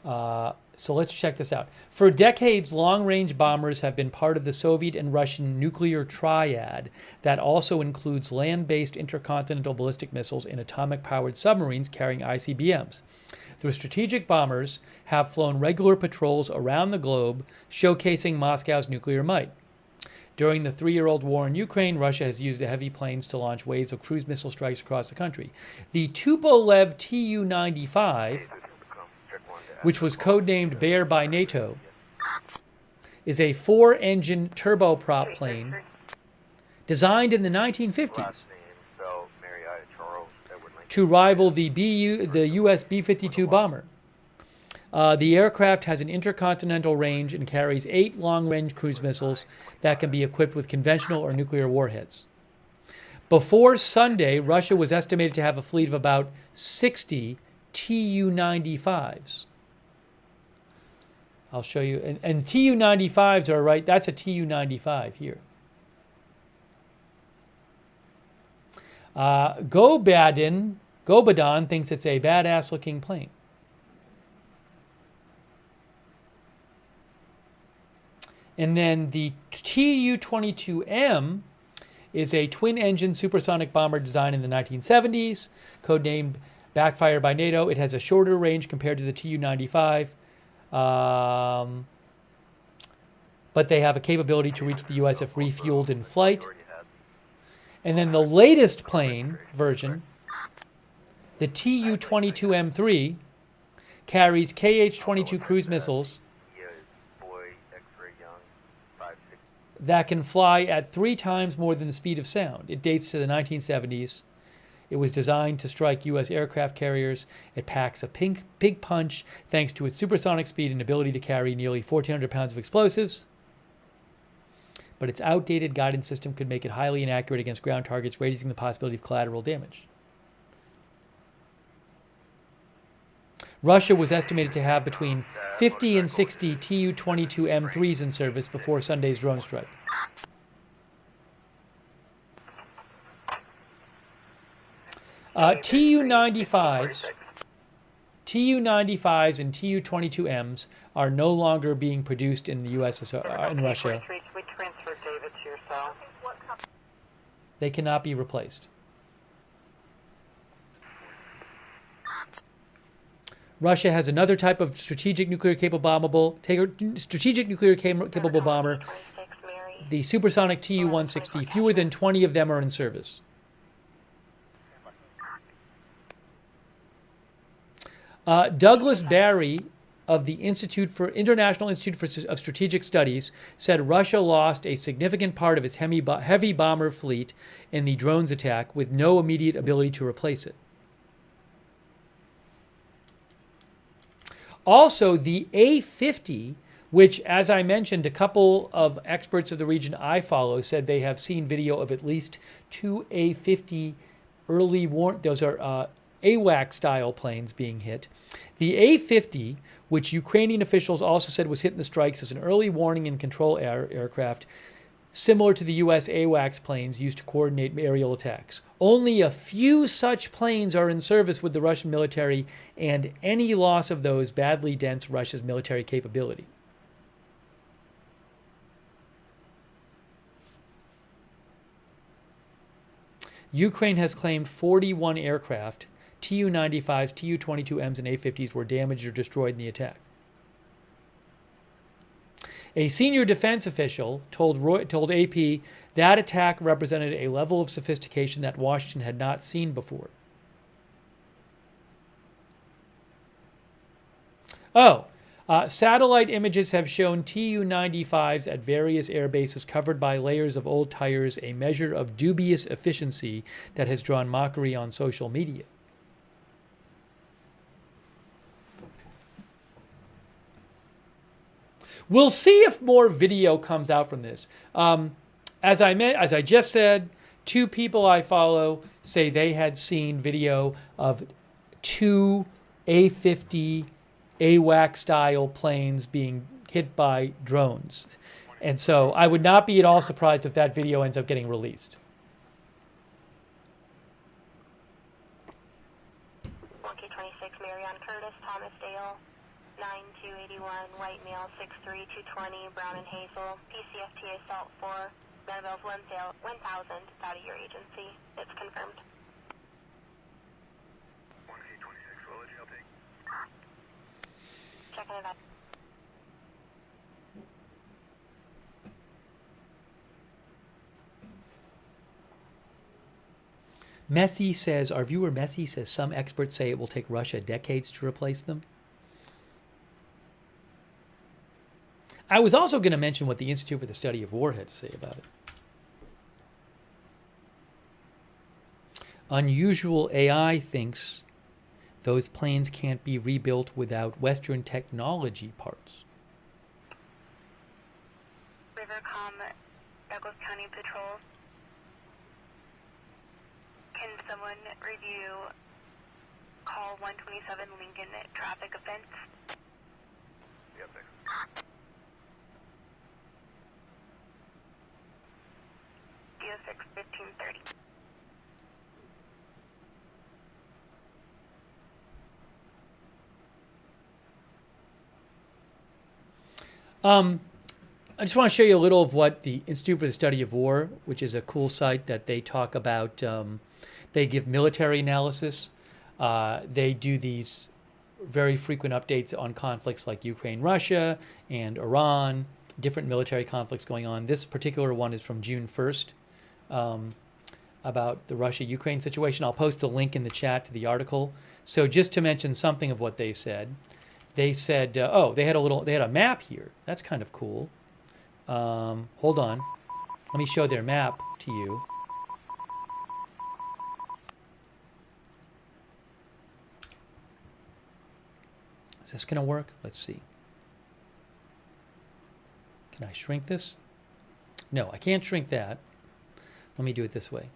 So let's check this out. For decades, long-range bombers have been part of the Soviet and Russian nuclear triad that also includes land-based intercontinental ballistic missiles and atomic-powered submarines carrying ICBMs. The strategic bombers have flown regular patrols around the globe, showcasing Moscow's nuclear might. During the 3-year-old war in Ukraine, Russia has used the heavy planes to launch waves of cruise missile strikes across the country. The Tupolev Tu-95, which was codenamed Bear by NATO, is a 4-engine turboprop plane designed in the 1950s Last name, spelled Mary I. Charles Edward Lincoln. to rival the U.S. B-52 bomber. The aircraft has an intercontinental range and carries 8 long-range cruise missiles that can be equipped with conventional or nuclear warheads. Before Sunday, Russia was estimated to have a fleet of about 60 Tu-95s. I'll show you. And Tu-95s are right. That's a Tu-95 here. Gobadan thinks it's a badass-looking plane. And then the Tu-22M is a twin-engine supersonic bomber designed in the 1970s, codenamed Backfire by NATO. It has a shorter range compared to the Tu-95, but they have a capability to reach the U.S. if refueled in flight. And then the latest plane version, the Tu-22M3, carries KH-22 cruise missiles that can fly at 3 times more than the speed of sound. It dates to the 1970s. It was designed to strike U.S. aircraft carriers. It packs a big punch thanks to its supersonic speed and ability to carry nearly 1,400 pounds of explosives. But its outdated guidance system could make it highly inaccurate against ground targets, raising the possibility of collateral damage. Russia was estimated to have between 50 and 60 Tu-22M3s in service before Sunday's drone strike. Tu-95s and Tu-22Ms are no longer being produced in the USSR in Russia. We transfer David to your cell. They cannot be replaced. Russia has another type of strategic nuclear capable bomber, the supersonic Tu-160. Fewer than 20 of them are in service. Douglas Barry of the International Institute of Strategic Studies said Russia lost a significant part of its heavy bomber fleet in the drones attack with no immediate ability to replace it. Also, the A-50, which, as I mentioned, a couple of experts of the region I follow said they have seen video of at least 2 A-50 early those are AWACS-style planes being hit. The A-50, which Ukrainian officials also said was hit in the strikes as an early warning and control aircraft, similar to the U.S. AWACS planes used to coordinate aerial attacks. Only a few such planes are in service with the Russian military, and any loss of those badly dents Russia's military capability. Ukraine has claimed 41 aircraft, Tu-95s, Tu-22Ms, and A-50s were damaged or destroyed in the attack. A senior defense official told AP that attack represented a level of sophistication that Washington had not seen before. Satellite images have shown Tu-95s at various air bases covered by layers of old tires, a measure of dubious efficiency that has drawn mockery on social media. We'll see if more video comes out from this. As I just said, 2 people I follow say they had seen video of 2 A-50 AWACS-style planes being hit by drones. And so I would not be at all surprised if that video ends up getting released. Monkey 26, Marion Curtis, Thomas Dale. 9281, white male, 6'3", 220, brown and hazel, PCFTA assault 4, Maryville's 1000, out of your agency. It's confirmed. 1K26, what would you take? Checking it out. Messi says, our viewer Messi says, some experts say it will take Russia decades to replace them. I was also going to mention what the Institute for the Study of War had to say about it. Unusual AI thinks those planes can't be rebuilt without Western technology parts. Rivercom, Douglas County Patrol. Can someone review call 127 Lincoln traffic offense? Yes, sir. DO6 1530. I just want to show you a little of what the Institute for the Study of War, which is a cool site that they talk about. They give military analysis. They do these very frequent updates on conflicts like Ukraine, Russia, and Iran, different military conflicts going on. This particular one is from June 1st about the Russia-Ukraine situation. I'll post a link in the chat to the article. So just to mention something of what they said, they said, they had a map here. That's kind of cool. Hold on. Let me show their map to you. Is this going to work? Let's see. Can I shrink this? No, I can't shrink that. Let me do it this way.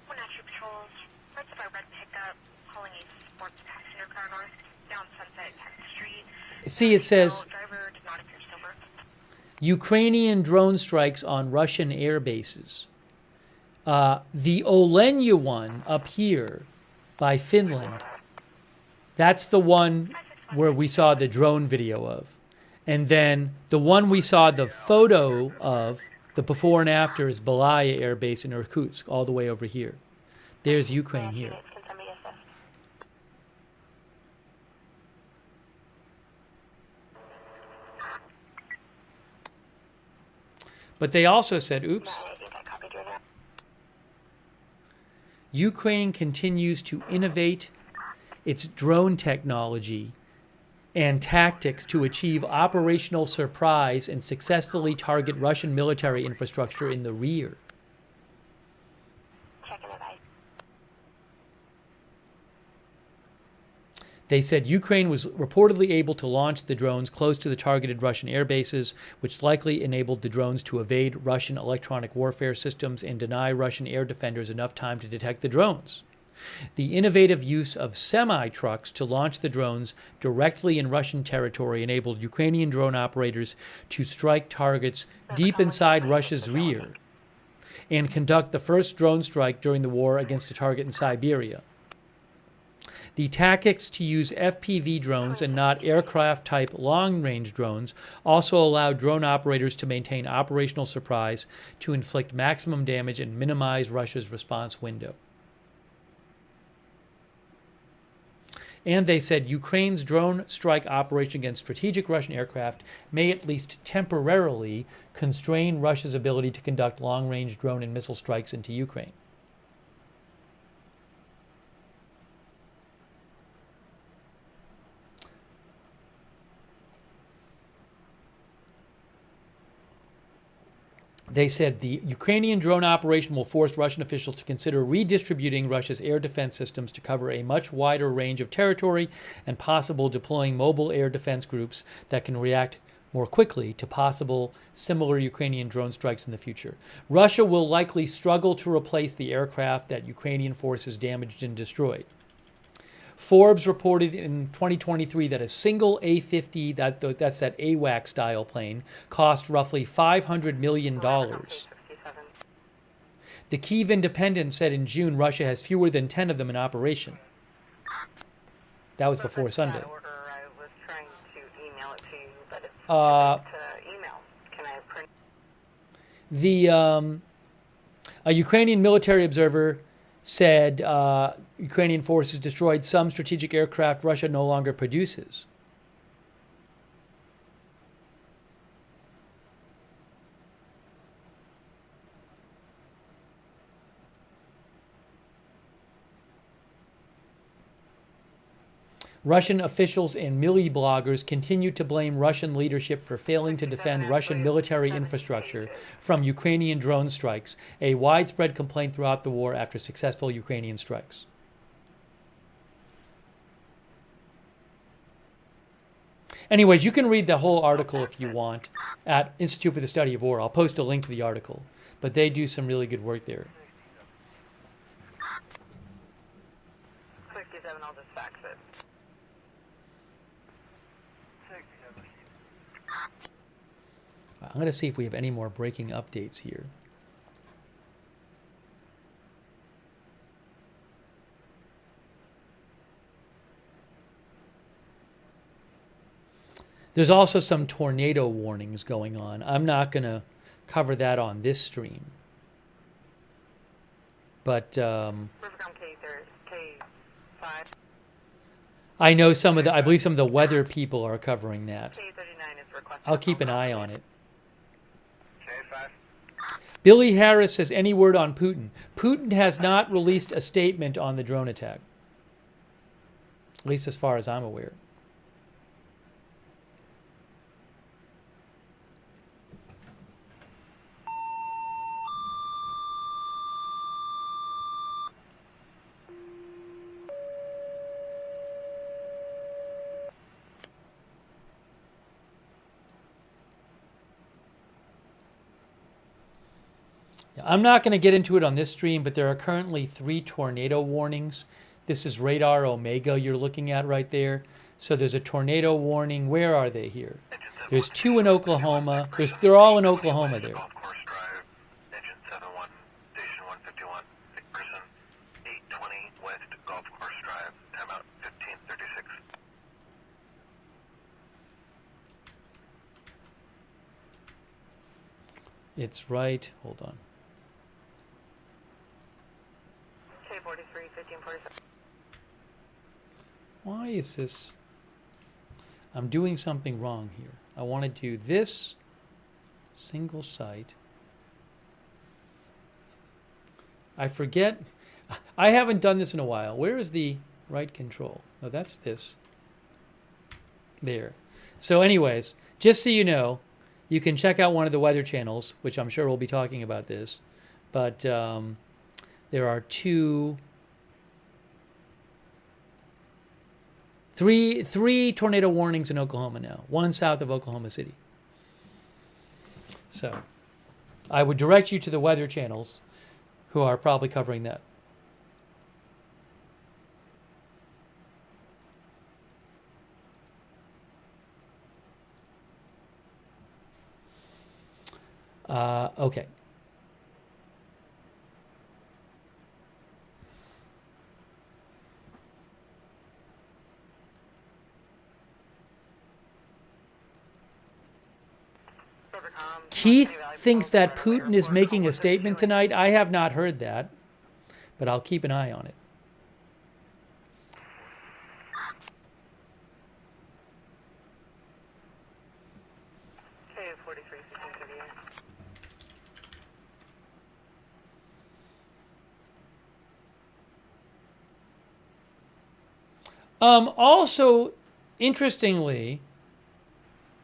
Wenatchee patrols, parts of our red pickup, hauling a sports passenger car north down Sunset 10th Street. See, it says Driver did not appear sober. Ukrainian drone strikes on Russian air bases. The Olenya one up here by Finland, that's the one where we saw the drone video of. And then the one we saw the photo of, the before and after, is Belaya Air Base in Irkutsk, all the way over here. There's Ukraine here. Can somebody assist? But they also said, oops, I think I copied your note. Ukraine continues to innovate its drone technology and tactics to achieve operational surprise and successfully target Russian military infrastructure in the rear. Checking advice. They said Ukraine was reportedly able to launch the drones close to the targeted Russian air bases, which likely enabled the drones to evade Russian electronic warfare systems and deny Russian air defenders enough time to detect the drones. The innovative use of semi-trucks to launch the drones directly in Russian territory enabled Ukrainian drone operators to strike targets deep inside Russia's rear and conduct the first drone strike during the war against a target in Siberia. The tactics to use FPV drones and not aircraft-type long-range drones also allowed drone operators to maintain operational surprise to inflict maximum damage and minimize Russia's response window. And they said Ukraine's drone strike operation against strategic Russian aircraft may at least temporarily constrain Russia's ability to conduct long-range drone and missile strikes into Ukraine. They said the Ukrainian drone operation will force Russian officials to consider redistributing Russia's air defense systems to cover a much wider range of territory and possible deploying mobile air defense groups that can react more quickly to possible similar Ukrainian drone strikes in the future. Russia will likely struggle to replace the aircraft that Ukrainian forces damaged and destroyed. Forbes reported in 2023 that a single A-50, that's that AWAC-style plane, cost roughly $500 million. The Kyiv Independent said in June Russia has fewer than 10 of them in operation. That was before Sunday. I was trying to email it to you, but it's to email. Can I print? A Ukrainian military observer said Ukrainian forces destroyed some strategic aircraft Russia no longer produces. Russian officials and millie bloggers continue to blame Russian leadership for failing to defend Russian military infrastructure from Ukrainian drone strikes, a widespread complaint throughout the war after successful Ukrainian strikes. Anyways, you can read the whole article if you want at Institute for the Study of War. I'll post a link to the article, but they do some really good work there. 67, I'll just fax it. I'm going to see if we have any more breaking updates here. There's also some tornado warnings going on. I'm not going to cover that on this stream. But K5. I know some of the, I believe some of the weather people are covering that. K39 is requested. I'll keep an eye on it. K5. Billy Harris says, any word on Putin? Putin has not released a statement on the drone attack. At least as far as I'm aware. I'm not going to get into it on this stream, but there are currently 3 tornado warnings. This is radar Omega you're looking at right there. So there's a tornado warning. Where are they here? There's 2 in Oklahoma. They're all in Oklahoma there. Golf course drive, engine 71, station 151, McPherson, 820 West Golf Course Drive, timeout 1536. It's right. Hold on. K43, 1547. Why is this? I'm doing something wrong here. I want to do this single site. I forget. I haven't done this in a while. Where is the right control? Oh, that's this. There. So anyways, just so you know, you can check out one of the weather channels, which I'm sure we'll be talking about this. But there are 3 tornado warnings in Oklahoma now. 1 south of Oklahoma City. So I would direct you to the weather channels who are probably covering that. Okay. Keith thinks that Putin is making a statement tonight. I have not heard that, but I'll keep an eye on it. K43, 1538. Also, interestingly,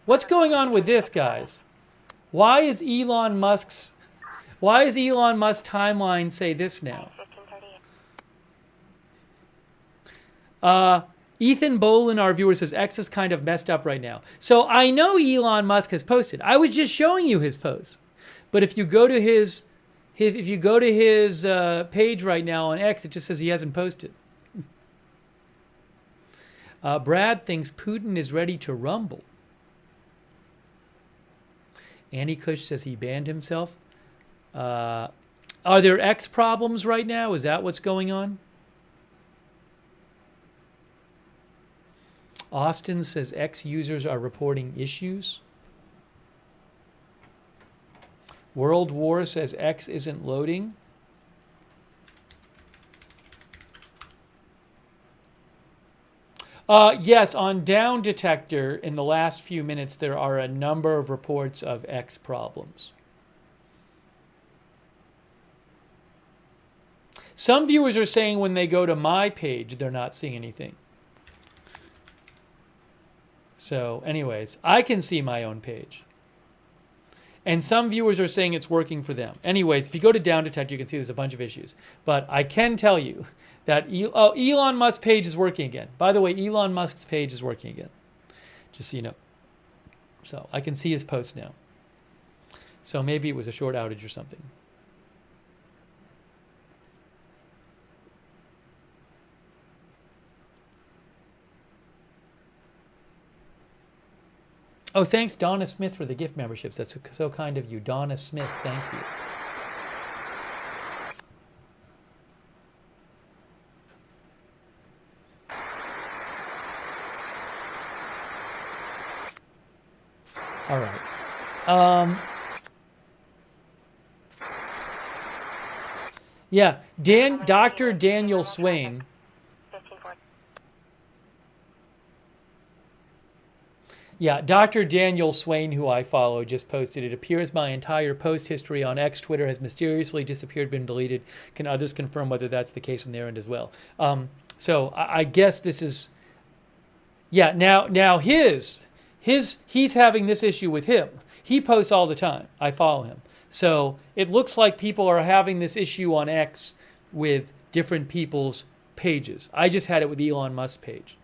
what's going on with this, guys? Why is Elon Musk's timeline say this now? Ethan Bolin, our viewer, says X is kind of messed up right now. So I know Elon Musk has posted. I was just showing you his post. But if you go to his page right now on X, it just says he hasn't posted. Brad thinks Putin is ready to rumble. Andy Cush says he banned himself. Are there X problems right now? Is that what's going on? Austin says X users are reporting issues. World War says X isn't loading. Yes, on Down Detector, in the last few minutes, there are a number of reports of X problems. Some viewers are saying when they go to my page, they're not seeing anything. So anyways, I can see my own page. And some viewers are saying it's working for them. Anyways, if you go to Down Detect, you can see there's a bunch of issues. But I can tell you that Elon Musk's page is working again. By the way, Elon Musk's page is working again. Just so you know. So I can see his post now. So maybe it was a short outage or something. Oh, thanks, Donna Smith, for the gift memberships. That's so kind of you. Donna Smith, thank you. All right. Yeah, Dr. Daniel Swain. Yeah, Dr. Daniel Swain, who I follow, just posted, it appears my entire post history on X Twitter has mysteriously disappeared, been deleted. Can others confirm whether that's the case on their end as well? So I guess this is, yeah, now he's having this issue with him. He posts all the time. I follow him. So it looks like people are having this issue on X with different people's pages. I just had it with Elon Musk's page.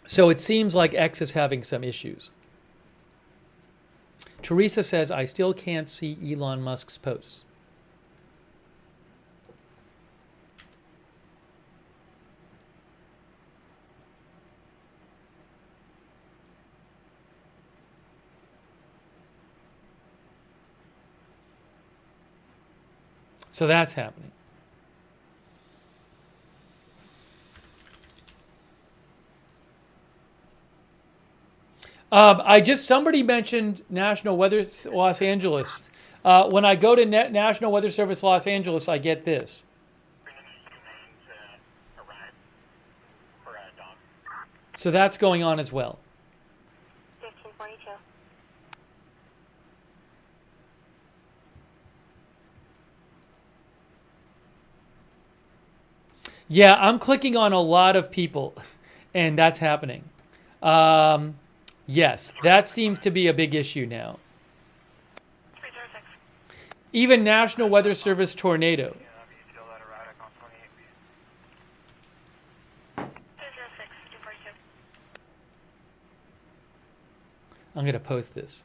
So it seems like X is having some issues. Teresa says, I still can't see Elon Musk's posts. So that's happening. Somebody mentioned National Weather Los Angeles. When I go to National Weather Service Los Angeles, I get this. So that's going on as well. 1542. Yeah, I'm clicking on a lot of people, and that's happening. Yes, that seems to be a big issue now. 306. Even National Weather Service tornado. 306, 242. I'm going to post this.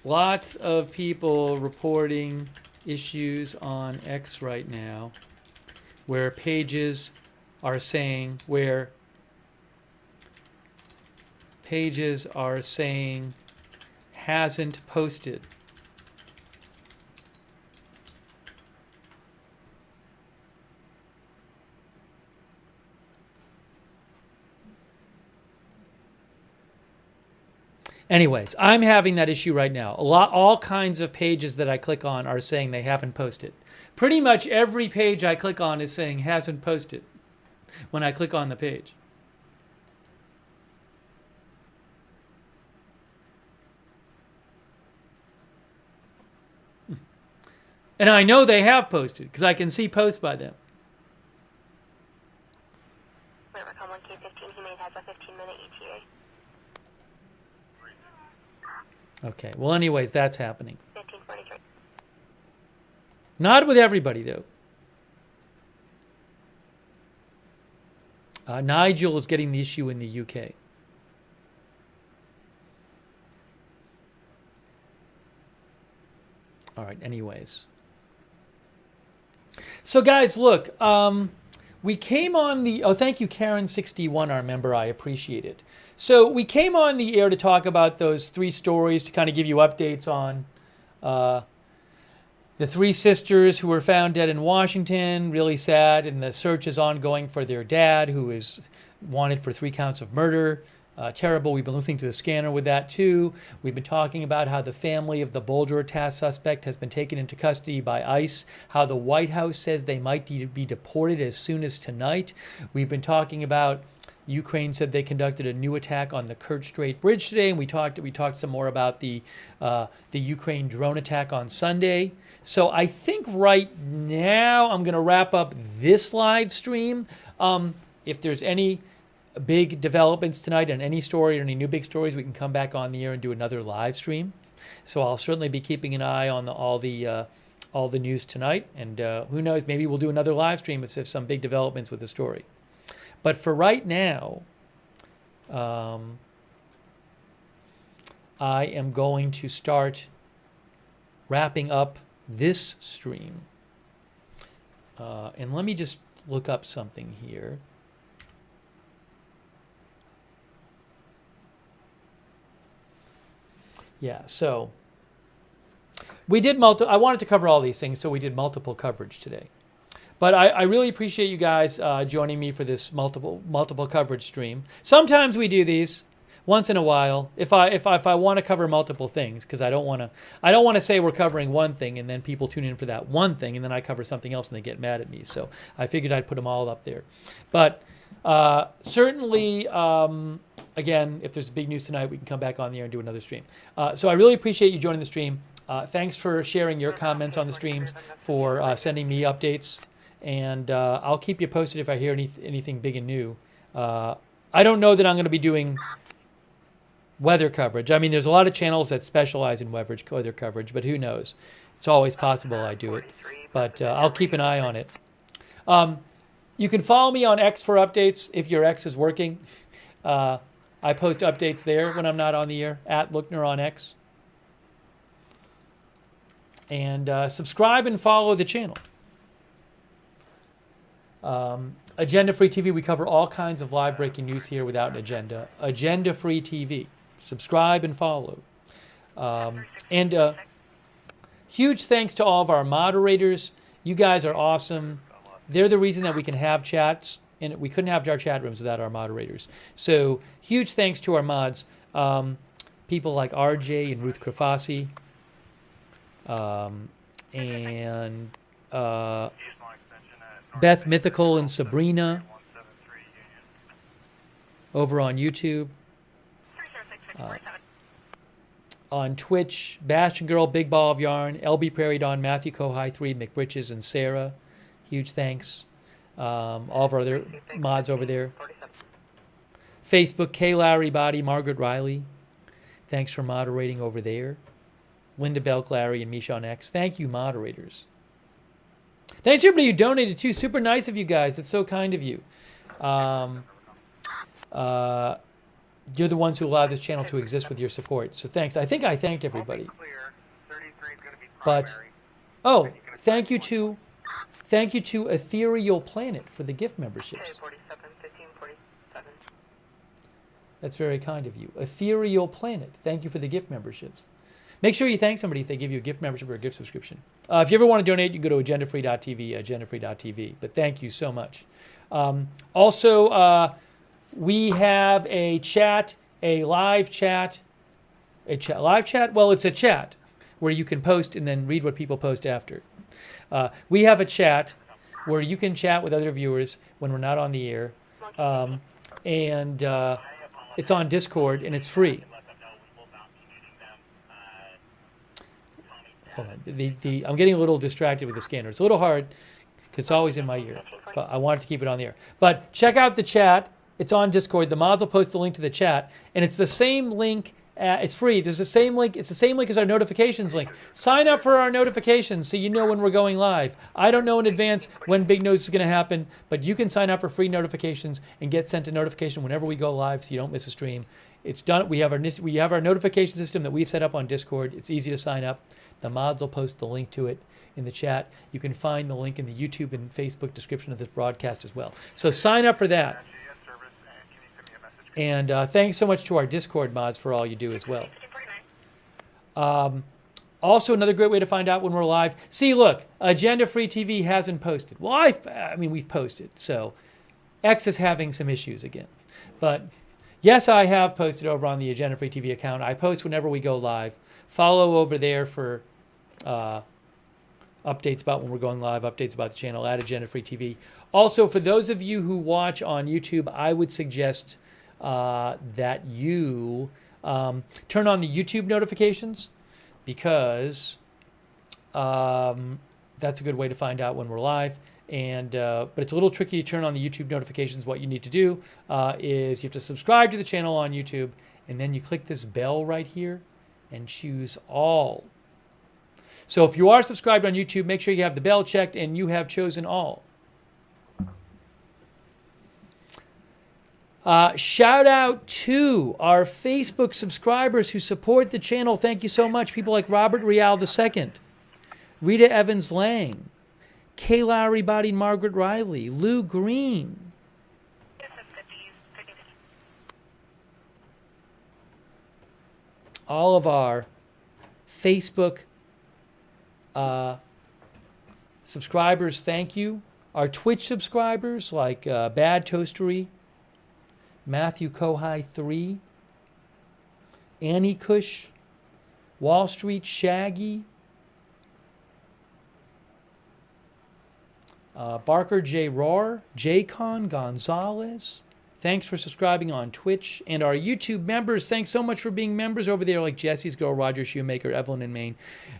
Lots of people reporting issues on X right now where pages are saying hasn't posted. Anyways, I'm having that issue right now. All kinds of pages that I click on are saying they haven't posted. Pretty much every page I click on is saying hasn't posted when I click on the page. And I know they have posted because I can see posts by them. Rivercom 1K15, Humane has a 15-minute ETA. Okay, well anyways, that's happening. 1543. Not with everybody, though. Nigel is getting the issue in the UK. All right, anyways. So, guys, look, we came on the... Oh, thank you, Karen61, our member. I appreciate it. So we came on the air to talk about those three stories, to kind of give you updates on the three sisters who were found dead in Washington. Really sad, and the search is ongoing for their dad, who is wanted for 3 counts of murder. Terrible. We've been listening to the scanner with that too. We've been talking about how the family of the Boulder attack suspect has been taken into custody by ICE, how the White House says they might be deported as soon as tonight. We've been talking about Ukraine said they conducted a new attack on the Kerch Bridge today, and we talked some more about the Ukraine drone attack on Sunday. So I think right now I'm going to wrap up this live stream. If there's any big developments tonight on any story or any new big stories, we can come back on the air and do another live stream. So I'll certainly be keeping an eye on all the news tonight, and who knows, maybe we'll do another live stream if there's some big developments with the story. But for right now, I am going to start wrapping up this stream. And let me just look up something here. Yeah, so we did I wanted to cover all these things, so we did multiple coverage today. But I really appreciate you guys joining me for this multiple coverage stream. Sometimes we do these once in a while if I want to cover multiple things, because I don't want to say we're covering one thing and then people tune in for that one thing and then I cover something else and they get mad at me. So I figured I'd put them all up there. But certainly, again, if there's big news tonight, we can come back on the air and do another stream. So I really appreciate you joining the stream. Thanks for sharing your comments on the streams, for sending me updates. And I'll keep you posted if I hear anything big and new. I don't know that I'm going to be doing weather coverage. I mean, there's a lot of channels that specialize in weather coverage, but who knows? It's always possible I do it. But I'll keep an eye on it. You can follow me on X for updates if your X is working. I post updates there when I'm not on the air, at Lookner on X. And subscribe and follow the channel. Agenda Free TV, we cover all kinds of live breaking news here without an agenda. Agenda Free TV. Subscribe and follow. Huge thanks to all of our moderators. You guys are awesome. They're the reason that we can have chats, and we couldn't have our chat rooms without our moderators. So huge thanks to our mods. People like RJ and Ruth Krafasi. Beth Mythical and Sabrina over on YouTube. On Twitch, Bastion Girl, Big Ball of Yarn, LB Prairie Dawn, Matthew Kohai 3, McBritches, and Sarah. Huge thanks. All of our other mods over there. Facebook, K. Larry Body, Margaret Riley. Thanks for moderating over there. Linda Belk, Larry, and Michon X. Thank you, moderators. Thanks to everybody who donated too. Super nice of you guys. It's so kind of you. You're the ones who allow this channel to exist with your support. So thanks. I think I thanked everybody. But thank you to Ethereal Planet for the gift memberships. That's very kind of you. Ethereal Planet. Thank you for the gift memberships. Make sure you thank somebody if they give you a gift membership or a gift subscription. If you ever want to donate, you can go to agendafree.tv, agendafree.tv. But thank you so much. Also, we have a chat, a live chat. Live chat? Well, it's a chat where you can post and then read what people post after. We have a chat where you can chat with other viewers when we're not on the air. It's on Discord, and it's free. Hold on. I'm getting a little distracted with the scanner. It's a little hard because it's always in my ear, but I wanted to keep it on the air. But check out the chat. It's on Discord. The mods will post the link to the chat, and it's the same link. It's free. There's the same link. It's the same link as our notifications link. Sign up for our notifications so you know when we're going live. I don't know in advance when big news is going to happen, but you can sign up for free notifications and get sent a notification whenever we go live so you don't miss a stream. It's done. We have our notification system that we've set up on Discord. It's easy to sign up. The mods will post the link to it in the chat. You can find the link in the YouTube and Facebook description of this broadcast as well. So sign up for that. And thanks so much to our Discord mods for all you do as well. Also, another great way to find out when we're live. See, look, Agenda Free TV hasn't posted. Well, I mean, we've posted. So X is having some issues again. But yes, I have posted over on the Agenda Free TV account. I post whenever we go live. Follow over there for updates about when we're going live, updates about the channel at Agenda Free TV. Also, for those of you who watch on YouTube, I would suggest that you turn on the YouTube notifications, because that's a good way to find out when we're live. And but it's a little tricky to turn on the YouTube notifications. What you need to do is you have to subscribe to the channel on YouTube, and then you click this bell right here and choose all. So if you are subscribed on YouTube, make sure you have the bell checked and you have chosen all. Shout out to our Facebook subscribers who support the channel. Thank you so much. People like Robert Rial II, Rita Evans Lang, Kay Lowry Body, Margaret Riley, Lou Green. All of our Facebook subscribers, thank you. Our Twitch subscribers like Bad Toastery, Matthew Kohai 3, Annie Cush, Wall Street Shaggy, Barker J. Roar, Jaycon Gonzalez. Thanks for subscribing on Twitch. And our YouTube members, thanks so much for being members over there, like Jesse's Girl, Roger Shoemaker, Evelyn in Maine,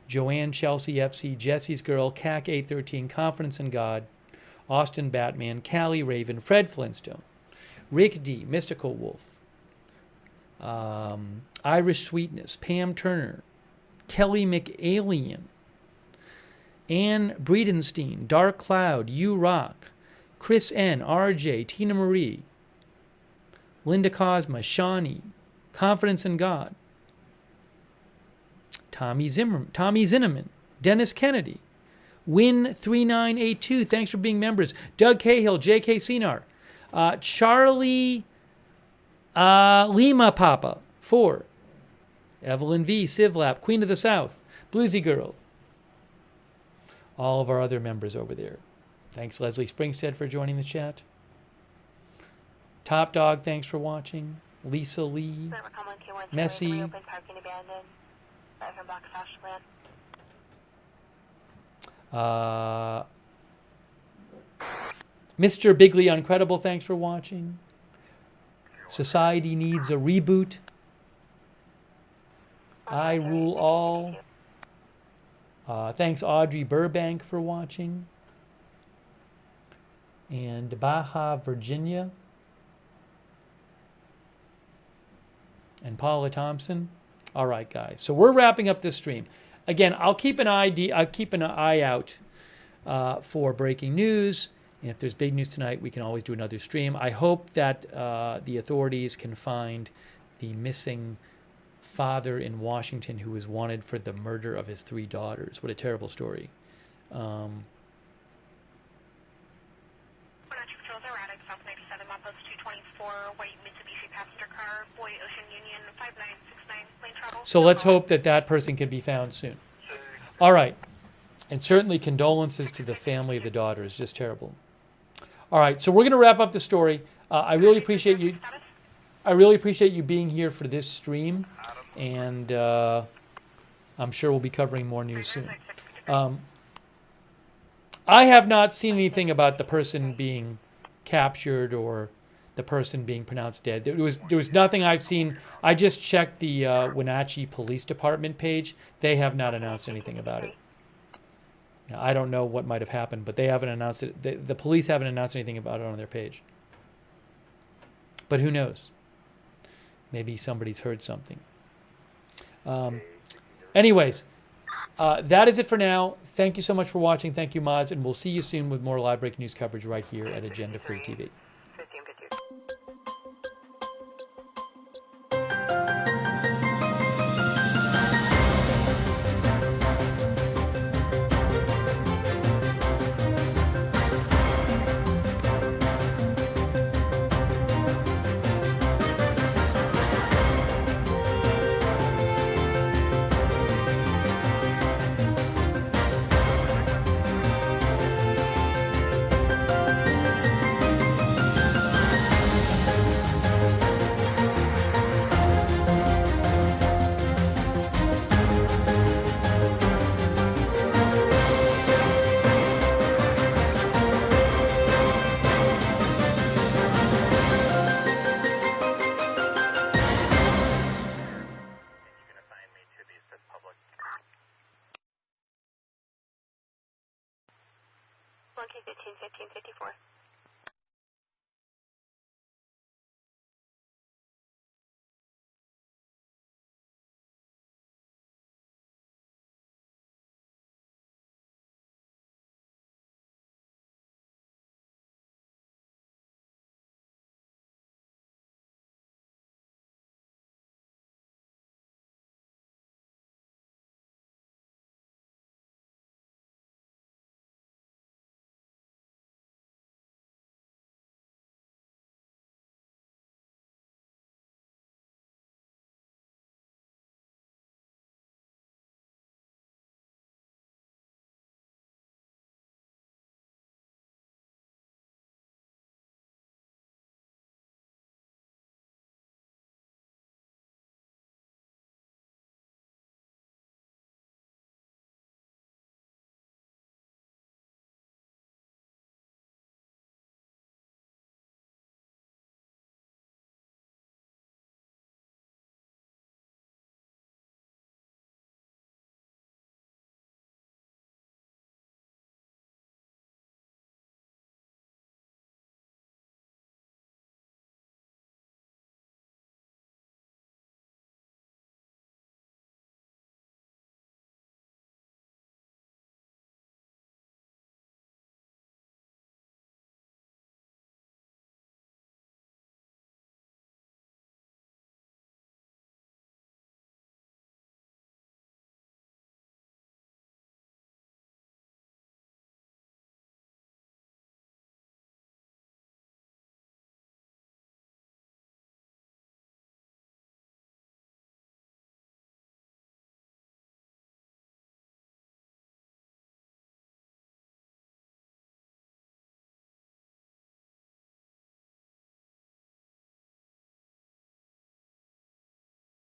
Joanne Chelsea FC, Jesse's Girl, CAC 813, Confidence in God, Austin Batman, Callie Raven, Fred Flintstone, Rick D, Mystical Wolf, Irish Sweetness, Pam Turner, Kelly McAlien, Ann Breedenstein, Dark Cloud, You Rock, Chris N, RJ, Tina Marie, Linda Cosma, Shawnee, Confidence in God, Tommy Zinneman, Dennis Kennedy, Win3982, thanks for being members, Doug Cahill, J.K. Sinar, Charlie Lima Papa 4, Evelyn V, Civlap, Queen of the South, Bluesy Girl, all of our other members over there. Thanks, Leslie Springstead, for joining the chat. Top Dog, thanks for watching. Lisa Lee, Messy, Mr. Bigley Uncredible, thanks for watching. Society Needs a Reboot. I Rule All. Thanks, Audrey Burbank, for watching. And Baja, Virginia. And Paula Thompson. All right, guys. So we're wrapping up this stream. Again, I'll keep an eye out for breaking news. And if there's big news tonight, we can always do another stream. I hope that the authorities can find the missing father in Washington who was wanted for the murder of his 3 daughters. What a terrible story. Wenatchee Patrols erratic, South 97, Mapos 224, white Mitsubishi passenger car, Boy Ocean Union 5969, plane travel. So let's hope that that person can be found soon. All right. And certainly condolences to the family of the daughters. Just terrible. All right. So we're going to wrap up the story. I really appreciate you. I really appreciate you being here for this stream. And I'm sure we'll be covering more news soon. I have not seen anything about the person being captured or the person being pronounced dead. There was nothing I've seen. I just checked the Wenatchee Police Department page. They have not announced anything about it. Now, I don't know what might have happened, but they haven't announced it. The police haven't announced anything about it on their page. But who knows? Maybe somebody's heard something. Anyways, that is it for now. Thank you so much for watching. Thank you, mods, and we'll see you soon with more live breaking news coverage right here at Agenda Free TV. 1K15, 1554.